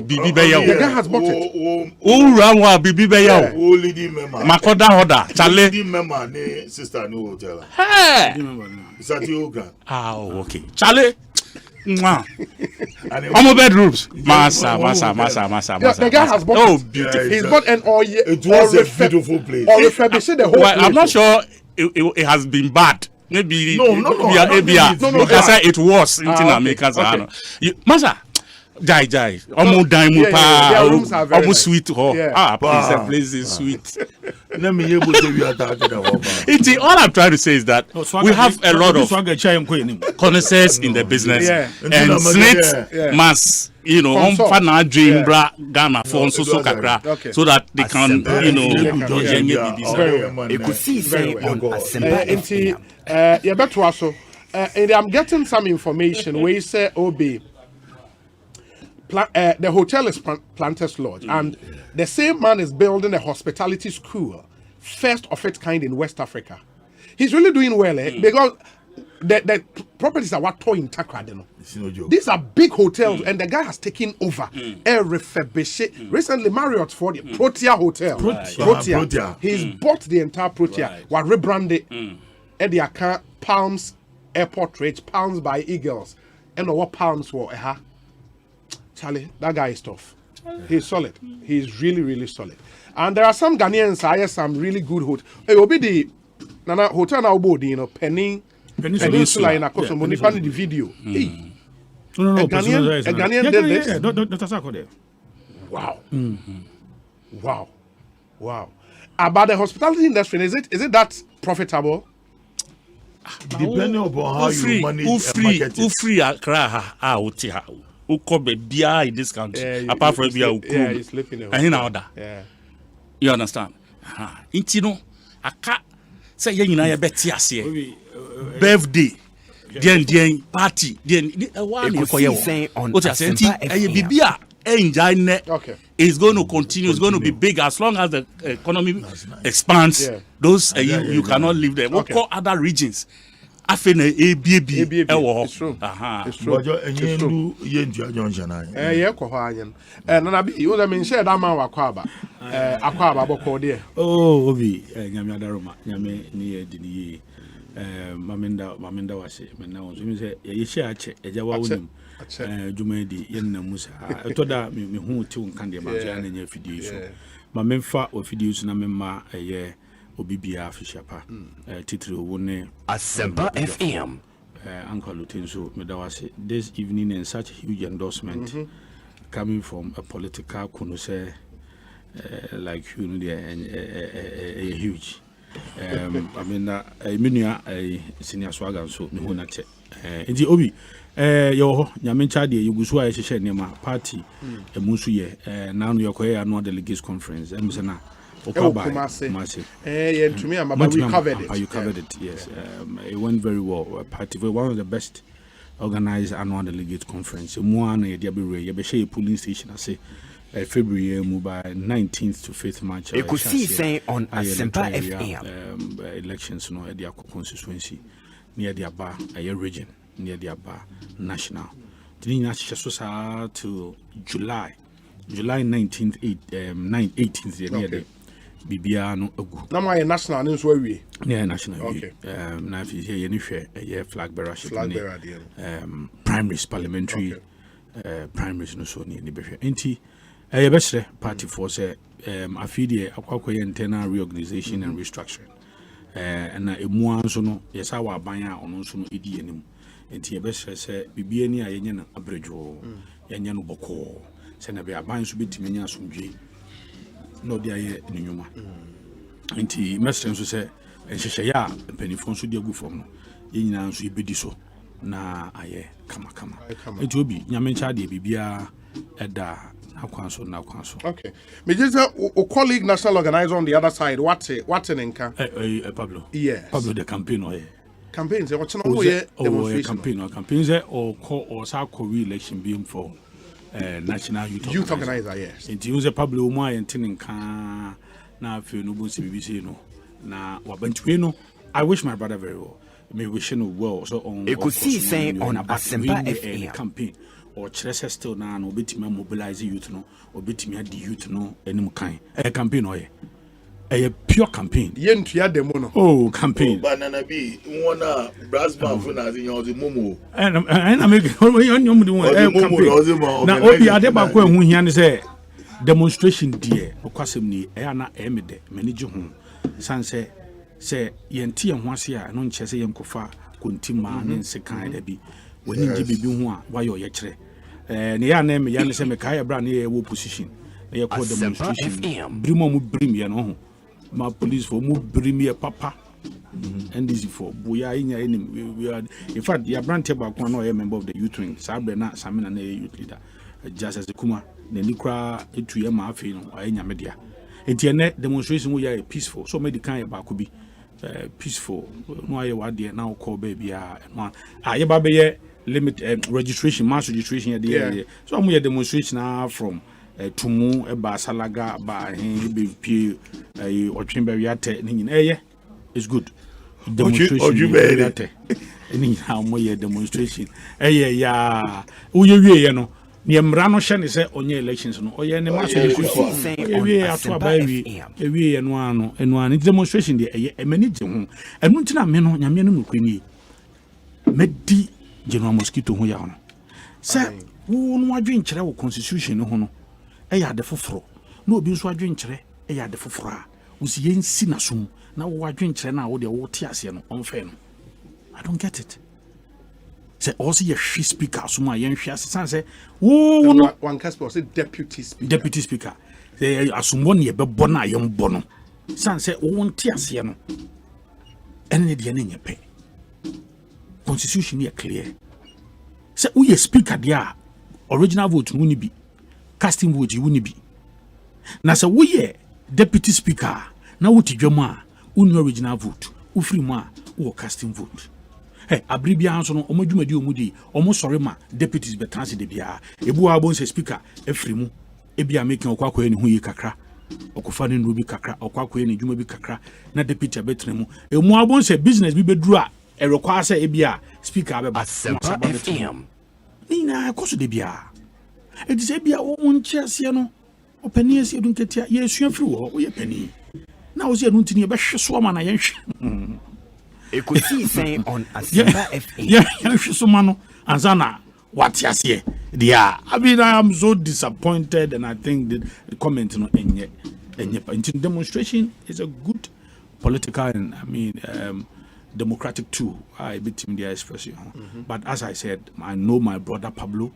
Bibi Beya. The guy has bought it. Uramu Bibi Beya. Makoda Hoda. Chale. Sister new hotel. Hey. Is that yoga? Okay. Chale. How bedrooms? Masa. The guy has bought it. Oh, beautiful. He's bought an all year. It was a beautiful place. Or refurbished the whole place. I'm not sure it has been bad. Maybe because it was in America. Masa, Jai. Almost diamond almost sweet. Please, the place is sweet. Let me able to be attacked. All I'm trying to say is that we have a lot of connoisseurs in the business, and SNIT must, dream Ghana for so kakra, so that they can, Ekosiisen On Asempa. And I'm getting some information where you say, the hotel is Planters Lodge, and the same man is building a hospitality school, first of its kind in West Africa. He's really doing well, because the properties are what toy in Takrade. These are big hotels, and the guy has taken over refurbished it. Recently, Marriott for the Protea Hotel. Protea. He's bought the entire Protea, what rebranded at the account Palms Airport Range, Palms by Eagles, and what Palms for Charlie, that guy is tough. He's solid. He's really, really solid. And there are some Ghanaians, I have some really good hotels. It will be the hotel now, Peninsula in Akoso, when you find the video. No, a Ghanaian did this. Wow. Wow. About the hospitality industry, is it that profitable? Depending upon how you manage market. In this country, apart from he's living in and order. You understand? Intino, I can't say you birthday, then party, then Ekosiisen On Asempa FM. Okay. It's going to continue. It's going to be big as long as the economy expands. Yeah. Those you cannot live there. What call other regions? After ABB. It's true. It's true. It's true. You mean share that man Akwaba Oh, Obi, Nyame Adaroma, Nyame ni edini Mamenda wase, mena won. So me say ye share ache, eja wa wonim. Jumadi yen na musa. Etoda me hu ti won kan de ma so na nya fidie so. Ma memfa o fidie so na memma eye Obibia Fishapa, Titri Wone Asempa FM. Uncle Lutinso Medawase, this evening in such a huge endorsement coming from a political kunuse like you know, a huge. I mean, a minia, a senior swagger, so no one at in the Obi. Yo, Yaminchadi, you go so I share near my party, a Musuye, now you're quite annual delegates conference, and Msana. Kumasi. To me, but we covered it. You covered it, yes. It went very well. Party one of the best organized annual delegate conference. One Yabere polling station. I say February by 19th to 5th March. Ekosiisen On Asempa FM. Elections no at the constituency near the Aba region, near the Aba national. To July 19th, 18th near the Bibiano Ogu. Now my national news where we. Yeah, national. Okay. Now if you hear any share a flag bearer. Primaries, parliamentary, primaries no so near the bear. Anti a best party for say a feed a internal reorganization and restructuring. And a more so no, yes, our banya on so no idiom. Anti a best say Bibiani a yen abrejo, Yanyano Boko. Send a bear binds to be Timina Sumji. No, dear, Numa. Anti Masters say, and she say, yeah, penny phone should be a good form. Yin answer be so. Na aye, come. It will be Yamenchadi, Bibia, Edda, now council. Okay. Me just a colleague national organizer on the other side. What's an income? Pablo. Yes. Pablo the campaign. Campaigns, what's an demonstration? Campaigns or call or South re-election being for. National Youth Organizer, yes. It use a Pablo Moy and Tinning now feel no BBC no. Now, Wabentuino, I wish my brother very well. May wish him well. So on Ekosiisen On Asempa FM campaign or Chester still now, no bit me mobilize youth no, or bit me at the youth no, any kind. A campaign or a pure campaign. Yen to ya demono. Oh, campaign. Banana B, one brass band for Nazi Momo. And I make campaign. Now, Obi Adebako who he say demonstration dear, because ni Ayana Emide, manager home. San say Yenti and Wasia, non chese Yankofa, Kuntima, and Sekai Debi, when you be why you're yatre. Near name Yan Semekaya Brand near position. They are called demonstration. Brimo bring me and my police for move bring me a papa. And this for Buya in your enemy. We are, in fact, the brand table one or a member of the youth wing, Sabrina, Samin and a youth leader, just as a Kuma, the Nikra, a 2 year mafia or any media. It's a net demonstration we are peaceful, so many kind of could be peaceful. No, I what they now call baby. I baby limit registration, mass registration here. So I'm here demonstration from Tumu, Basalaga, BP, or Chimberiate, it's good. Demonstration. Anyhow, more demonstration. Yeah. You know. Niemrano shani se onye elections no oye ne maso we ato abawi we enwano demonstration de eye emani je ho enu ntina me no nyame no mkwani medi general mosquito ho ya no se wo no adwen kire wo constitution no ho no eya de foforo na obi nso adwen kire eya de foforo a wo si yensi na so na wo adwen kire na wo de wo te ase no onfe no I don't get it. Say also your speaker so my young say oh no one casper say deputy speaker say asumbo ne be bona yem bono san say won ti ase no ene de ne nyepe constitution is clear say we speaker there original vote woni bi casting vote woni bi na say we deputy speaker na wo tidwam a woni original vote wo free mu a wo casting vote. Hey, abribia hanso no omodwumadi omudi omo sori ma deputies betanse de bia ebu abon se speaker efrimu ebia making okwakwa eni hu yi kakra okofa ne nrubi kakra okwakwa eni dwuma bi kakra na deputy abetremu emu abon se business bi beduru a erekwa se ebia speaker abeba Asempa FM ni na koso de bia edise ebia wo nchiase no opani ase edunketia ye esua firi wo ye pani na wo se edunti ne be hweso ma na ye hwe Ekosiisen On Asempa FM. Yeah, Sumano, and Zana, what yes, yeah. I mean, I am so disappointed, and I think that the comment in demonstration is a good political and democratic tool. I beat him the expression. But as I said, I know my brother Pablo.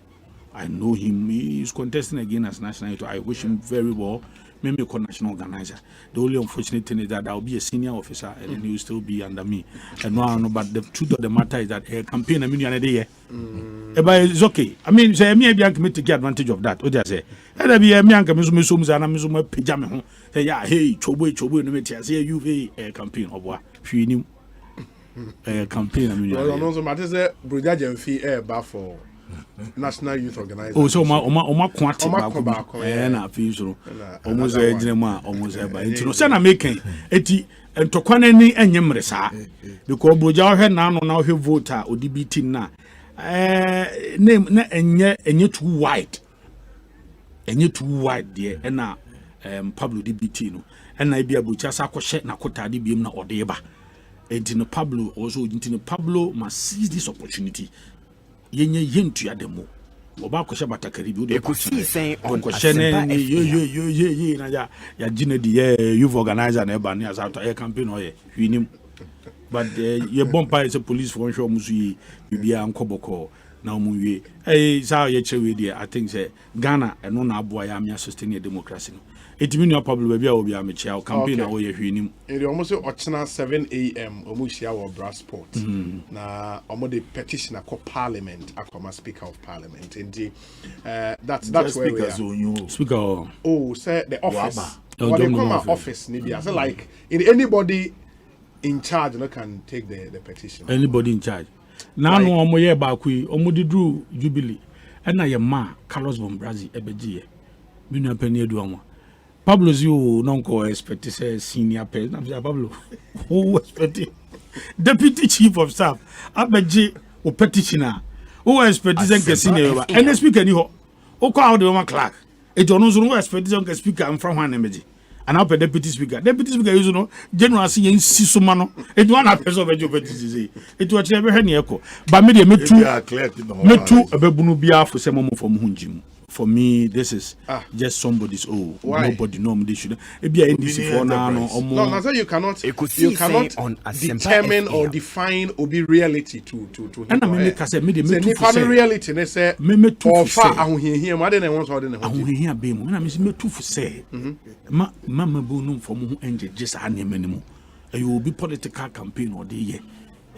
I know him. He is contesting again as national. I wish him very well. Maybe a national organizer. The only unfortunate thing is that I'll be a senior officer and then he will still be under me. And no, but the truth of the matter is that a campaign, but it's okay. I mean, say me be to take advantage of that. What do I say? And be a me anka miso miso pijama. Say yeah, hey, chobo no me say you a campaign or what? Fini a campaign. Well, no matter say Brigadier Jemfi bar for National Youth Organization. Oh, so my quantity na fi so almost ejinema almost eba ntino se na making eti ntokwana ni enyemre saa because broja ohwe na no na ohwe voter ODBT na name na enye too wide there na Pablo DBT no na bia broja sa kwhye na kotade biem na odeba ntino Pablo also ntino Pablo must seize this opportunity yenye yentu ya demo oba ko shaba takari bi o de Ekosiisen On Asempa FM na ya jinedi youth organizer na eba ni asato e campaign oye hwinim but ye bompa is a police for sure musu yi bibia nkoboko na omuwie sa ye chewe dia I think say Ghana eno na aboa ya me sustain democracy no etimi no Pablo bia obi a me chia campaign na oye hwinim e almost ochina 7 am omuhia wo Brasport na omo petition akọ parliament akoma speaker of parliament and that's where we are. Speaker say the office what they call my office maybe I say like anybody in charge no can take the petition. Anybody in charge now no omo ye ba ku omo didru Jubilee na ye ma Carlos Bombrazi ebegie binu apani edu omo Pablo you non expect say senior person Pablo who expect deputy chief of staff abeji o petitioner who expect say senior and the speaker ni ho o call the one clerk e jo no so no expect say speaker am from one emeji and now deputy speaker you know general see yen sisoma no e do na person of deputy say e to che be he ne eko ba me de metu abebunu bia fo se mo from hunjim. For me, this is just somebody's nobody normally should. No, you cannot determine or define or be reality to and I mean, I said, me reality. They say, me too far. I hear more than I want. I hear be more. I mean, me too for say. Mama bonum for mu engage just any minimum. You will be political campaign or the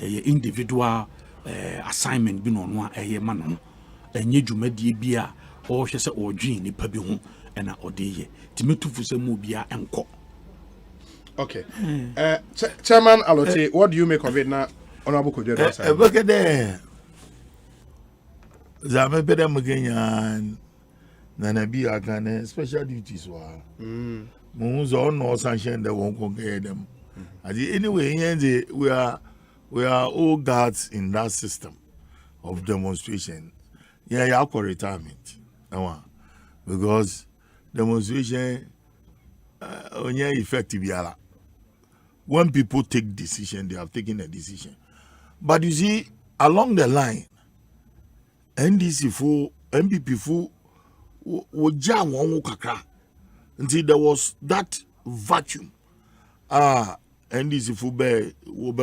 individual assignment. Be on one a man. And ye jumedi bia. Or she said, or Jean, the Pabion, and a Odie, Timothy Mubia and Co. Okay. Chairman Alote, what do you make of it now? Honorable Kojo. Look at there. Zame pedam again na be a special duties wa. Moons on no sanction that won't compare them. Anyway, we are all guards in that system of demonstration. Yeah, retirement. Because demonstration effective. When people take decision, they have taken a decision. But you see, along the line, NDC for MPP for until there was that vacuum. NDC for be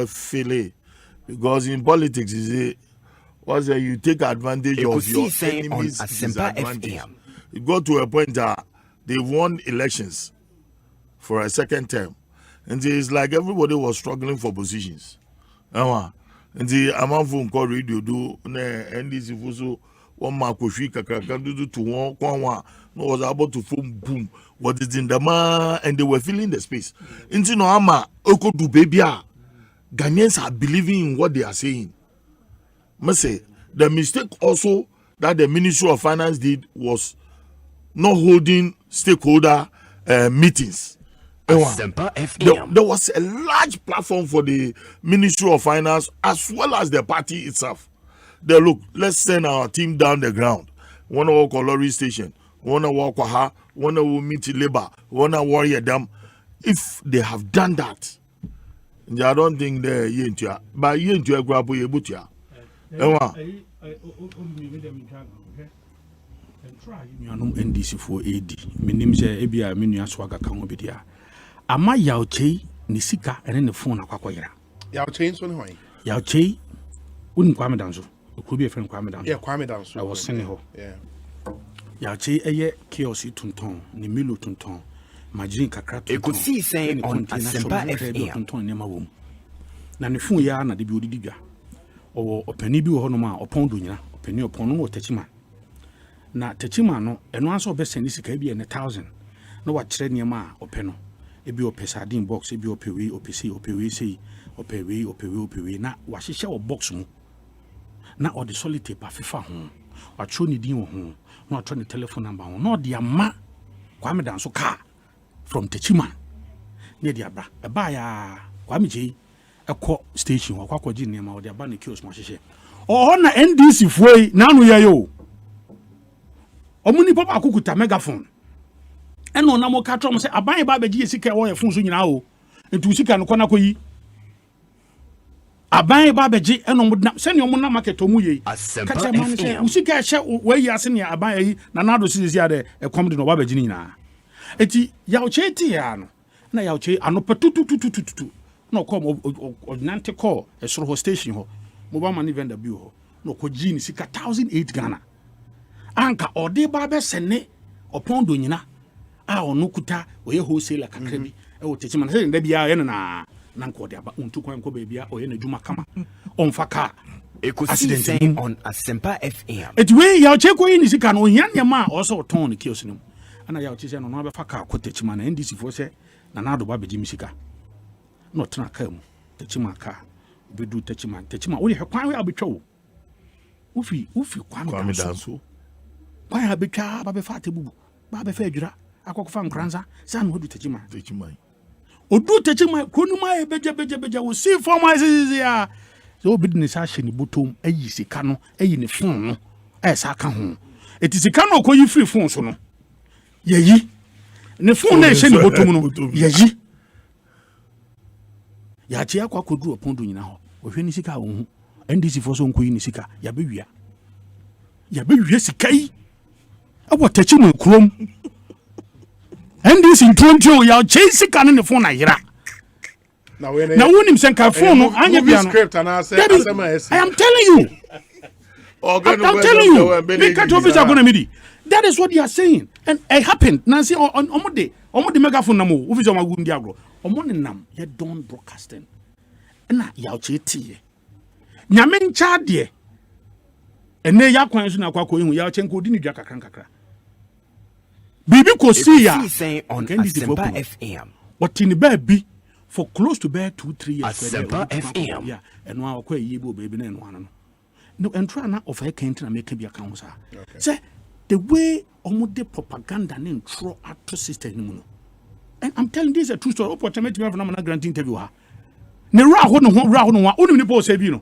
fele because in politics you say you take advantage of your enemies' disadvantage. You go to a point that they won elections for a second term, and it's like everybody was struggling for positions. And the amount of radio do NDC for so one mark to one was about to form boom. What is in the man, and they were filling the space. Into no ama oko do baby. Ghanaians are believing in what they are saying. Must say the mistake also that the Ministry of Finance did was not holding stakeholder meetings. Asempa FM. There was a large platform for the Ministry of Finance as well as the party itself. They look, let's send our team down the ground. One of our Colori station, one of our Kwaha, one of our meet labor, one of warrior them. If they have done that, I don't think they're into but you into a grab with butia. NDC for AD. My name is Ebia Minia Swaga Kamobidia. Ama Yauche, Nisika, and then the phone Aquaquera. Yauche, so no. Yauche wouldn't come down. It could be a friend Kwame down. Yeah, Kwame down. I was sending her. Yeah. Yauche, a year, chaos tunton, Nimilu tunton, Majin Kakrato. Ekosiisen On Asempa FM. Tunton in my womb. Nanifu Yana, the beauty digger. Or Penibu Honoma, or Pondunia, or Penny upon no Techima. Na Techima no, and once or best and this can be 1,000. No what trade near ma or penno. Ebi o pesadin box, ebi o pewe, o PC, o pewe say, o pewe, o pewe, o pewe. Na washisha o box mu. Na o the solitaire pa fifa hon. Wa tro ni din hon. No tro ni telephone number hon. No dia ma. Kwame dan so car from Techima. Ne dia bra. E ba ya Kwame je ekọ station wa kwakọ ji ne ma o dia ba ne kiosk mo hyehyɛ. O na NDC foi na no ye yo. Omuni papa akukuta megaphone. Eno na mo ka tro mo se aban ba beji sika wo ye fun so nyina o. Entu sika no kona koyi. Aban ba beji eno mo na se ne mo na market omu ye. Kacha man se usika hye we yi ase ne aban yi na na do sisi ade e kom de no ba beji nyina. Eti ya oche ti ya no. Na ya oche ano petutututututu. No kom nante call e soro station ho. Mo ba man vendor bi ho. No ko ji ni sika 1,008 Ghana. Anka ode ba be sene opon do nyina. A onu kuta oye wholesale kakra bi e wo Techima na se nda bia ye na nko de aba untu kwan ko bia oye na djuma kama onfa ka Ekosiisen On Asempa FM. It we ya che ko yin sika no hia ne ma o so ton ne kios nim ana ya che se no no be fa ka ko Techima na NDC fo se na na do ba beji misika no tena ka mu Techima ka be du Techima wo ye kwan we abetwa wo ufi Kwame danso kwan ha betwa ba be fa tebubu ba be fa adwura akọkọfa nkranza sa no du Techima odu Techima konuma e beja wo see formalize ya so business a hye ni botom ayi sika no ayi ne phone no e sa ka ho eti sika no koyi free phone so no yeyi ne phone na hye ni botom no yeyi ya chi akwa kodu opondo nyina ho ohwe ni sika wo hu NDC for so nkoyi ni sika ya bewia sika yi abo Techima krom NDC intro ya chase kan ne phone ayira na wonim senka phone no anya bia no script and I am telling you because officer gonna midi that is what they are saying and it happened nancy on the megaphone namo officer ma gundi agro omone nam ye don broadcasting na ya cheti nyame ncha de ene ya kwan so na kwakọ ihu ya chenko di ni dwa kakra Bibi Kosi ya On Asempa FM. What in the baby for close to bear 2-3 years. Asempa FM. Yeah, and now I quite ye baby and one. no and try na of her can't make be account sir. Say the way omude propaganda na intro ato system ni mu no. And I'm telling this is a true story. Opportunity me for na grant interview ha. Ne ra ho no onim ni po say bi no.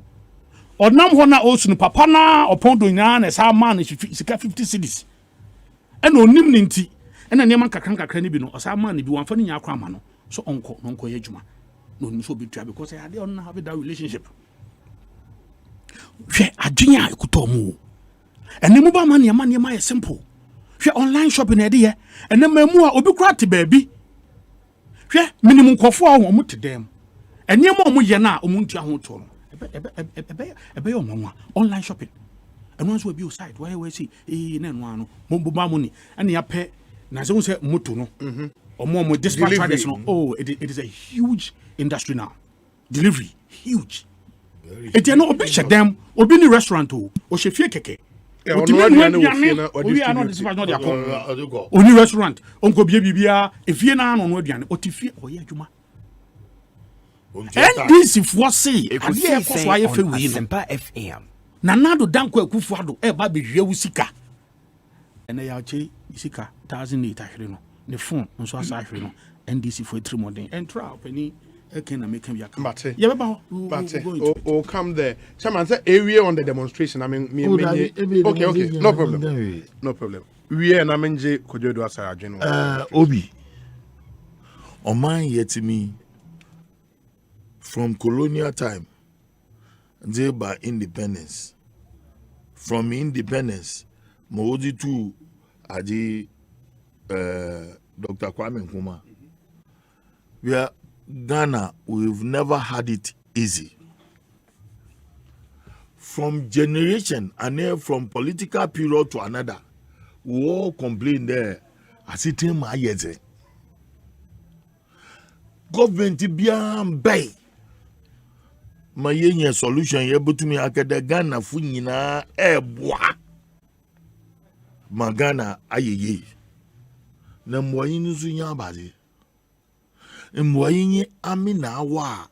Odnam ho na osu no papa na opondo nya na sa man sika 50 cedis. And onim ni nti. And na man kakran ni bi no. Osa man ni bi wan fa ni nya akwa ma no. So onko ye adwuma. No ni so be tua because I don't have that relationship. Hwe adwenya ekuto mu. Ene mu ba man ye simple. Hwe online shopping e de ye. Ene mamu a obi kura te baabi. Hwe minimum kofo a wo mu te dem. Ene mu omu ye na omu ntua ho to no. Ebe yo mama online shopping. Eno nso obi o site why see na eno ano. Mo ba mu ni. Ene ya pe na se won moto no. Omo dispatch traders no. Oh, it is a huge industry now. Delivery huge. It's no obi check them. Obi ni restaurant o she fie keke. Only restaurant. Onko bie bibia efie na no aduane. Otifie oye adwuma. And this if what say Asempa FM. Nanado danko akufuado e ba be hwe wusika. Ene ya che sika 1008 ahwe no. Ne phone nso asa ahwe no. NDC for 3 modern. And try penny can make him ya come. Yeah, or come there. Someone say area on the demonstration. I mean, okay, no problem. No problem. We are Namenje Kojodo Asa General. Obi. Oman yet me from colonial time, they by independence. From independence, Modi to Adi Dr. Kwame Nkrumah. We are Ghana, we've never had it easy. From generation and then from political period to another, we all complain there. As it is my years. Government bian bay. My yenye solution able to me akada Ghana funyina bois. Ma Ghana ayeye. Na mwayin zunya bazi. Mwayin amina wa.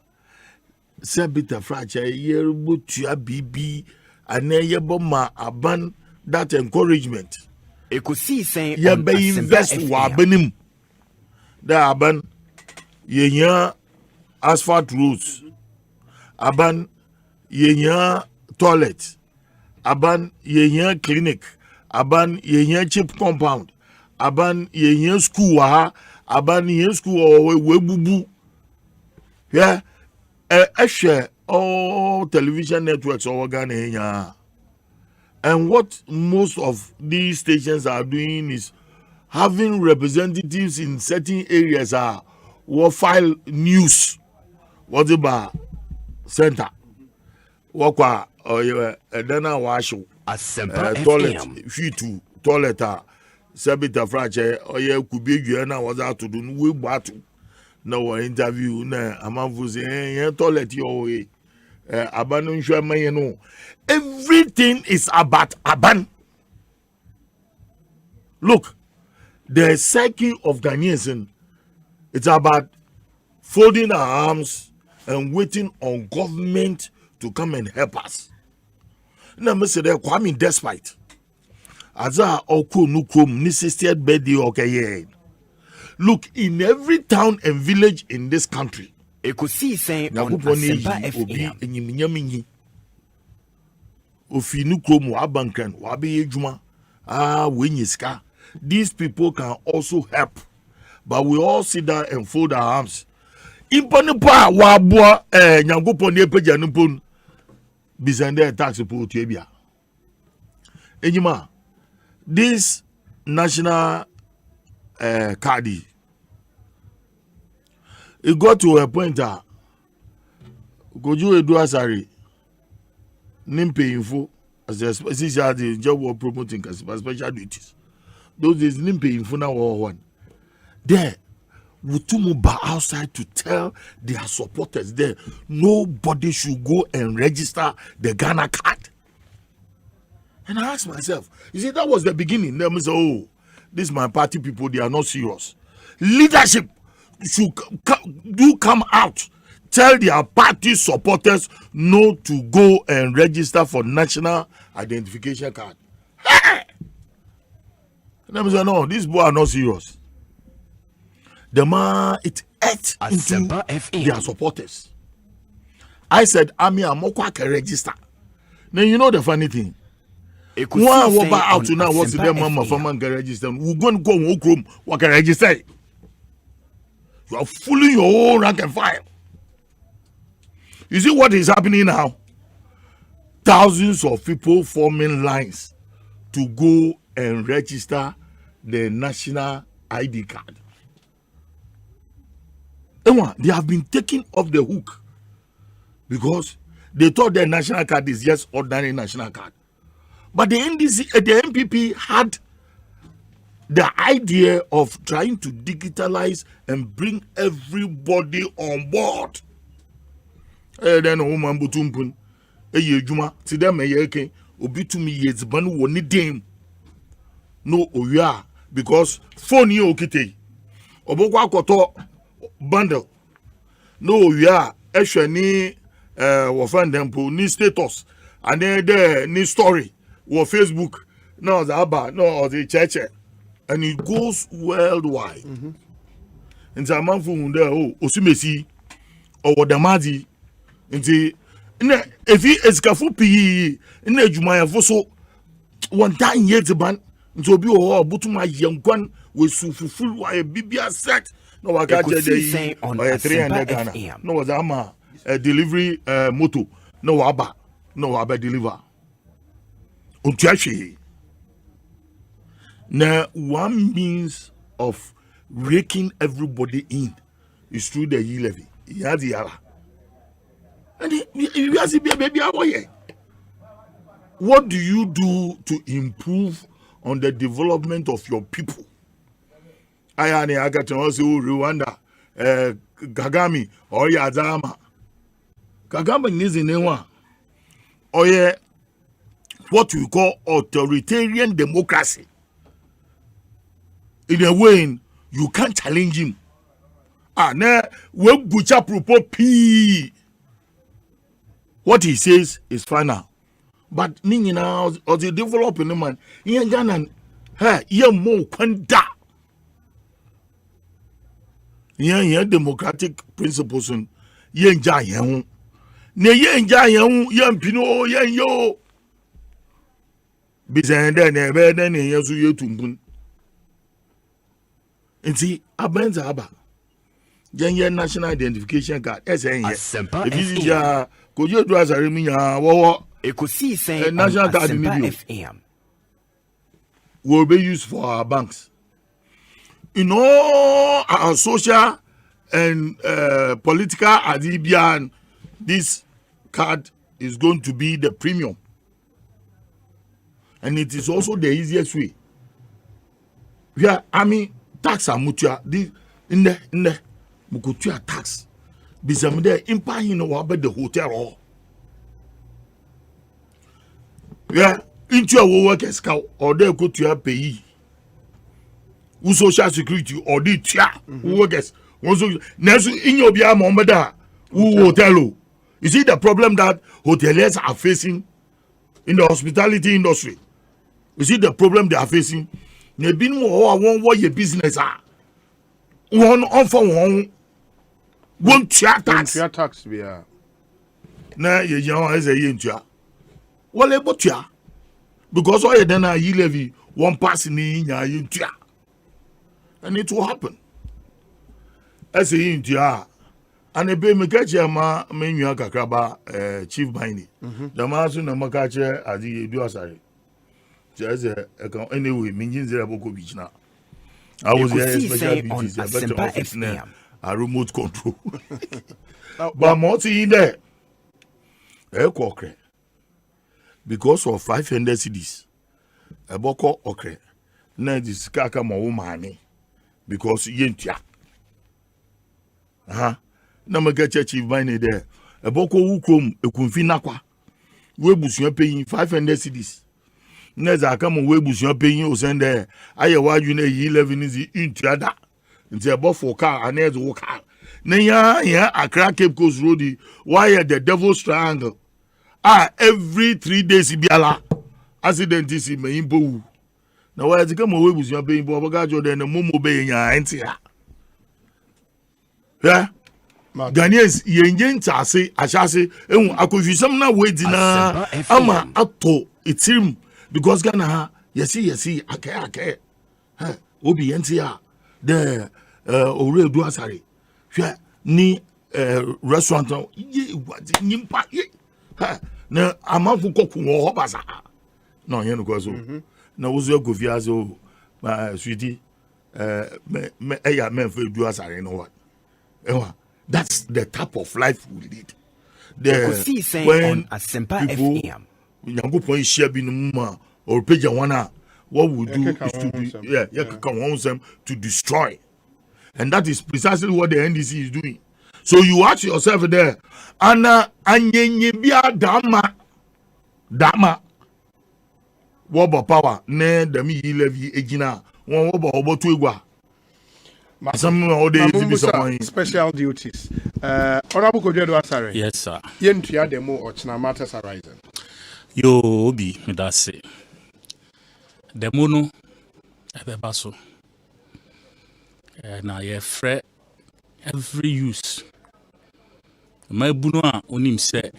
Sebita fracha yerbu tua bibi ane yebo ma aban that encouragement. Ekosiisen On Asempa invest wa benim. Da aban yenya asphalt roads. Aban yenya toilet. Aban yenya clinic. Aban yenya cheap compound. Aban yenya school wa. Aban yenya school we bubu. Yeah. Share all television networks over Ghana. And what most of these stations are doing is having representatives in certain areas will file news. What's about center? Wakwa dana washo Asempa toilet FM. fitu toilet sabita frache oye kubegu na was out to do we batu. No interview na amanfu say toilet your way abandon shwama no everything is about aban. Look, the psyche of Ghanaians, it's about folding our arms and waiting on government to come and help us. Na me say there Kwame despite aza oku nukum ni 60th birthday okay. Look, in every town and village in this country, Ekosiisen On Asempa FM. Ofinu krom wa bankan wa be ejuma wenyiska. These people can also help, but we all sit down and fold our arms. Imponipa wa boa nyankopon e peja nupon bizande tax po tuebia. Enyima, this national Cardi. It got to a point that Goju Edu Asari Nimpe Info as a special job of promoting special duties. Those days Nimpe Info now one. There, Wutumuba outside to tell their supporters there nobody should go and register the Ghana card. And I asked myself, you see, that was the beginning. Them say, oh, this my party people, they are not serious. Leadership should do come out, tell their party supporters not to go and register for national identification card. Hey! Let me say, no, these boys are not serious. The man, it ate into their supporters. I said, Ami Amokwa can register. Then you know the funny thing. One walk out to now, what's the mama for man can register? We're going to go home, Chrome, what can register? You are fooling your own rank and file. You see what is happening now? Thousands of people forming lines to go and register the national ID card. They have been taken off the hook because they thought the national card is just ordinary national card. But the NDC, the MPP had the idea of trying to digitalize and bring everybody on board. Then woman butumpun juma ti dem yeke obi to me yezban woni dem no oya because phone ye okite obokwa akoto bundle no oya ehwe ni wo fan dem po ni status and then there ni story wo Facebook no the aba no the church and it goes worldwide. In the man phone there osimesi or the madi nti na efi eskafu pi na adwuma yafo so one time yet ban nti obi o butuma yankwan we sufuful wa bibia set no waka je on 300 Ghana no was ama delivery moto no waba deliver ontiache na one means of raking everybody in is through the levy yadi yara. And what do you do to improve on the development of your people? I got to also Rwanda, Kagame, or Yazama. Kagame needs in one. Or what we call authoritarian democracy. In a way, you can't challenge him. We butcher propose P. What he says is final. But Nini now or the developing man, yen Ghana, ye more kwanda. Yen democratic principles yen jayen. Ne yen jayen yen pino yen yo. Bizende ne beden yen su yetumbun. Inti abenza aba. Yen national identification card. Asempa. If you are could you do as a reminder? Ekosiisen On Asempa FM will be used for our banks. In all our social and political adibian, this card is going to be the premium. And it is also the easiest way. Yeah, I mean, tax are mutua. In the mukutua tax. Bizamde impact no about the hotel yeah into your workers or they go to your pay social security or the workers also next in your bia momeda hotel. You see the problem that hoteliers are facing in the hospitality industry. You see the problem they are facing. They been more what your business are one on for one. One tax. Yeah. Na ye young as a yentua. Well, a botia because all you then are you levy one person in your yentua, and it will happen. As a yentua, and a baby catch your ma menu kakraba chief binding. The master no makache as you do asari. Just anyway, means there boko beach now. I was here especially on Asempa FM. A remote control. But more in there. Because of 500 cities. A boko okre. Na this kaka mo money. Because yentia. Na make chief money there. A boko ukrom e kunfina kwa. We busuan paying 500 cities. Na za kama we busuan paying o send there. Aye wa you na 11 is into other. Nti ebo for car and the car Nenya Accra Cape Coast Road, why the Devil's Triangle? Every 3 days ibiala accident is in Imbo. Now why come away with your being Bogajo then the Momo Bay in your auntie? Yeah. Ghanaians, Yen Tase, Ashase, and I could use some now waiting. Ama Ato, it's him because Ghana, yes, I care. Obi Entia, the Ore Duasari, ni restaurant, Nimpa, na amafu koku wo basa. No, yen ko so. Na wo zo gofia so, sweetie, me eya men fe Duasari no what. That's the type of life we lead. When Asempa FM, Nyankopon share bi no ma or page one, what we do is to come them to destroy, and that is precisely what the NDC is doing. So you ask yourself there, Anna anyenye bia dama, wobo power ne demi levy ejina, one wobo obotu egwa. Special duties. Honorable Kojedo Asare. Yes, sir. Yentua demo or China matters arising. Yo, Obi, that's it. Demo no, ebebaso. Na ye fre every use. My bunwa onim se.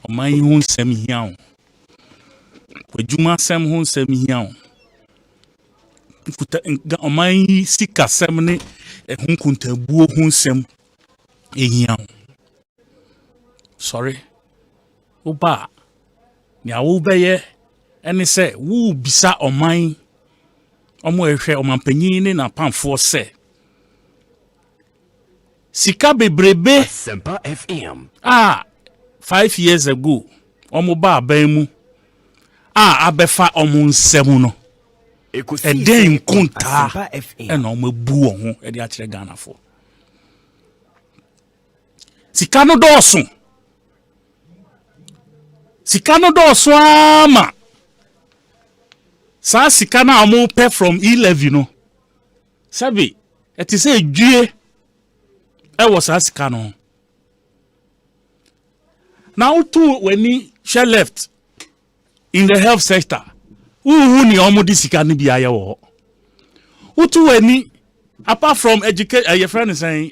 Omai hun sem hiao. Wejuma sem hun sem hiao. Omai sika semne hun kuntabuo hun sem ehiao. Sorry. Oba nya wo beye ene se wo bisa omai omo ehwe omampanyin ne na pamfo se sika bebrebe Asempa FM 5 years ago omo ba aban mu abefa omo nsem no Ekosiise kunta ena omo bu ho e de a kire Ghana fo sika no doso ama sa sika na amu pay from 11 no sabi it is a due e was sa sika no now too when he she left in the health sector who ni omo di sika ni bia ye wo utu when apart from education your friend is saying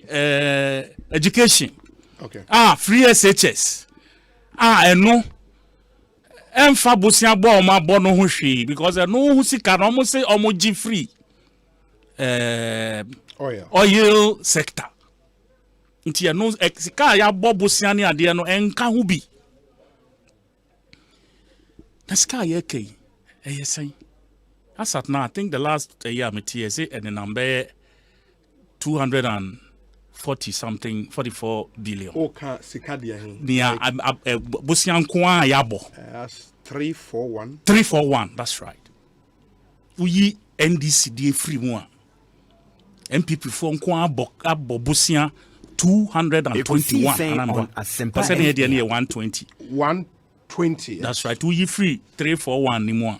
education okay free SHS eno emfa bosia bo o ma bo no ho hwe because no hu sika no mo say omo gi free oil sector nti no sika ya bo bosia ne ade no enka ho bi na sika ye kai say as at now I think the last year me TSA and the number 240 something 44 billion. Okay, sikadia hin. Nia bosian kwa yabo. 341. 341, that's right. Uyi NDC die free mo. MPP for kwa abo bosian 221 on Asempa. Parce que dia near 120. 120. That's right. Uyi free 341 ni mo.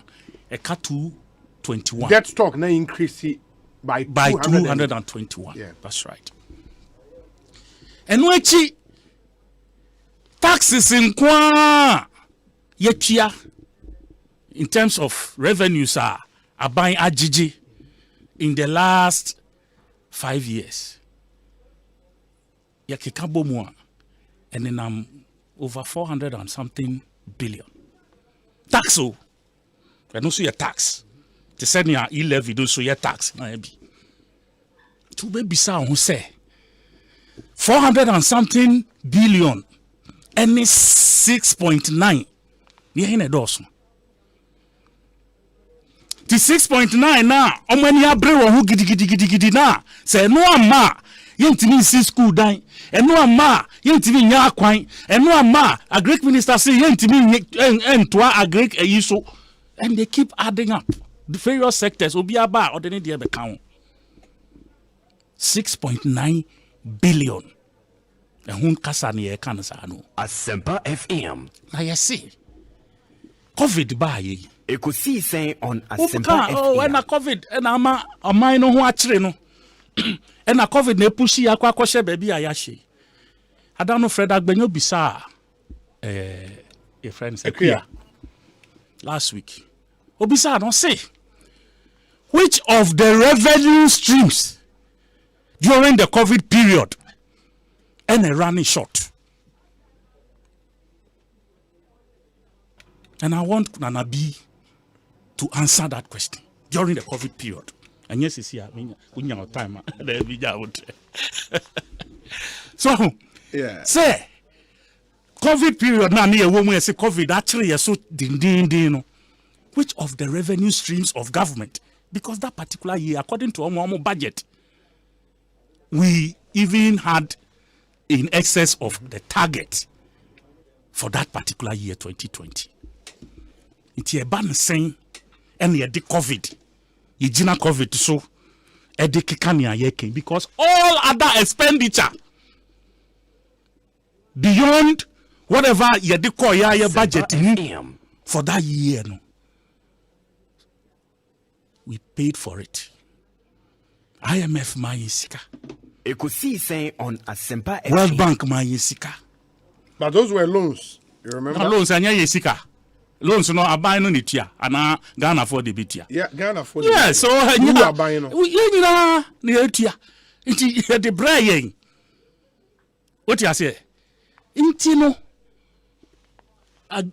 Eka 221. Debt stock na increase by 221. Yeah. That's right. And wechi taxes in kwa yetia in terms of revenues are buying ajiji in the last 5 years. Yakikabo mwa and then I'm over 400 and something billion. Taxo. And also your tax. They said you e-levy do so your tax. To be bizarre who say 400 and something billion and 6.9 near in a dozen. The 6.9 now, many abre who giddy na say no ma yentimi see school dying, and no ma yentimi nya kwine, and no ma a Greek minister say yentimi and to a Greek so, and they keep adding up the various sectors will be about or the need to count 6.9 billion. And whom Kasani Kansano. Asempa FM. Now you see, COVID by Ekosiise On Asempa FM. Oh, when a COVID and a mine who actually no. And a COVID ne pushi akwa kwashe baby ayashi. I don't know Fred Agbenyo bisa a friend said last week. Obisa don't say which of the revenue streams during the COVID period and a running short. And I want Nanabi to answer that question during the COVID period. And yes, it's here. We have time. So, yeah. Say, COVID period now near woman say COVID actually so din. Which of the revenue streams of government? Because that particular year, according to our budget, we even had in excess of the target for that particular year, 2020. It's a ban saying, and the COVID, Yijina COVID, so because all other expenditure beyond whatever your budget for that year, no, we paid for it. IMF Mayisika. Ekosiisen On Asempa. World Bank Mayisika. But those were loans. You remember? No, loans and Yesika. Loans no abay no nitia ana Ghana for the bitia. Yeah, Ghana for the bitia. Yeah, so you are buying no. We na nitia. Inti the brain. What you say? Inti no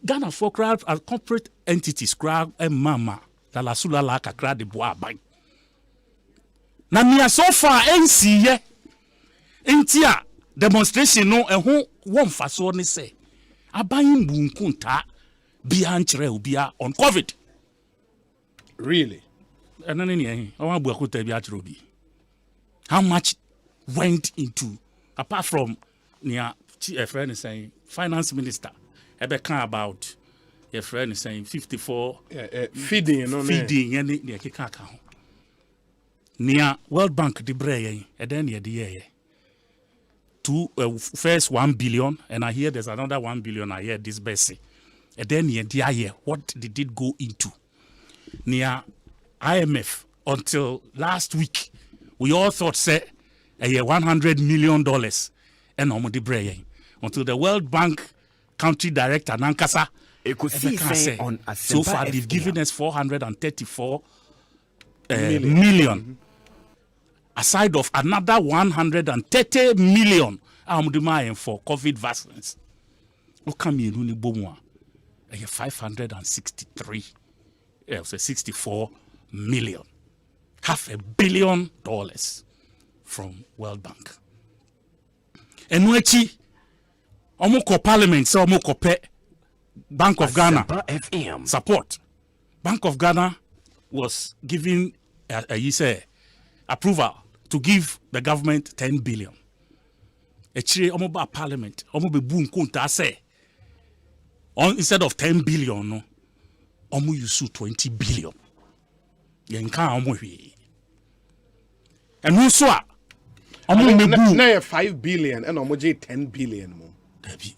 Ghana for crowd as corporate entities crowd and mama la sula la kakra de boa ban. Na mia so far NC ye. Inti a demonstration no ehun won faso ni say. Aban bunkunta on COVID. Really? How much went into, apart from near a friend is saying finance minister, about a friend is saying 54 feeding and near World Bank de Bray, and then near the year. First 1 billion, and I hear there's another 1 billion I hear this basic. And then near the year, what did it go into? Near IMF, until last week, we all thought, say, $100 million and until the World Bank country director, Nankasa, so far they've given us 434 million. Aside of another 130 million for COVID vaccines. Look at me, 563, 64 million. $500 million from World Bank. And wechi, omoko Parliament, so omoko Bank of Ghana support. Bank of Ghana was giving approval to give the government 10 billion. Actually, omoba Parliament, omobe boom kunta say. Instead of 10 billion, no, omo use 20 billion. Yenka omo hwe. And also, omo 5 billion and omo 10 billion mo. Debbie.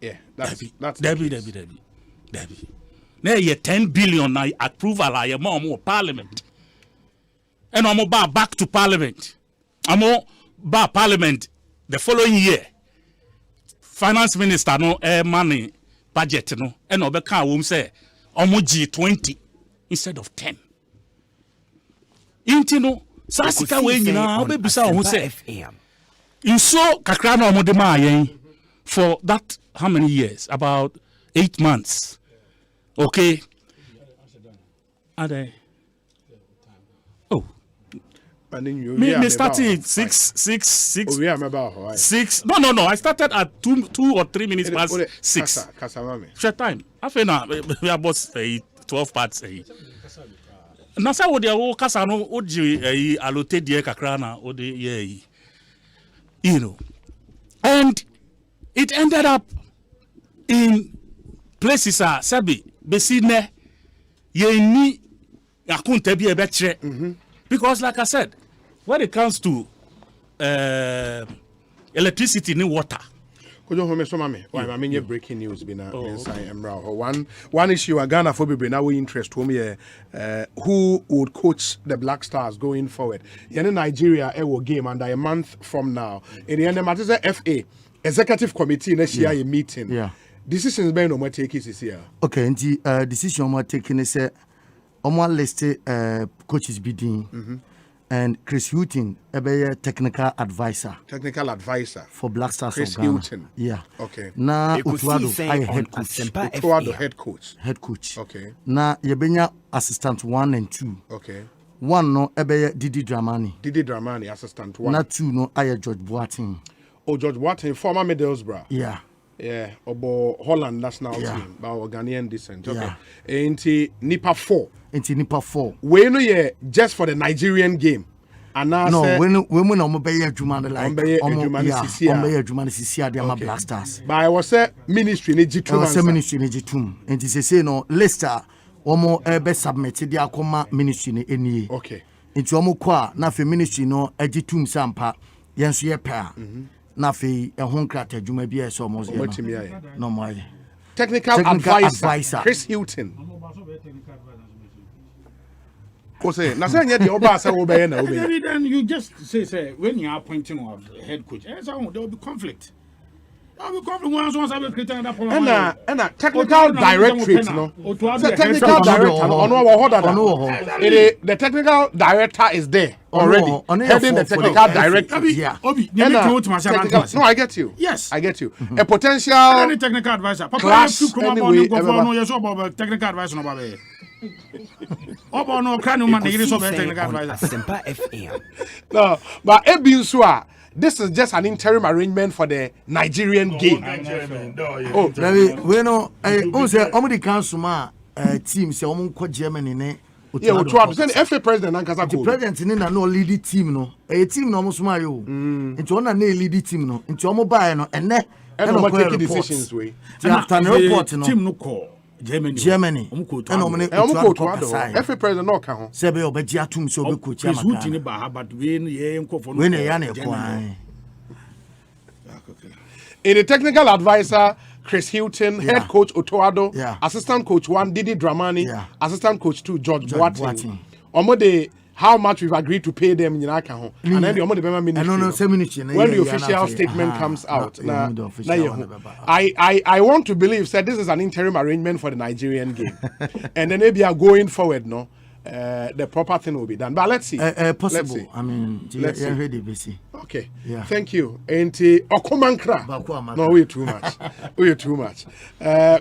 Yeah, that's Debbie. Now ye 10 billion na approval la ye mo Parliament. And omo back to Parliament. Omo ba Parliament the following year. Finance Minister no money budget no and obeka wom say omo G20 instead of 10. Inti no sasika we nyina obebisa ho say inso kakra na omo de ma yen for that how many years? About 8 months. Okay. Are they? Oh. Me started 6. No. I started at 2 or 3 minutes past 6. Short time. After now, we are both 12 parts. Nasa wo dia wo kasa no oji alote die kakra na ode ye. You know. And it ended up in places sabi besine ye ni akunta bi e be kire. Because like I said, when it comes to electricity and water, Kojo home so mame. Why I mean breaking news be na inside Emra. One issue Ghana for be now we interest home who would coach the Black Stars going forward. In Nigeria a game under a month from now. In the end matter FA executive committee next year a meeting. Yeah. Decisions being no take this year. Okay, and the decision we taking is list coaches bidding. And Chris Houghton, a technical advisor. Technical advisor for Black Stars Chris of Ghana. Houghton. Yeah. Okay. Na Utuado, I head coach. Utuado head coach. Head coach. Okay. Na Yebenya assistant 1 and 2. Okay. 1 no Ebeye Didi Dramani. Didi Dramani assistant 1. Na 2 no I George Boateng. Oh, George Boateng, former Middlesbrough. Yeah. Yeah, about Holland national team, but Ghanaian descent. Okay. Ain't Nipa 4. Ain't Nipa 4. We know yeah, just for the Nigerian game. And now no, when I'm be Jumani like Jumani Sisia, they are Black Stars. But I was say ministry in Jitum. I was say ministry in Jitum. And it say no, Leicester, Omo Ebe submitted their coma ministry in any. Okay. Into Omo Qua, Nafi ministry no, Ejitum Sampa, Yansu Yepa. Nafi a home crater, you may be a so most. No more. Technical advisor. Chris Houghton. Then you just say when you are appointing a head coach, there will be conflict. There will be conflict once I will pretend that and a technical directorate, no. The technical director, the technical director is there already. Heading the technical director. Yeah. No, I get you. Yes, I get you. A potential technical advisor. Class anyway. Technical advisor. Asempa FM. No, but Ebinsua, this is just an interim arrangement for the Nigerian game. Oh, we know. Also, Omri Council team say Germany ne. Yeah, we try to send the FA president and the president in no lead team no. A team no almost mayo. Into one na lead team no. Into omo buy no and ne. And no take decisions way. After the report no. Team no call. Germany. FA president no ka ho. Sebe obeji atum so be coach ama. Houghton ba but we ye nkofo no. We na ya na ekwan. In the technical advisor Chris Houghton, head coach Otoado, assistant coach 1 Didi Dramani, assistant coach 2 George Boateng. Omode how much we've agreed to pay them in Yinaka ho. And then the Omode Bema ministry. When the official statement comes out. I want to believe that this is an interim arrangement for the Nigerian game. And then maybe going forward, no. The proper thing will be done. But let's see. Possible. Let's see. I mean, let's see. Ready, busy. Okay. Yeah. Thank you. And Okomankra. No, we're too much. We're too much.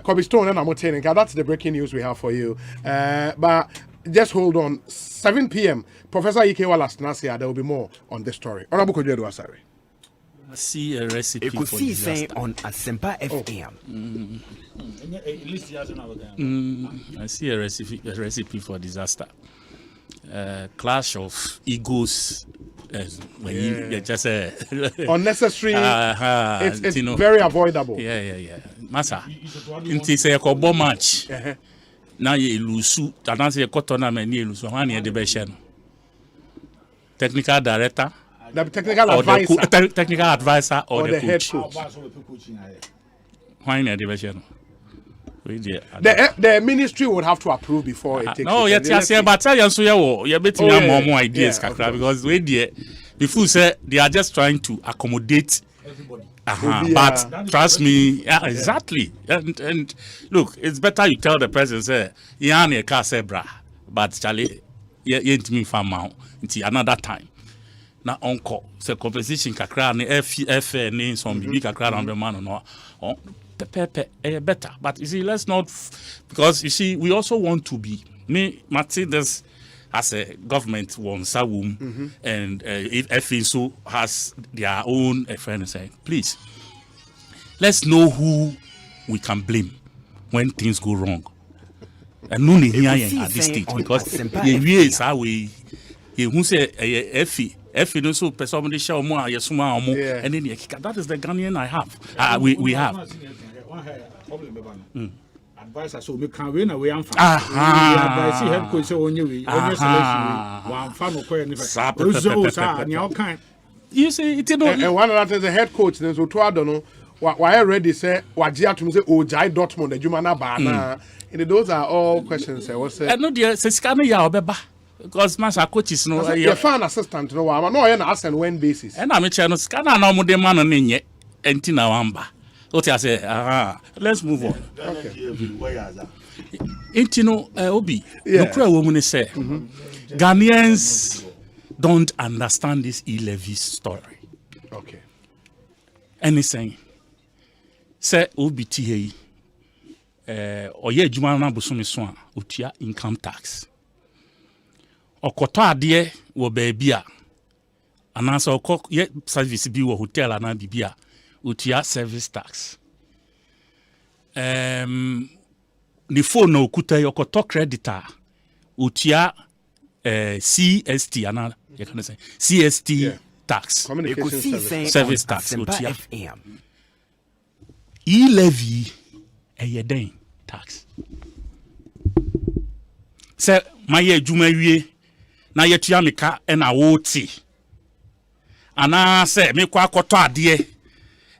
Kobe Stone and I'm that's the breaking news we have for you. But just hold on. 7 p.m. Professor Ikewa Lastnasia, there will be more on this story. Honorable Kojedu Asare. See a recipe for Ekosiisen On Asempa FM. I see a recipe for disaster. Clash of egos. When you just unnecessary. It's very avoidable. Yeah. Masa. It is a combo match. Now you lose. That's a tournament. You lose. One year the best. Technical director. The technical advisor. Technical advisor or the head coach. Why not division? The ministry would have to approve before it takes. No, yes, but tell you so you're betting more ideas, because before say they are just trying to accommodate everybody. But trust me, exactly. And look, it's better you tell the president say, "Yane ka say bra," but Charlie, you me farm out until another time. Na onko se compensation kakra ne F ne some bibi kakra on the man no better, but you see, let's not, because you see we also want to be this as a government wants a womb and if FSO has their own friend saying please let's know who we can blame when things go wrong and no here at this stage because the is how we who say If you don't so somebody show more, and then that is the Ghanaian I have. We have. Advisor, so we can win away. I'm advice head coach on you. You see, it and one of that is the head coach. Then so I don't know. why ready say wajia to say Ojai Dortmund the Jumana Bana. Those are all questions. I was saying. I know the Siscana ya obeba because master coaches no. Your fan assistant no. I'm not on as and when basis. And I'm a channel scanner no more than man on in Entina Wamba. What I say? Let's move on. Okay. Intino Obi. The cruel woman say Ghanaians don't understand this e-levy story. Okay. Anything. Say Obi TA. Oye adwuma na bosome so a otua income tax. Okoto ade wo baabi a anansa okọ ye service bi wo hotel ana bibia otua service tax. Ni phone na okuta yokoto creditor otua CST ana you can say CST tax. Ekosiisen service On tax Asempa otua. FM. E-levy eyeden tax. Say my adwuma wie na yetua meka na woti. Ana say me kwa akoto ade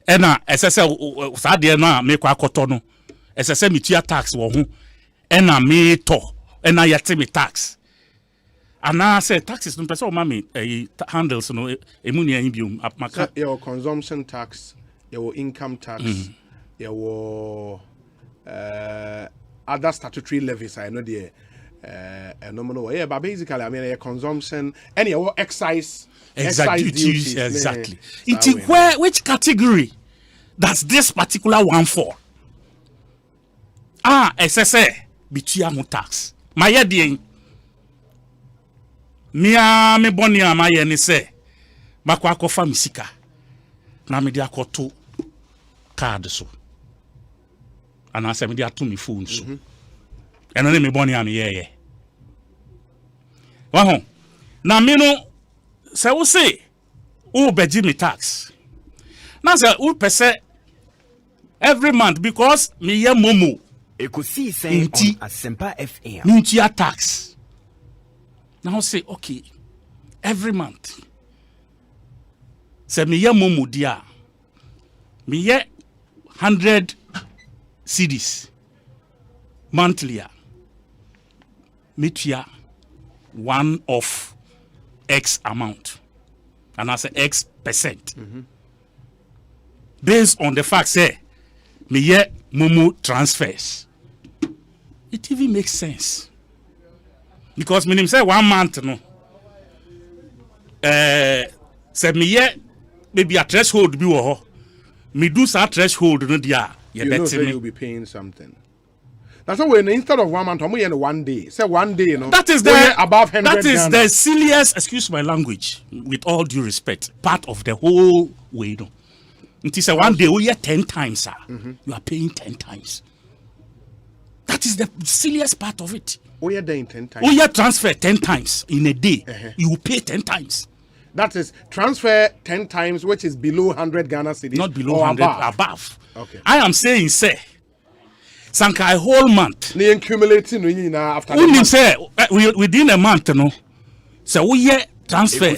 e na esese sa ade na me kwa akoto no esese metua tax wo ho e na me to e na yete me tax. Ana say taxes no person ma me handles no emu ne an biom maka your consumption tax, your income tax, your other statutory levies. I know the nominal. Yeah, but basically, I mean, your consumption and your excise duties. Exactly. Which category does this particular one for? SSA between tax. My yedin. Mia me boni amaye ni say. Makwa kofa misika. Na me dia koto card so. And I said, "Me to me phone so." And then me born am yeah. Waho. Na me no say we say, "Oh, beji me tax." Now say, "Oh, pese every month because me ye momo." Ekosiisen On Asempa FM. Me tax. Now say, "Okay, every month." Say me ye momo dia. Me ye 100 CDs monthly metia one of X amount and I say X percent based on the fact say me ye mumu transfers. It even makes sense because me say 1 month no say me ye maybe a threshold bi wo ho me do that threshold no dia. You know say you'll be paying something. That's why instead of 1 month, I'm going 1 day. Say 1 day, you know. That is above 100. That is the silliest, excuse my language, with all due respect, part of the whole way. No. It is 1 day, we 10 times, sir. You are paying 10 times. That is the silliest part of it. We are doing 10 times. We are transfer 10 times in a day. You will pay 10 times. That is transfer 10 times, which is below 100 Ghana cedis. Not below 100, above. Okay. I am saying, say, Sanka a whole month. They accumulating after say within a month, no. So we transfer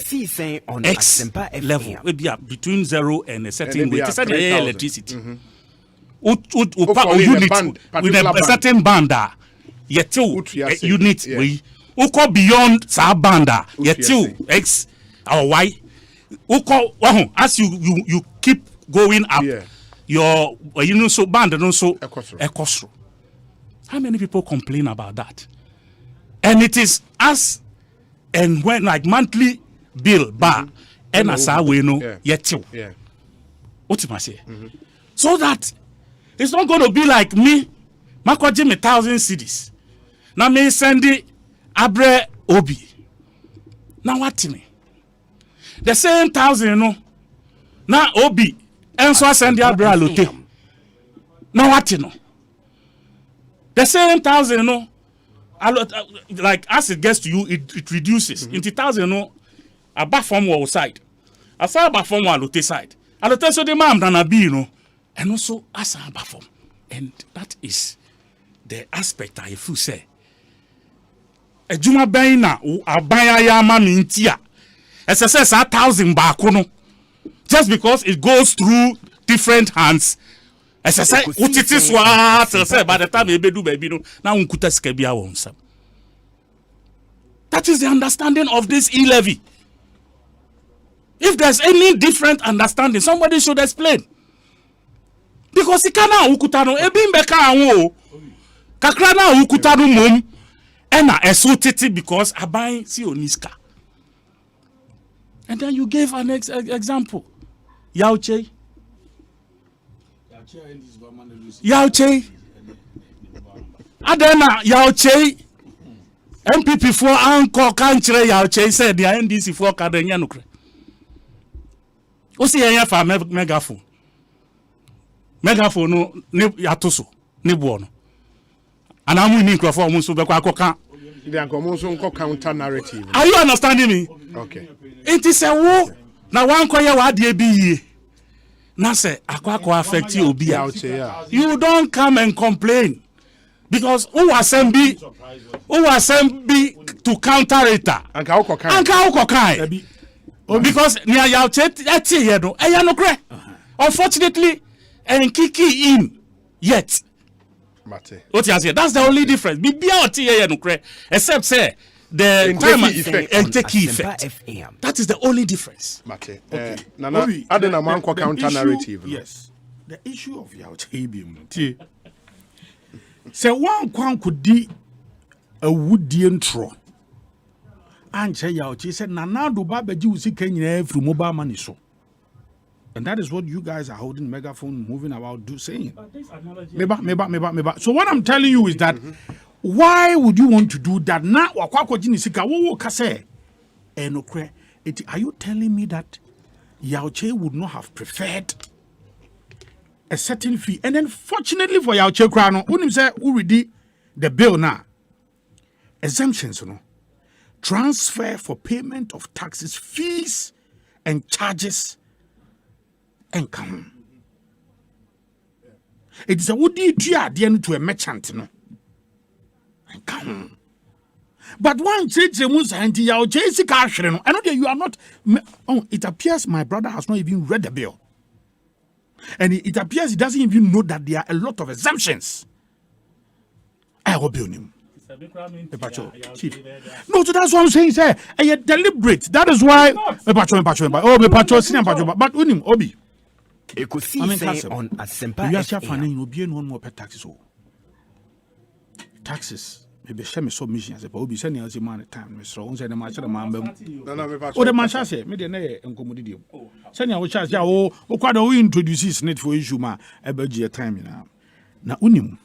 X level, maybe between 0 and a certain weight. It's the electricity. Unit with a certain banda, yet two unit we uko beyond sa banda, yet two X or Y. Uko as you keep going up. Yeah. Your so band and also Ekosro. How many people complain about that? And it is us and when like monthly bill bar and as we know yet too. What am I say? So that it's not going to be like me, Mako Jimmy 1,000 CDs. Now me send it Abre Obi. Now what to me? The same 1,000, you know. Now Obi. And so I send the Abra Lote. Now what you know? The same 1,000, you know, like as it gets to you, it reduces. Into 1,000, you know, above from one side. As far above from one Lote side. And the so the man than be, you know, and also as above from. And that is the aspect I feel say. A Juma Baina, Abaya Yama Mintia. As I says, 1,000 back, just because it goes through different hands. As I say, what it is what I say by the time you do baby no now unkuta skebia wonsa. That is the understanding of this e-levy. If there's any different understanding, somebody should explain. Because ikana ukutano ebimbeka anwo kakra na ukutano mom ena esotiti because abai si oniska. And then you gave an example. Yauche. Adena Yauche. MPP for anko kanchire Yauche said the NDC for kadenya nukre. Osi yenya fa megaphone. Megaphone no ne yatoso ne buono. Anamu ni nkrofo omunso be kwa akoka. Counter narrative. Are you understanding me? Okay. It is a war. Now one koye wa de bi. Na say akwa affect you obi. You don't come and complain. Because who assembly to counter it. Anka ukokai. Because near your no unfortunately and kiki in yet. What you say? That's the only difference. Except say the time and take effect. That is the only difference. Mate. Okay. Nana, adena manko counter narrative. Yes. The issue of Yauche say one kwan could di a woody intro. And say Yauche said Nana do babaji usi Kenya through mobile money so. And that is what you guys are holding megaphone moving about saying. Meba. So what I'm telling you is that why would you want to do that now? Are you telling me that Yauche would not have preferred a certain fee? And then fortunately for Yauche Krano, when you say already the bill now, exemptions, transfer for payment of taxes, fees, and charges. Income. It is a woody to a merchant, no. Income. But one says the most anti your Jessica. I know that you are not. Oh, it appears my brother has not even read the bill. And it appears he doesn't even know that there are a lot of exemptions. I hope you know. Chief. No, so that's what I'm saying, sir. And you're deliberate. That is why. But Obi. Ekosiise On Asempa FM. Taxes. Maybe share me submission as a Obi send us man time. Mr. On said the match of the man. Oh, the man shall say, me the nay and commodity. Send your charge. Oh, quite a introduce this net for issue, ma. A budget time now. Now, unim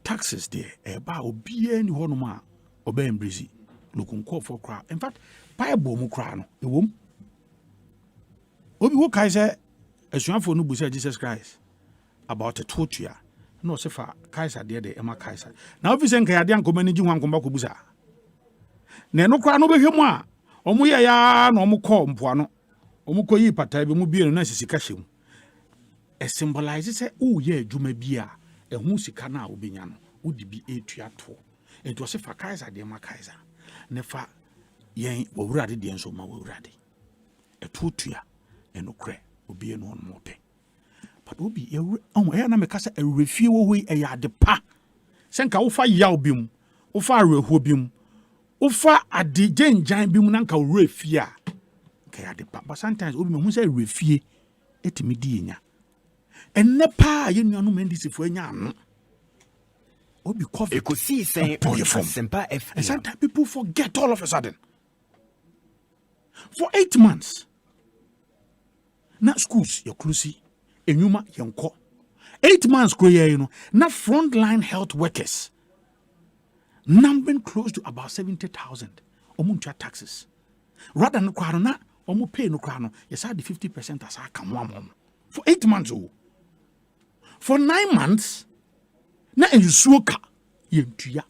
taxes there. About be any one ma. Obey and breezy. Look on call for crowd. In fact, buy a bomb crown. A womb. Obi wo kai say asuafo no busa Jesus Christ about a torture no se fa Kaiser there the ema Kaiser na obi se nka yade anko manage ho anko ba ko busa na no kra no behwemu a omo ye ya na omo ko mpoa no omo ko yi pata be mu bie no na sisika hyem e symbolize say o ye adwuma bi a ehu sika na obenya no odi bi etua to ento se fa Kaiser the ema Kaiser ne fa yen wowurade de enso ma wowurade e torture and okre obi no more pay. But obi na me kasa a refie wo we e ya de pa senka wo fa yaw bim wo fa reho bim wo fa ade genjan bim na nka wo refie a ka ya de pa. But sometimes obi me hu say refie etimi di enya enne pa ye nuanu mendisifo enya ano obi coffee Ekosiise On Asempa FM. And sometimes people forget all of a sudden. For 8 months na schools you're closey enyuma yenko 8 months go here na frontline health workers numbering close to about 70,000 omuntua taxes rather than kwano na omu pay no kwano yes the 50% as aka for 8 months for 9 months na ensuoka yentua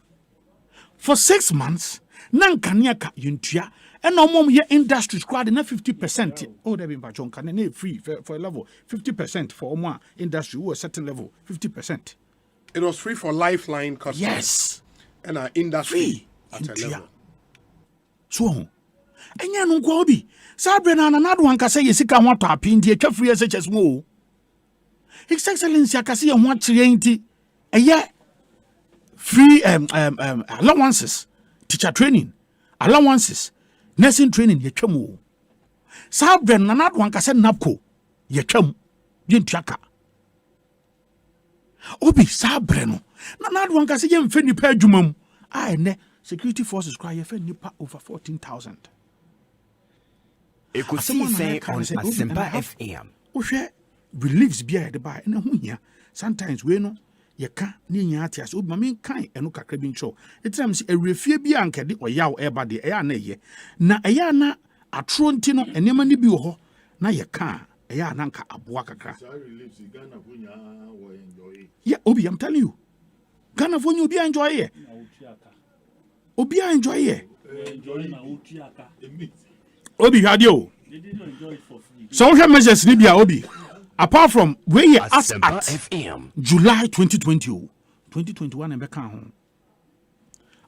for 6 months na nkania ka yentua and no more industry squad na 50%. Oh, they be patron can free for a level 50% for more industry who a certain level 50%. It was free for lifeline customers. Yes, and our industry free at a level. So Enya no kwa obi. Sabre na do anka say yesika ho to apindi atwa free SHS mo. His Excellency akase ye ho akire nti eye free allowances, teacher training, allowances, nursing training ye twam. Sabre na do anka say napko ye twam ye ntuaka. Obi sabre no na do anka say ye mfa nipa adwumam. Ne security forces cry ye fa nipa over 14,000. Ekosiisen On Asempa FM. Ohwe reliefs bia de ba na ho hia. Sometimes we no ye ka ne nya atias obi ma men kan eno kakra bi ncho. Etam se awrefie bia ankede oyaw eba de eya na ye. Na eya na atro nti no enema ne bi wo ho na ye ka eya na nka aboa kakra. Yeah, Obi, I'm telling you. Ghana for you be enjoy ye. Obi enjoy ye. Obi hadio. So we measures ni bia Obi. Apart from where you as at July 2020, 2021 and back home.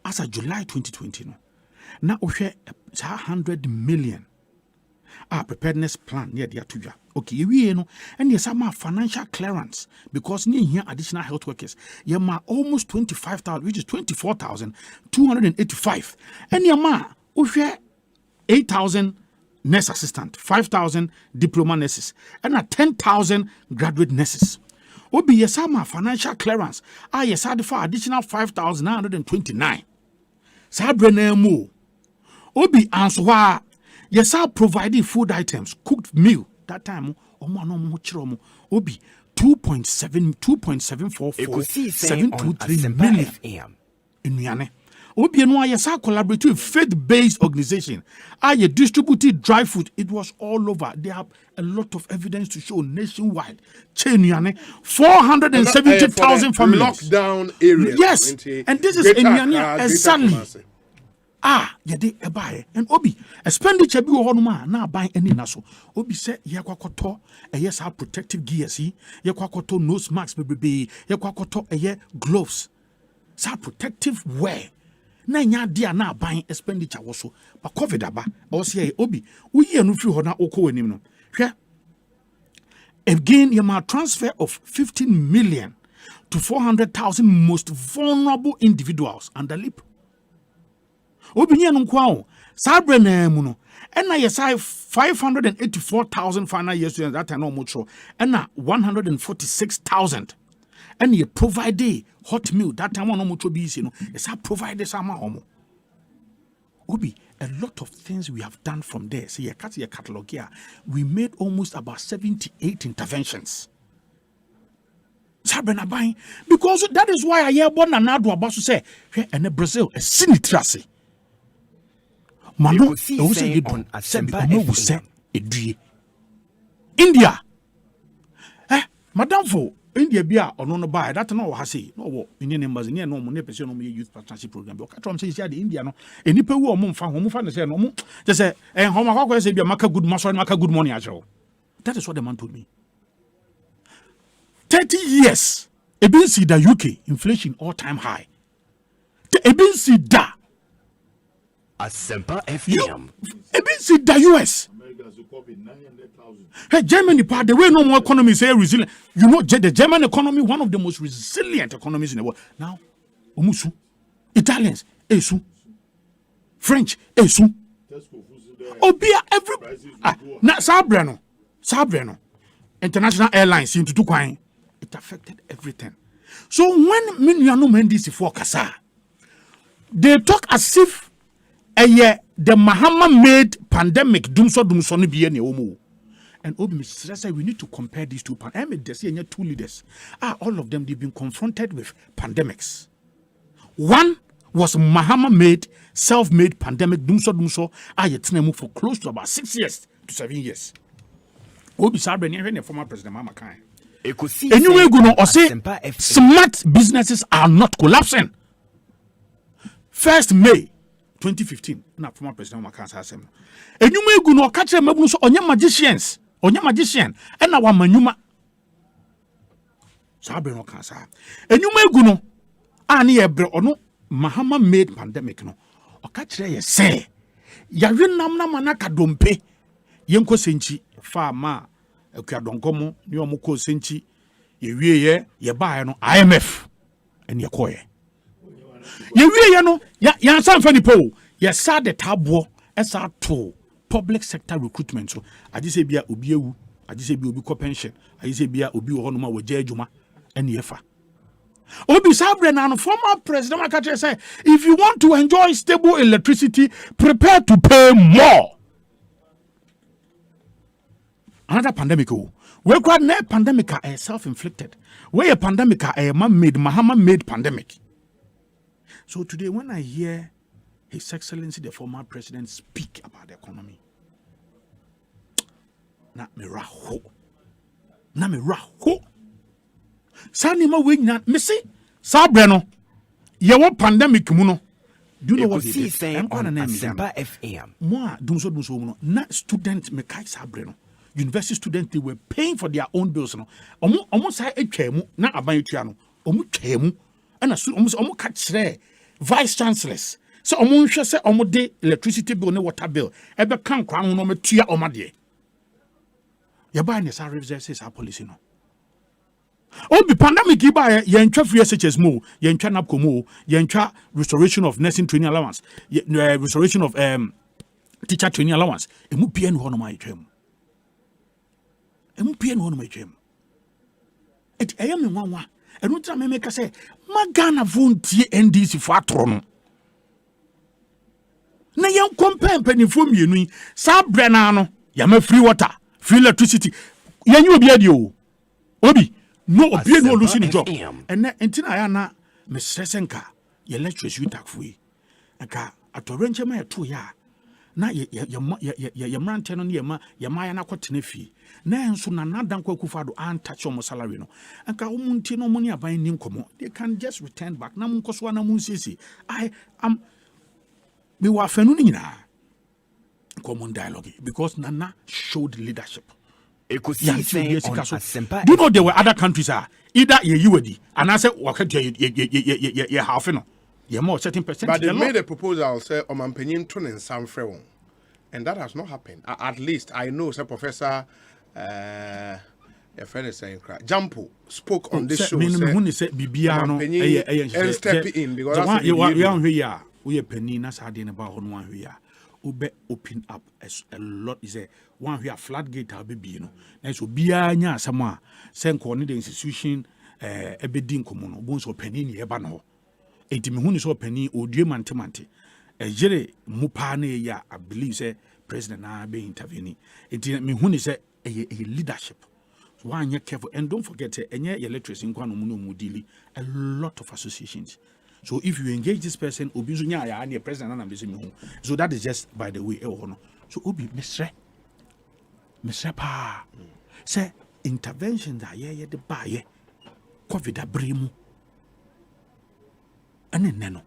As of July 2020, now we share 100 million. Preparedness plan near the atuja. Okay, we know, and yes, I'm financial clearance because near here additional health workers. You ma almost 25,000, which is 24,285. And you ma we share 8,000 nurse assistant, 5,000 diploma nurses, and 10,000 graduate nurses. Obi yes, I'm financial clearance. Yes, I for additional 5,929. Sabrina mo. Obi answer. Yes, I provided food items, cooked meal. That time, obi 2.723 million. In Miane. Obi no yes, I collaborated with faith-based organization. I distributed dry food. It was all over. They have a lot of evidence to show nationwide. 470,000 families. Lockdown areas. Yes, and this is in Miane exactly. Yede ebae and Obi expenditure bi wo honoma na ban ani na so Obi say ye kwakoto yes our protective gears ye kwakoto nose masks bebe ye kwakoto gloves sa protective wear na nya dia na ban expenditure wo so ba covid aba o say Obi wo ye no firi ho na okọ anim no hwe again ye ma transfer of 15 million to 400,000 most vulnerable individuals under lip. Obi nye no kwa o sabre na mu no ena yesai 584,000 final year students that time no much ena 146,000 and you provide hot meal that time no much be no yesa provide some omo. Obi a lot of things we have done from there. See your catalog here. We made almost about 78 interventions. Sabre na buying because that is why I hear born and now do about to say and Brazil a sinitrasi. Mano, Ekosiisen On Asempa FM. India. Madam for India bia ono no buy that no ha say no wo Indian members near no mo ne person no youth partnership program. But try say the India no enipa wu o mo mfa no say no mo just say homa kwakwa say bia maka good maso maka good money ajro. That is what the man told me. 30 years ebin see the UK inflation all time high. Ebin see da Asempa FM. Even see the US. Hey, Germany part the way no more economy is resilient. You know, the German economy, one of the most resilient economies in the world. Now, Omusu, Italians, Esu, French, Esu. Obia every na Sabreno, International Airlines into Tukwai. It affected everything. So when Minyano Mendes for Kasa, they talk as if the Mahama made pandemic dumso no be any omo. And Obi say we need to compare these two pandemics. Two leaders. All of them they've been confronted with pandemics. One was Mahama made, self-made pandemic dumso for close to about 6 years to 7 years. Obi Sabre the former president Mama Kai. Anyway, smart businesses are not collapsing. 1st May 2015 na former president Makansa asem enyuma egu no ka kire mabunu so onye magician e na wa manyuma sabe no kansa enyuma egu no ani ebre ono Mahama made pandemic no o ka kire ye say ya wenam na manaka dompe yenko senchi fa ma akadonkomo ni omko senchi ye wieye ye baa no IMF en ye koye ye wieye no ya sanfa ni po ye sa de tabo esa to public sector recruitment so aje se bia obi ewu aje se bia obi ko pension aje se bia obi wo no ma wo je adwuma en ye fa Obi Sabre na former president Makatre say if you want to enjoy stable electricity prepare to pay more. Another pandemic we got na pandemic a self-inflicted. We a pandemic a man-made Muhammad-made pandemic. So today when I hear His Excellency the former president speak about the economy, na me raho. Sanima wigna missy Sabre no ye pandemic muno. Do you know what he did? Asempa FM. Moi dumso no na student me kai Sabre no. University students they were paying for their own bills no. Omo say etwemu na aban etua no. Omo twemu na omo ka kire vice chancellors. So omo nhwe se omo de electricity bill ne water bill e be kan kwa no metua omo de. Ye ba ne sa reserve say policy no. Obi pandemic iba yentwa free SHS mo yentwa napco mo yentwa restoration of nursing training allowance restoration of teacher training allowance emu pie no hono ma yetwam et ayam me nwanwa enu tra me meka say magana vontie NDC fo atoro no na yen compare penifo mienu sa bre na no ya ma free water free electricity yenyu obi ade o obi no obi no losing the job and entina ya na me sesenka ye lectures you tak fui aka atorenche ma to ya na ye mrante no ye ma ya na kwotene fi na enso na nadan kwakufado an touch on salary no aka omunti no money aban ni nkomo they can just return back na munkoso na munsisi I am me wa fanu ni nyina common dialogue because Nana showed leadership. Ekosiisen On Asempa. Do you know there were other countries either you were and I said you half no you more certain percentage. But they made a proposal say Omampenyin Tun and Sam Frewon, and that has not happened. At least I know say Professor a friend is saying Jampo spoke on this show. Say Omampenyin step in because that's we penny na sadin about on one here. Ube open up a lot is a one who are flat gate be no. And so be anya sama send the institution a bidding common bones or penny ebano. Eti me huni so penny or dear mantimante. A jere mupane ya I believe say President na be intervening. Eti me huni say a leadership. So one you careful and don't forget your electricity in Kwano Mudili, a lot of associations. So if you engage this person, obizunya ya and president and ambisimi. So that is just by the way. So obi Mr. Pa say interventions are ye the buy COVID abrimu. And then no.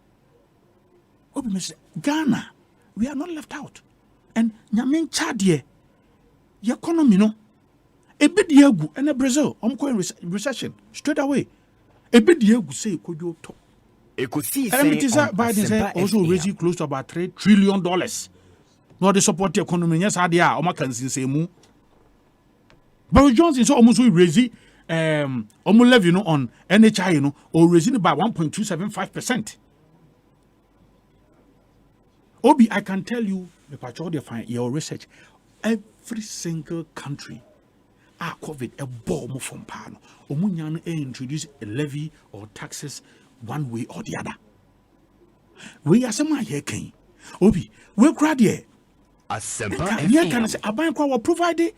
Obi Mr. Ghana, we are not left out. And nyamin Chadie, the economy no. A bit yegu and a Brazil, recession straight away. A bit yegu say could you talk. Ekosiisen On Asempa also raising close to about $3 trillion. No, the support the economy. Yes, I dia. Oma can say mu. Boris Johnson so almost raising levy on NHI or raising it by 1.275%. Obi, I can tell you, the patrol find your research. Every single country COVID a bomb from Pano. Omunyan introduce a levy or taxes one way or the other. We are some here king. Obi, we crowd here. Asempa Here can say a bank will provide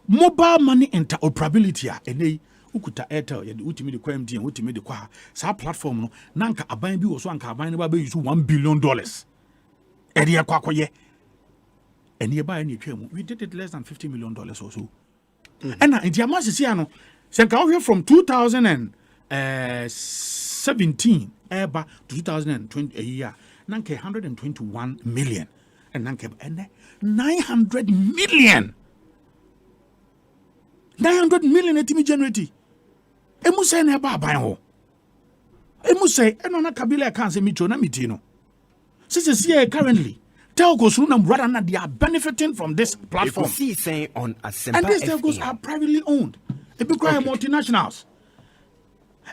mobile money interoperability. And they ukuta Airtel, ya ultimate QMD and ultimate kwa. Sa platform no nanka aban bi also anka aban ba use $1 billion. Area kwa ye. And nearby any we did it less than $50 million or so. And in the amount is here from 2017 to 2020 a year, nanke 121 million and nanke 900 million. 900 million etimi generate. Emu say na ba ban ho. Emu say eno na kabila kan se mitro na mitino. Since here currently telcos rather than they are benefiting from this platform. Ekosiisen On Asempa And these telcos are privately owned. It be quite multinationals.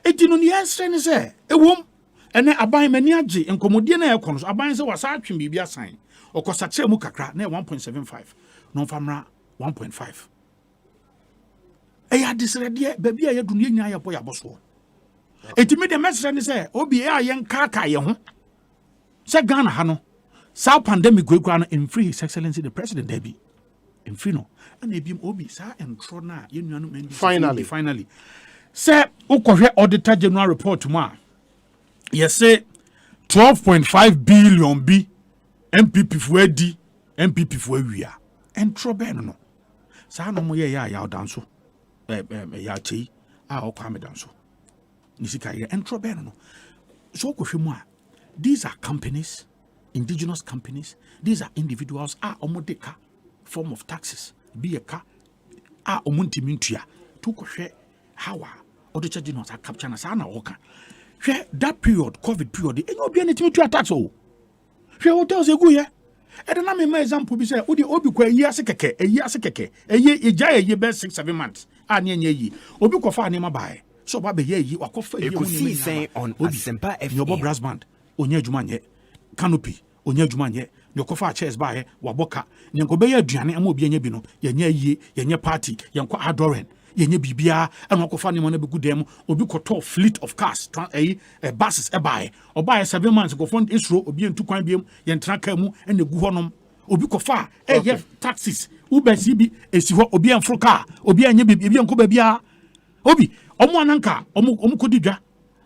It in the end say a woman and then abai many aji and comodian aircons abai say was actually be a sign or cosache mukakra near 1.75 non famra 1.5. Eya disredia baby aye dunia nya ya boya boso. It made the message say obi a yen kaka ye ho. Say Ghana ha no. Sa pandemic go in free His Excellency the President Debbie. In free no. And ebim obi sa entro na ye nuanu men finally. Say ukohwe Auditor General report tomorrow. Yes say 12.5 billion bi MPP fu edi MPP fu awia. Entro ben no. Sa no mo ye ya danso. Ya chi a okwame danso. Nisika ye entro ben no. So ukohwe mu a these are companies, indigenous companies. These are individuals. Omodeka form of taxes. Be a car. Omunti mintua. To share how Auditor General are capturing us. That period, COVID period, it no be anything to tax. Oh, share hotels a good year. And then I mean, my example be say, Odi Obi kwa year sekeke, a year sekeke, a year, a jay, a year best 6-7 months. Ye, Obi kofa ni mabai. So babe ye, or kofa ye. Ekosiisen On Asempa FM. Your Bob brass band. Onye jumanye canopy onye jumanye nyokofa chairs bae waboka nyankobe ya aduane ama obi anya bi no yenye yie yenye party yenko adoren yenye bibia ana kofa ne mo na begu dem obi koto fleet of cars buses bae obae 7 months go fund isro obi entu kwan biem yentra ka mu ene gu honom obi kofa taxis uber bi esi ho obi enfro car obi anya bibia enko bia obi omo ananka omo kodidwa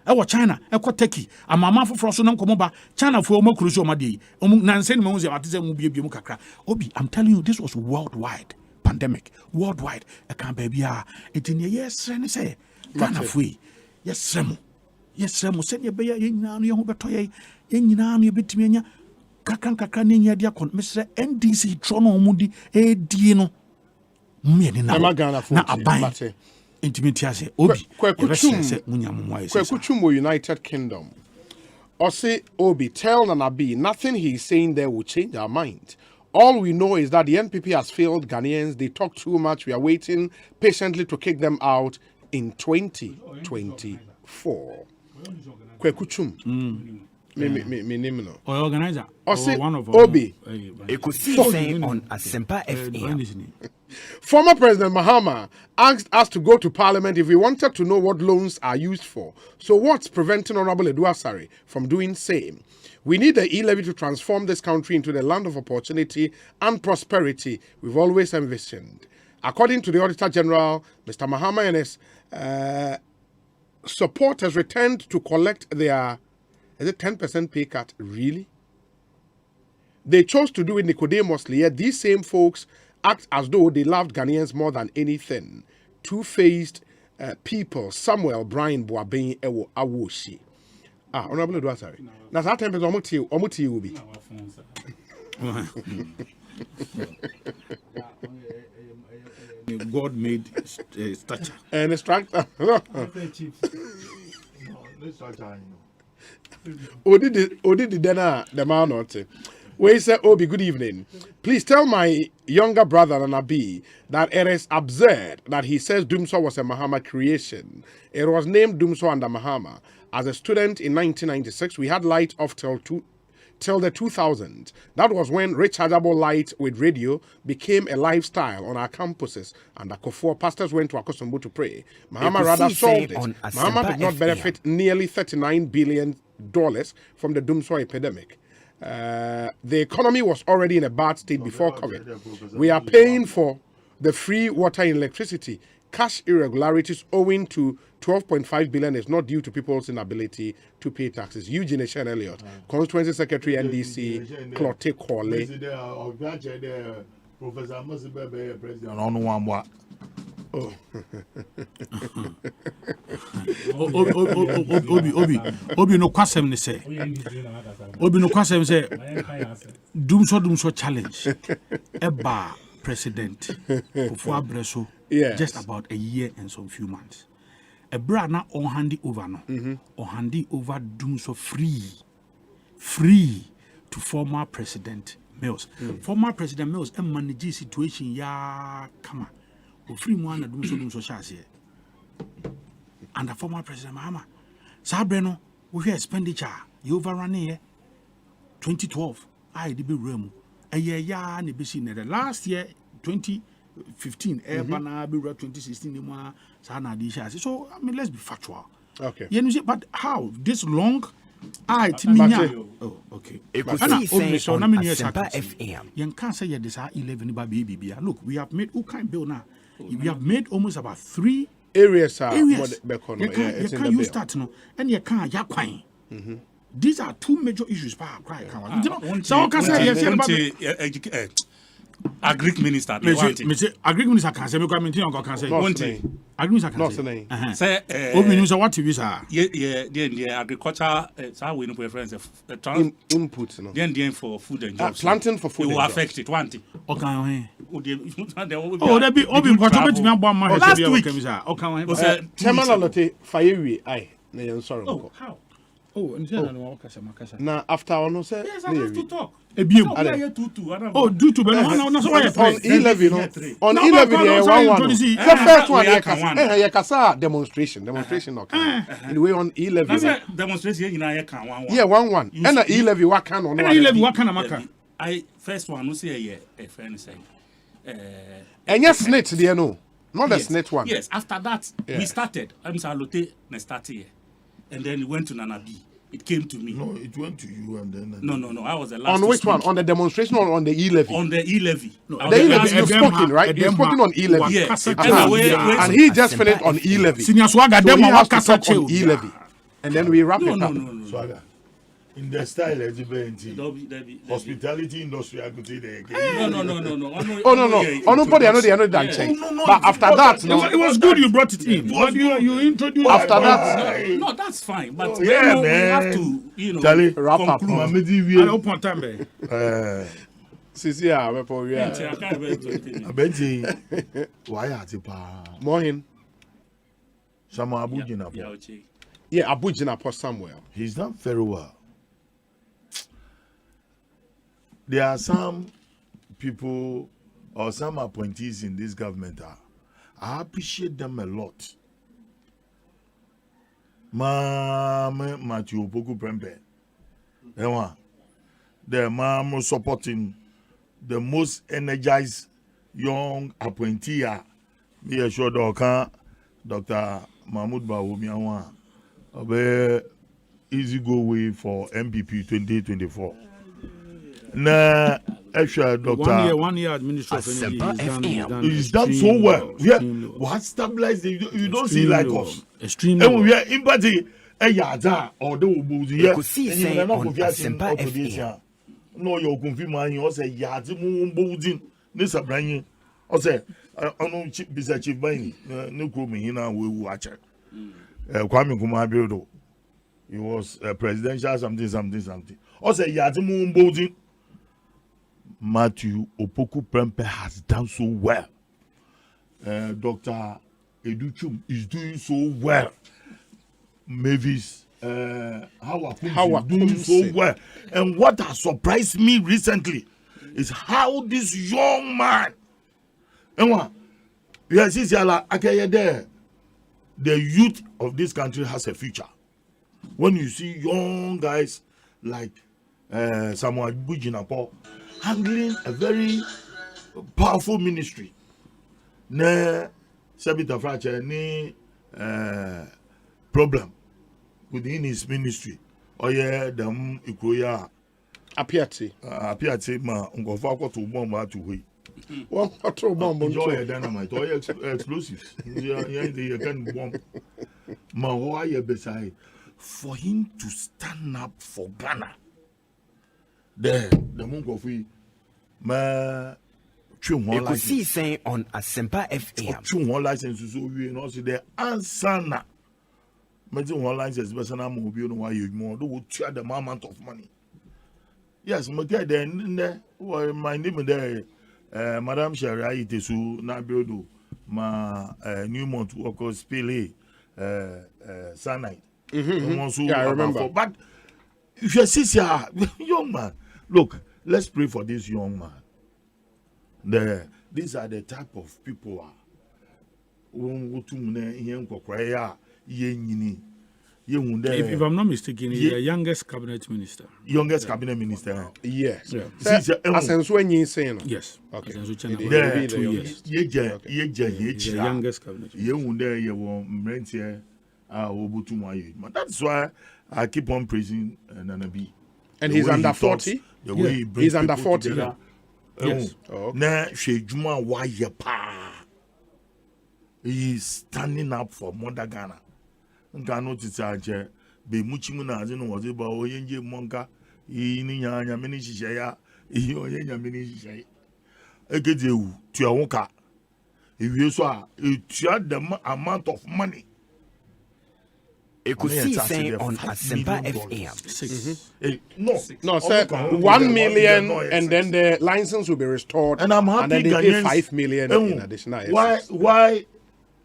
ewo China eko Turkey amama foforo so na nkomo ba China fo omo kuruso omade nanse ni mahunze ateze mu biebie mu kakra obi I'm telling you this was worldwide pandemic worldwide e kan ba bia etini yesre ne say Ghana fo yesremo se ne be ya nyina no ye ho beto ye nyina no ye betimi anya kakra ne nya dia kon mesre NDC trono omudi edi no me ni na aban intimate obi Kwekuchum United Kingdom. Ose Obi tell Nanabi nothing he's saying there will change our mind. All we know is that the NPP has failed Ghanaians. They talk too much. We are waiting patiently to kick them out in 2024. Kwekuchum. Me name no. Organizer. Ose Obi. Ekosiisen On Asempa FM. Former President Mahama asked us to go to Parliament if we wanted to know what loans are used for. So what's preventing Honorable Eduasari from doing same? We need the e-levy to transform this country into the land of opportunity and prosperity we've always envisioned. According to the Auditor General, Mr. Mahama and his supporters returned to collect their 10% pay cut. Really? They chose to do it nicodemously, yet these same folks act as though they loved Ghanaians more than anything. Two-faced people, Samuel Brian Boaben Ewo Awoshi. Honorable Eduasari. Now that time omuti will be. God made stature and structure. Odi the dena the man not. We say, Obi, good evening. Please tell my younger brother Nanabi that it is absurd that he says Dumso was a Mahama creation. It was named Dumso under Mahama. As a student in 1996, we had light off till the 2000s. That was when rechargeable light with radio became a lifestyle on our campuses. And the Kofor pastors went to Akosombo to pray. Mahama rather solved it. Mahama did not benefit nearly $39 billion from the Dumso epidemic. The economy was already in a bad state before COVID. We are paying for the free water and electricity. Cash irregularities owing to 12.5 billion is not due to people's inability to pay taxes. Eugene Eshen Elliott, Constituency Secretary NDC, Clotte Corley. Professor Mosibe President on one what? Obi no kwasem ne say. Obi no kwasem say. Dumso challenge. Eba president Kufuor Abreso. Just about a year and some few months. A bra na on handy over no. On handy over Dumso free to former president Mills. Former President Mills manage situation ya kama. Free one and so shall say. And the former President Mahama. Sabreno, we hear expenditure. You overrun here. 2012. I did be room. A year ya ni be seen the last year 2015. Bana be 2016 ni sana di shall. So I mean let's be factual. Okay. You know, but how this long? Timinya. Oh, okay. Ekosiisen On Asempa FM. You can't say this 11 baby. Look, we have made all kind bill now. We have made almost about 3 areas. You can't use that no, and you can't yakwain. These are 2 major issues. So can say yes. Agric minister. Agric minister can say me come in on can say. Agric minister can say. Say minister what you say? Yeah, agriculture. So we no preference input no. Then for food and jobs. Planting for food. It will affect it. One thing. Okay. There be me am man last week. Okay. Terminology fayewi ai. Na yen sorry. Oh, how? Oh, now after ono say yes, I have to talk. Oh, due to on E-levy no. On E-levy there 1 the first one here kasa demonstration okay. Anyway on E-levy demonstration you can 1 yeah 1 and the E-levy what can on E-levy what can maka I first one no say a friend say and yes snit there no not the snit one. Yes, after that we started I'm Salote na start here. And then it went to Nana B. It came to me. No, it went to you and then... No. I was the last on which one? On the demonstration or on the E-levy? On the E-levy. No, the E-levy, you've spoken, right? You've spoken on E-levy. Yes. And he just finished on E-levy. So he has to talk on E-levy. And then we wrap it up. No. In the style hospitality industry, I could say there. No. Oh no. Nobody I know they are not dancing. But after that, no. It was good you brought it in. But you introduced after that. No, that's fine. But we have to, wrap up. I open time. Sisi ya wepo we. Abenti. Why atipa? Morning. Sama Abujina. Yeah, Abujina for Samuel. He's done very well. There are some people or some appointees in this government. I appreciate them a lot. Matthew Opoku Prempe. The mom supporting the most energized young appointee. Me assured Dr. Mahmoud Bawumia. Easy go way for MPP 2024. Na extra doctor 1 year administration he's done so well. Yeah, what stabilized you don't see like us. Extremely. And we are empathy yada or the obuzi Ekosiisen On Asempa FM. No you confirm you say yada mu mbudin ne sabran o say onu chief bisa chief bani ne kro me hina we acha. Kwame Nkrumah build. He was presidential something. Also, Yadimu Mbodin. Matthew Opoku Prempe has done so well. Dr. Educhum is doing so well. Mavis Howard is doing so well. And what has surprised me recently is how this young man, the youth of this country has a future. When you see young guys like Samuel Bujinapo handling a very powerful ministry, ne Sabita Fracha ni problem within his ministry. Oh yeah, them ikoya apiati ma ngofa ko to bomba to we. One control bomb enjoy dynamite or explosives. You can bomb. Ma why beside for him to stand up for Ghana. The monk of we ma Ekosiisen On Asempa FM. True one license so we and also the answer na. Imagine one license but na mo bi no why you more do try the amount of money. Yes, my guy then my name there Madam Sharia Itesu na build ma Newmont workers Pele Sanite. Yeah, I remember. But if you see young man, look, let's pray for this young man. These are the type of people if I'm not mistaken, he's the youngest cabinet minister. Youngest cabinet minister. Yes. Yeah. Yes. Okay. He's the youngest cabinet minister. That's why I keep on praising Nana B. And he's under 40? The way he brings he's under people 40. Together. Yes. He's standing up for Mother Ghana. Ghana to charge be muchimuna as in was about Oyenje Monka, Inya Minisha, Oyenja Minisha. Egedu to your woka. If you saw it, you had the amount of money. Ekosiisen On Asempa FM. No, sir. 1 million, and then the license will be restored. And I'm happy. And then they pay 5 million in additional. Why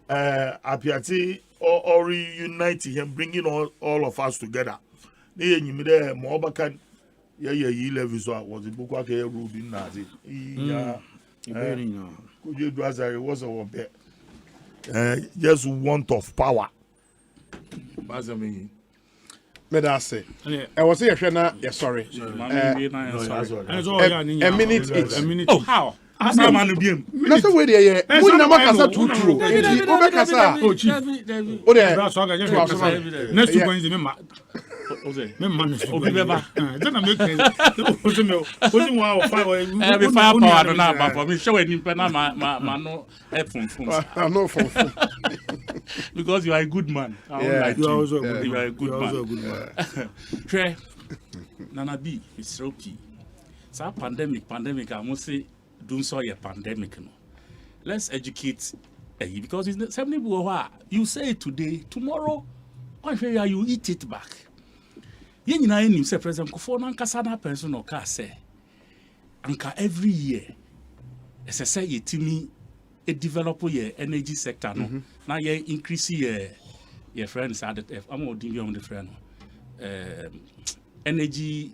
Apiati or reunite him, bringing all of us together? You Mobakan, ye levels was the book like a road in Nazi. Could you do as I was over there? Just want of power. Medase. I was here, sorry. A minute each. Oh, how? That's the way they are. Who never can say true. Next week Wednesday, me man. Obi beba. Then I make every firepower na ba for me. Show any pen na ma no phone. I know phone. Because you are a good man. You are also a good man. Sure. Nana B, it's okay. So pandemic, I must say, don't saw a pandemic. No. Let's educate because it's 70 you say it today, tomorrow, you eat it back. You say President Kufo Nankasana person or car say, Anka every year, as I say, you me a developer your energy sector. No, now you increase your friends at the I'm going to on the friend energy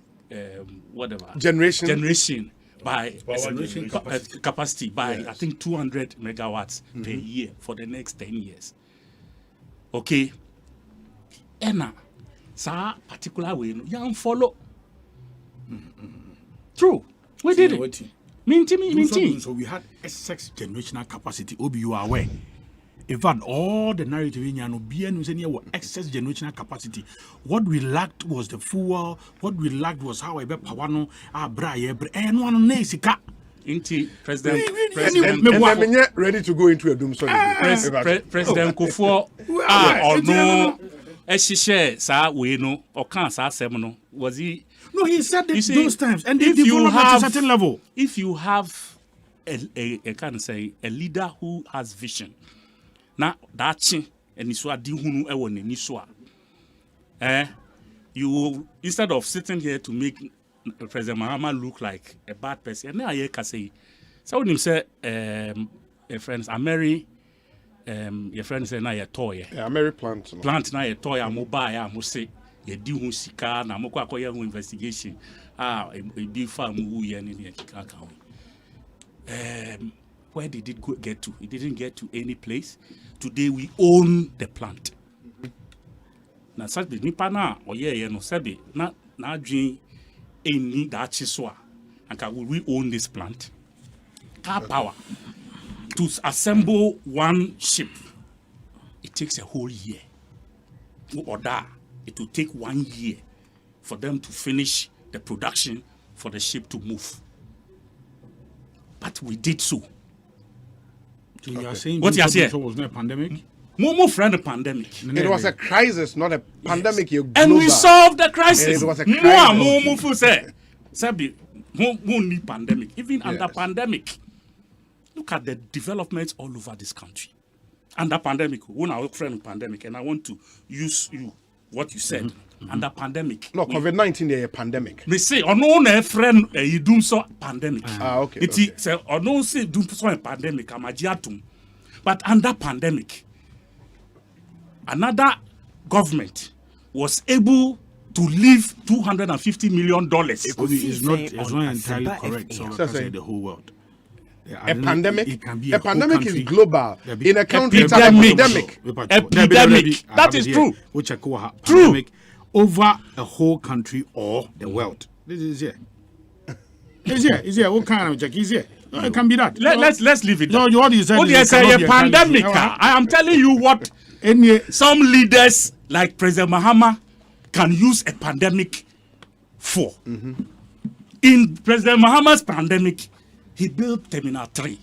whatever generation by capacity by I think 200 megawatts per year for the next 10 years. Okay, Enna, sa particular way no you follow. True, we did it. Minty. So we had excess generational capacity. Obi, you are aware. In fact, all the narrative in Yano BN was any excess generational capacity. What we lacked was the fuel. What we lacked was how I be pawano and one nesika. Inti President ready to go into a doom story. President Kufo or no Eshishe sa we no or can sa semino was he. No, he said it those times, and they develop at a certain level. If you have a kind of say a leader who has vision, now that and you will, instead of sitting here to make President Mahama look like a bad person, and now I can say, so when you say, your friends are married, your friends say now you're toy, married plant now you're toy, I'm mobile, I must say. You do sika na moko akoya investigation a big farm who ye ni account. Where did it get to? It didn't get to any place. Today we own the plant. Na sabi nipa na oye no sabi na adwin eni da chisoa anka we own this plant. Car power to assemble one ship. It takes a whole year. Order. It will take 1 year for them to finish the production for the ship to move. But we did so. So you are saying what you are saying was not a pandemic? More friend a pandemic. It was a crisis, not a pandemic. Yes. And we solved the crisis. It was a crisis. More say, Sabi, more need pandemic. Even under pandemic, look at the developments all over this country. Under pandemic, when our friend pandemic, and I want to use you. What you said under pandemic. No, COVID-19 is a pandemic. Me say, no friend, you do so pandemic. Okay. It say, no say do so a pandemic. I'm a jiatum, but under pandemic, another government was able to leave $250 million. It's not entirely correct. So the whole world. A pandemic. It can be a pandemic country. is global. In a country, it's an Epidemic. epidemic. That is true. Which are True. Over a whole country or the world. This is here. It's here. What kind of check is here? No, it can be that. Let's leave it. No, what you said. What you say a pandemic. I am telling you what some leaders like President Mahama can use a pandemic for. In President Mahama's pandemic, he built Terminal 3.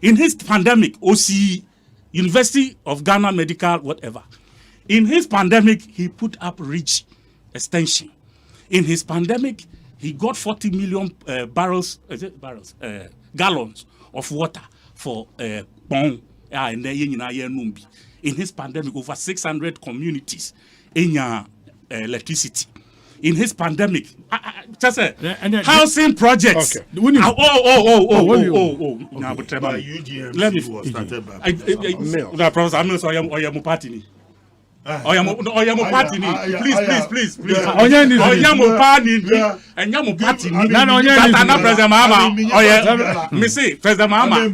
In his pandemic, OCE, University of Ghana Medical, whatever. In his pandemic, he put up Reach Extension. In his pandemic, he got 40 million gallons of water for Pong. In his pandemic, over 600 communities in electricity. In his pandemic, just housing projects. Okay. Let me. Professor Amil, so I am party. Please. President Mahama. Me say President Mahama.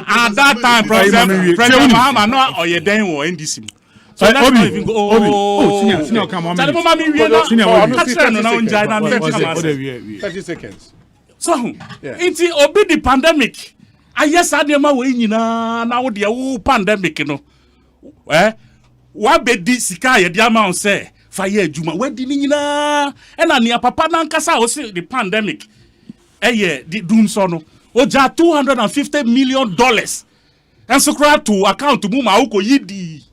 At that time, President Mahama no den wo NDC. So let's not even go. Senior, come on. 30 seconds. So, it's obi the pandemic. Yes, I dem we nyina na wo de wo pandemic no. Wa be di sika ye di amount say fa ye adwuma. Wa di ni nyina. E na ne papa na nkasa o say the pandemic. Eye di dum so no. O ja $250 million. And so cry to account mu ma wo ko yidi.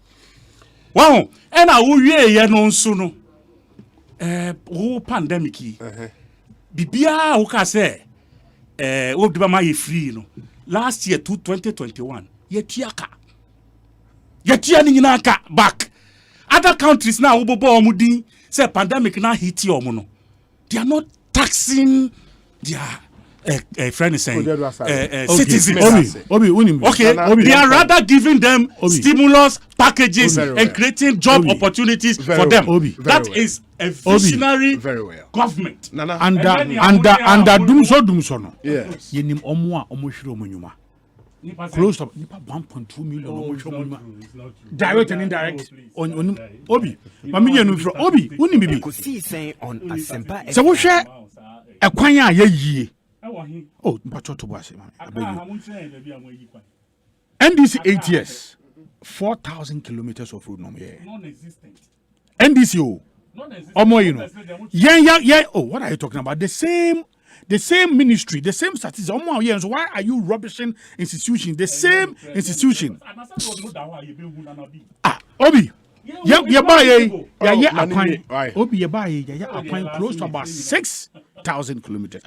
Wow, and I will ye no so no. Who pandemic Bibia who can say what the ma free no. Last year 2021 ye tiaka ni naka back. Other countries now wo bo omudin say pandemic na hit you no. They are not taxing their friend is saying citizens. Okay, they are rather giving them stimulus packages and creating job opportunities for them. That is a visionary government. And doom so no. Yes. Yenim omo a omo hwere omo nyuma. Close to 1.2 million omo hwere omo nyuma. Direct and indirect. Obi. Mami yenu hwere Obi, woni bibi. Ekosiisen On Asempa. Se wo hwe ekwan a ye yie. Oh, NDC 8 years, 4,000 kilometers of road. Non-existent. NDC, oh, what are you talking about? The same ministry, the same statistics. So why are you rubbishing institution? The same institution. Obi. Obi close to about 6,000 kilometers.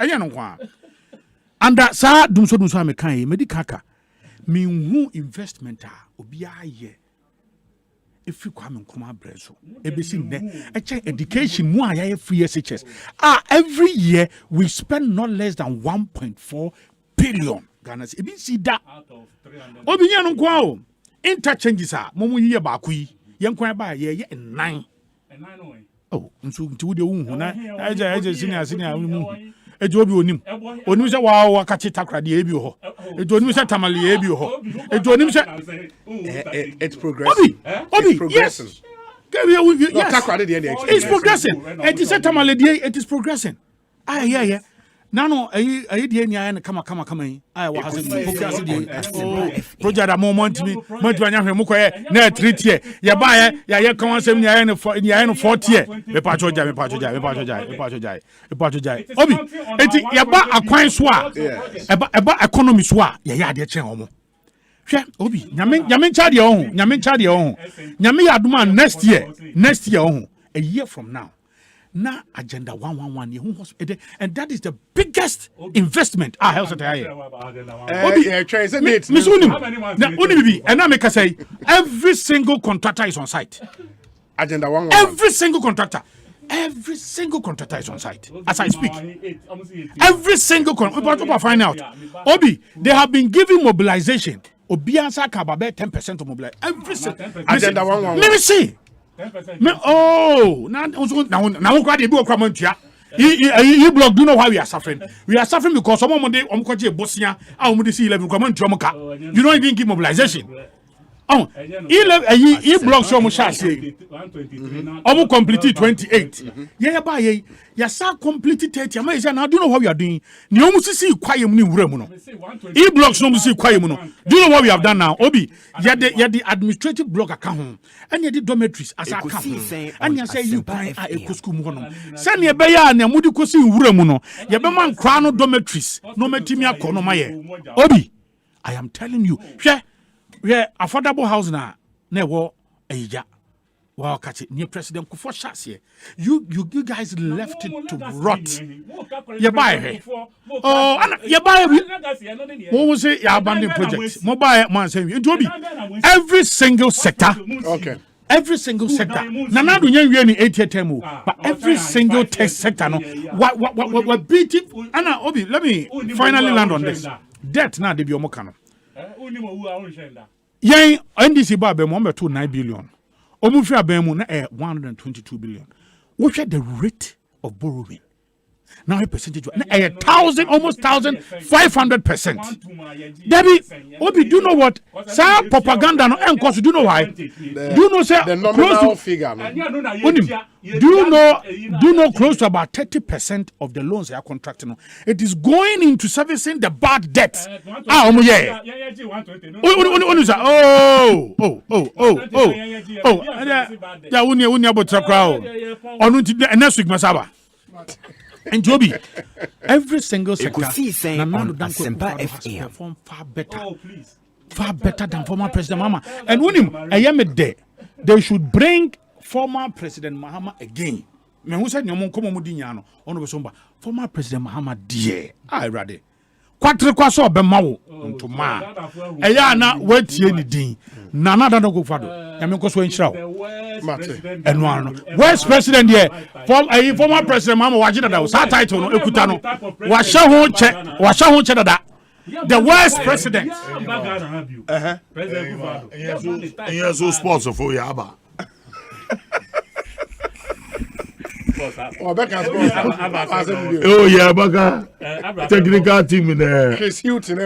And that sa dum so me kan me di kaka me hu investment obi aye if you come nkoma breso ebesi ne education mu aye free SHS every year we spend not less than 1.4 billion Ghana ebi si da obi nya no kwa o interchanges momu yiye ba ku yi yenkwan ba ye 9 oh nso nti wo de hu na eje senior mu Ejobi onim se wa kachi takra de ebi ho. Ejonim se tamale ebi ho. Ejonim se it's progressing. Obi, progressing. Yes. It's progressing. It is tamale de it is progressing. Yeah. Nano ayi de nya na kama yi. Wa hasen progressing de. Project da moment mi anya hwe mukoye na treat ye. Ye ba ye kan wansem nya ye no 40 ye. Me pa choja. Obi, eti ye ba akwan so a. Eba economy so a ye ade chen omo. Hwe Obi, nyame ncha de ohun. Nyame ya aduma next year ohun. A year from now. Na agenda 111 and that is the biggest investment health at Obi, and I make say every single contractor is on site. Agenda 111. Every single contractor is on site as I speak. Every single contractor find out. Obi, they have been giving mobilization. Obiansa kababe 10% of mobilization. Every agenda 111. Let me see. Me oh now cry dey be okwamantua. You block do know why we are suffering. We are suffering because someone dey omkoje bosia a see 11 kwamantua moka. You don't even give mobilization. Oh, he blocks so much. Almost completed 28. Yeah, by ya sa completed 30. I now do you know what we are doing? Ni almost see quiet muni uremuno. He blocks no see quiet muno. Do you know what we have done now? Obi, ya the administrative block account and ya the dormitories as account. And ya say you buy a ekosku muno. Send ya beya na mudi kosi uremuno. Ya be man crano dormitories. No metimia kono maye. Obi, I am telling you. Yeah, affordable house na wo eja. Wow, catch it. New President Kufuor Shase. You guys left it to rot. You buy it. Oh, you buy it. What was it? You abandon projects. Mobile man saying it will be every single sector. Okay. Every single sector. Nana do you any 8 term, but every single tech sector no. What beat it? Anna Obi, let me finally land on this. Debt now they be omokano. Yen NDC ba be mo 9 billion. Omufi abemu na 122 billion. What is the rate of borrowing? Now a percentage na 1,000 almost 1,500%. Debbie, Obi, do you know what? Sa propaganda no encourse. Do you know why? Do you know say the nominal figure? No? Do you know close to about 30% of the loans they are contracting? It is going into servicing the bad debts. Next week masaba. And Joby, every single sector Ekosiisen On Asempa perform far better than former President Mahama. And when him, I am there, they should bring former President Mahama again. Me who said no come mudinyano ono besomba former President Mahama dear. I ready. Kwatre kwaso obemawo ntoma. Eya na watie ni din. Na na no go fado. Ya me nkoso enchirawo. Eno West President here former President Mahama wajida da sa title no ekuta no. Wa hye ho che dada. The worst president. Yes, so sports for Yaba. Oh yeah, Baka. Technical team in there. Chris Hilton.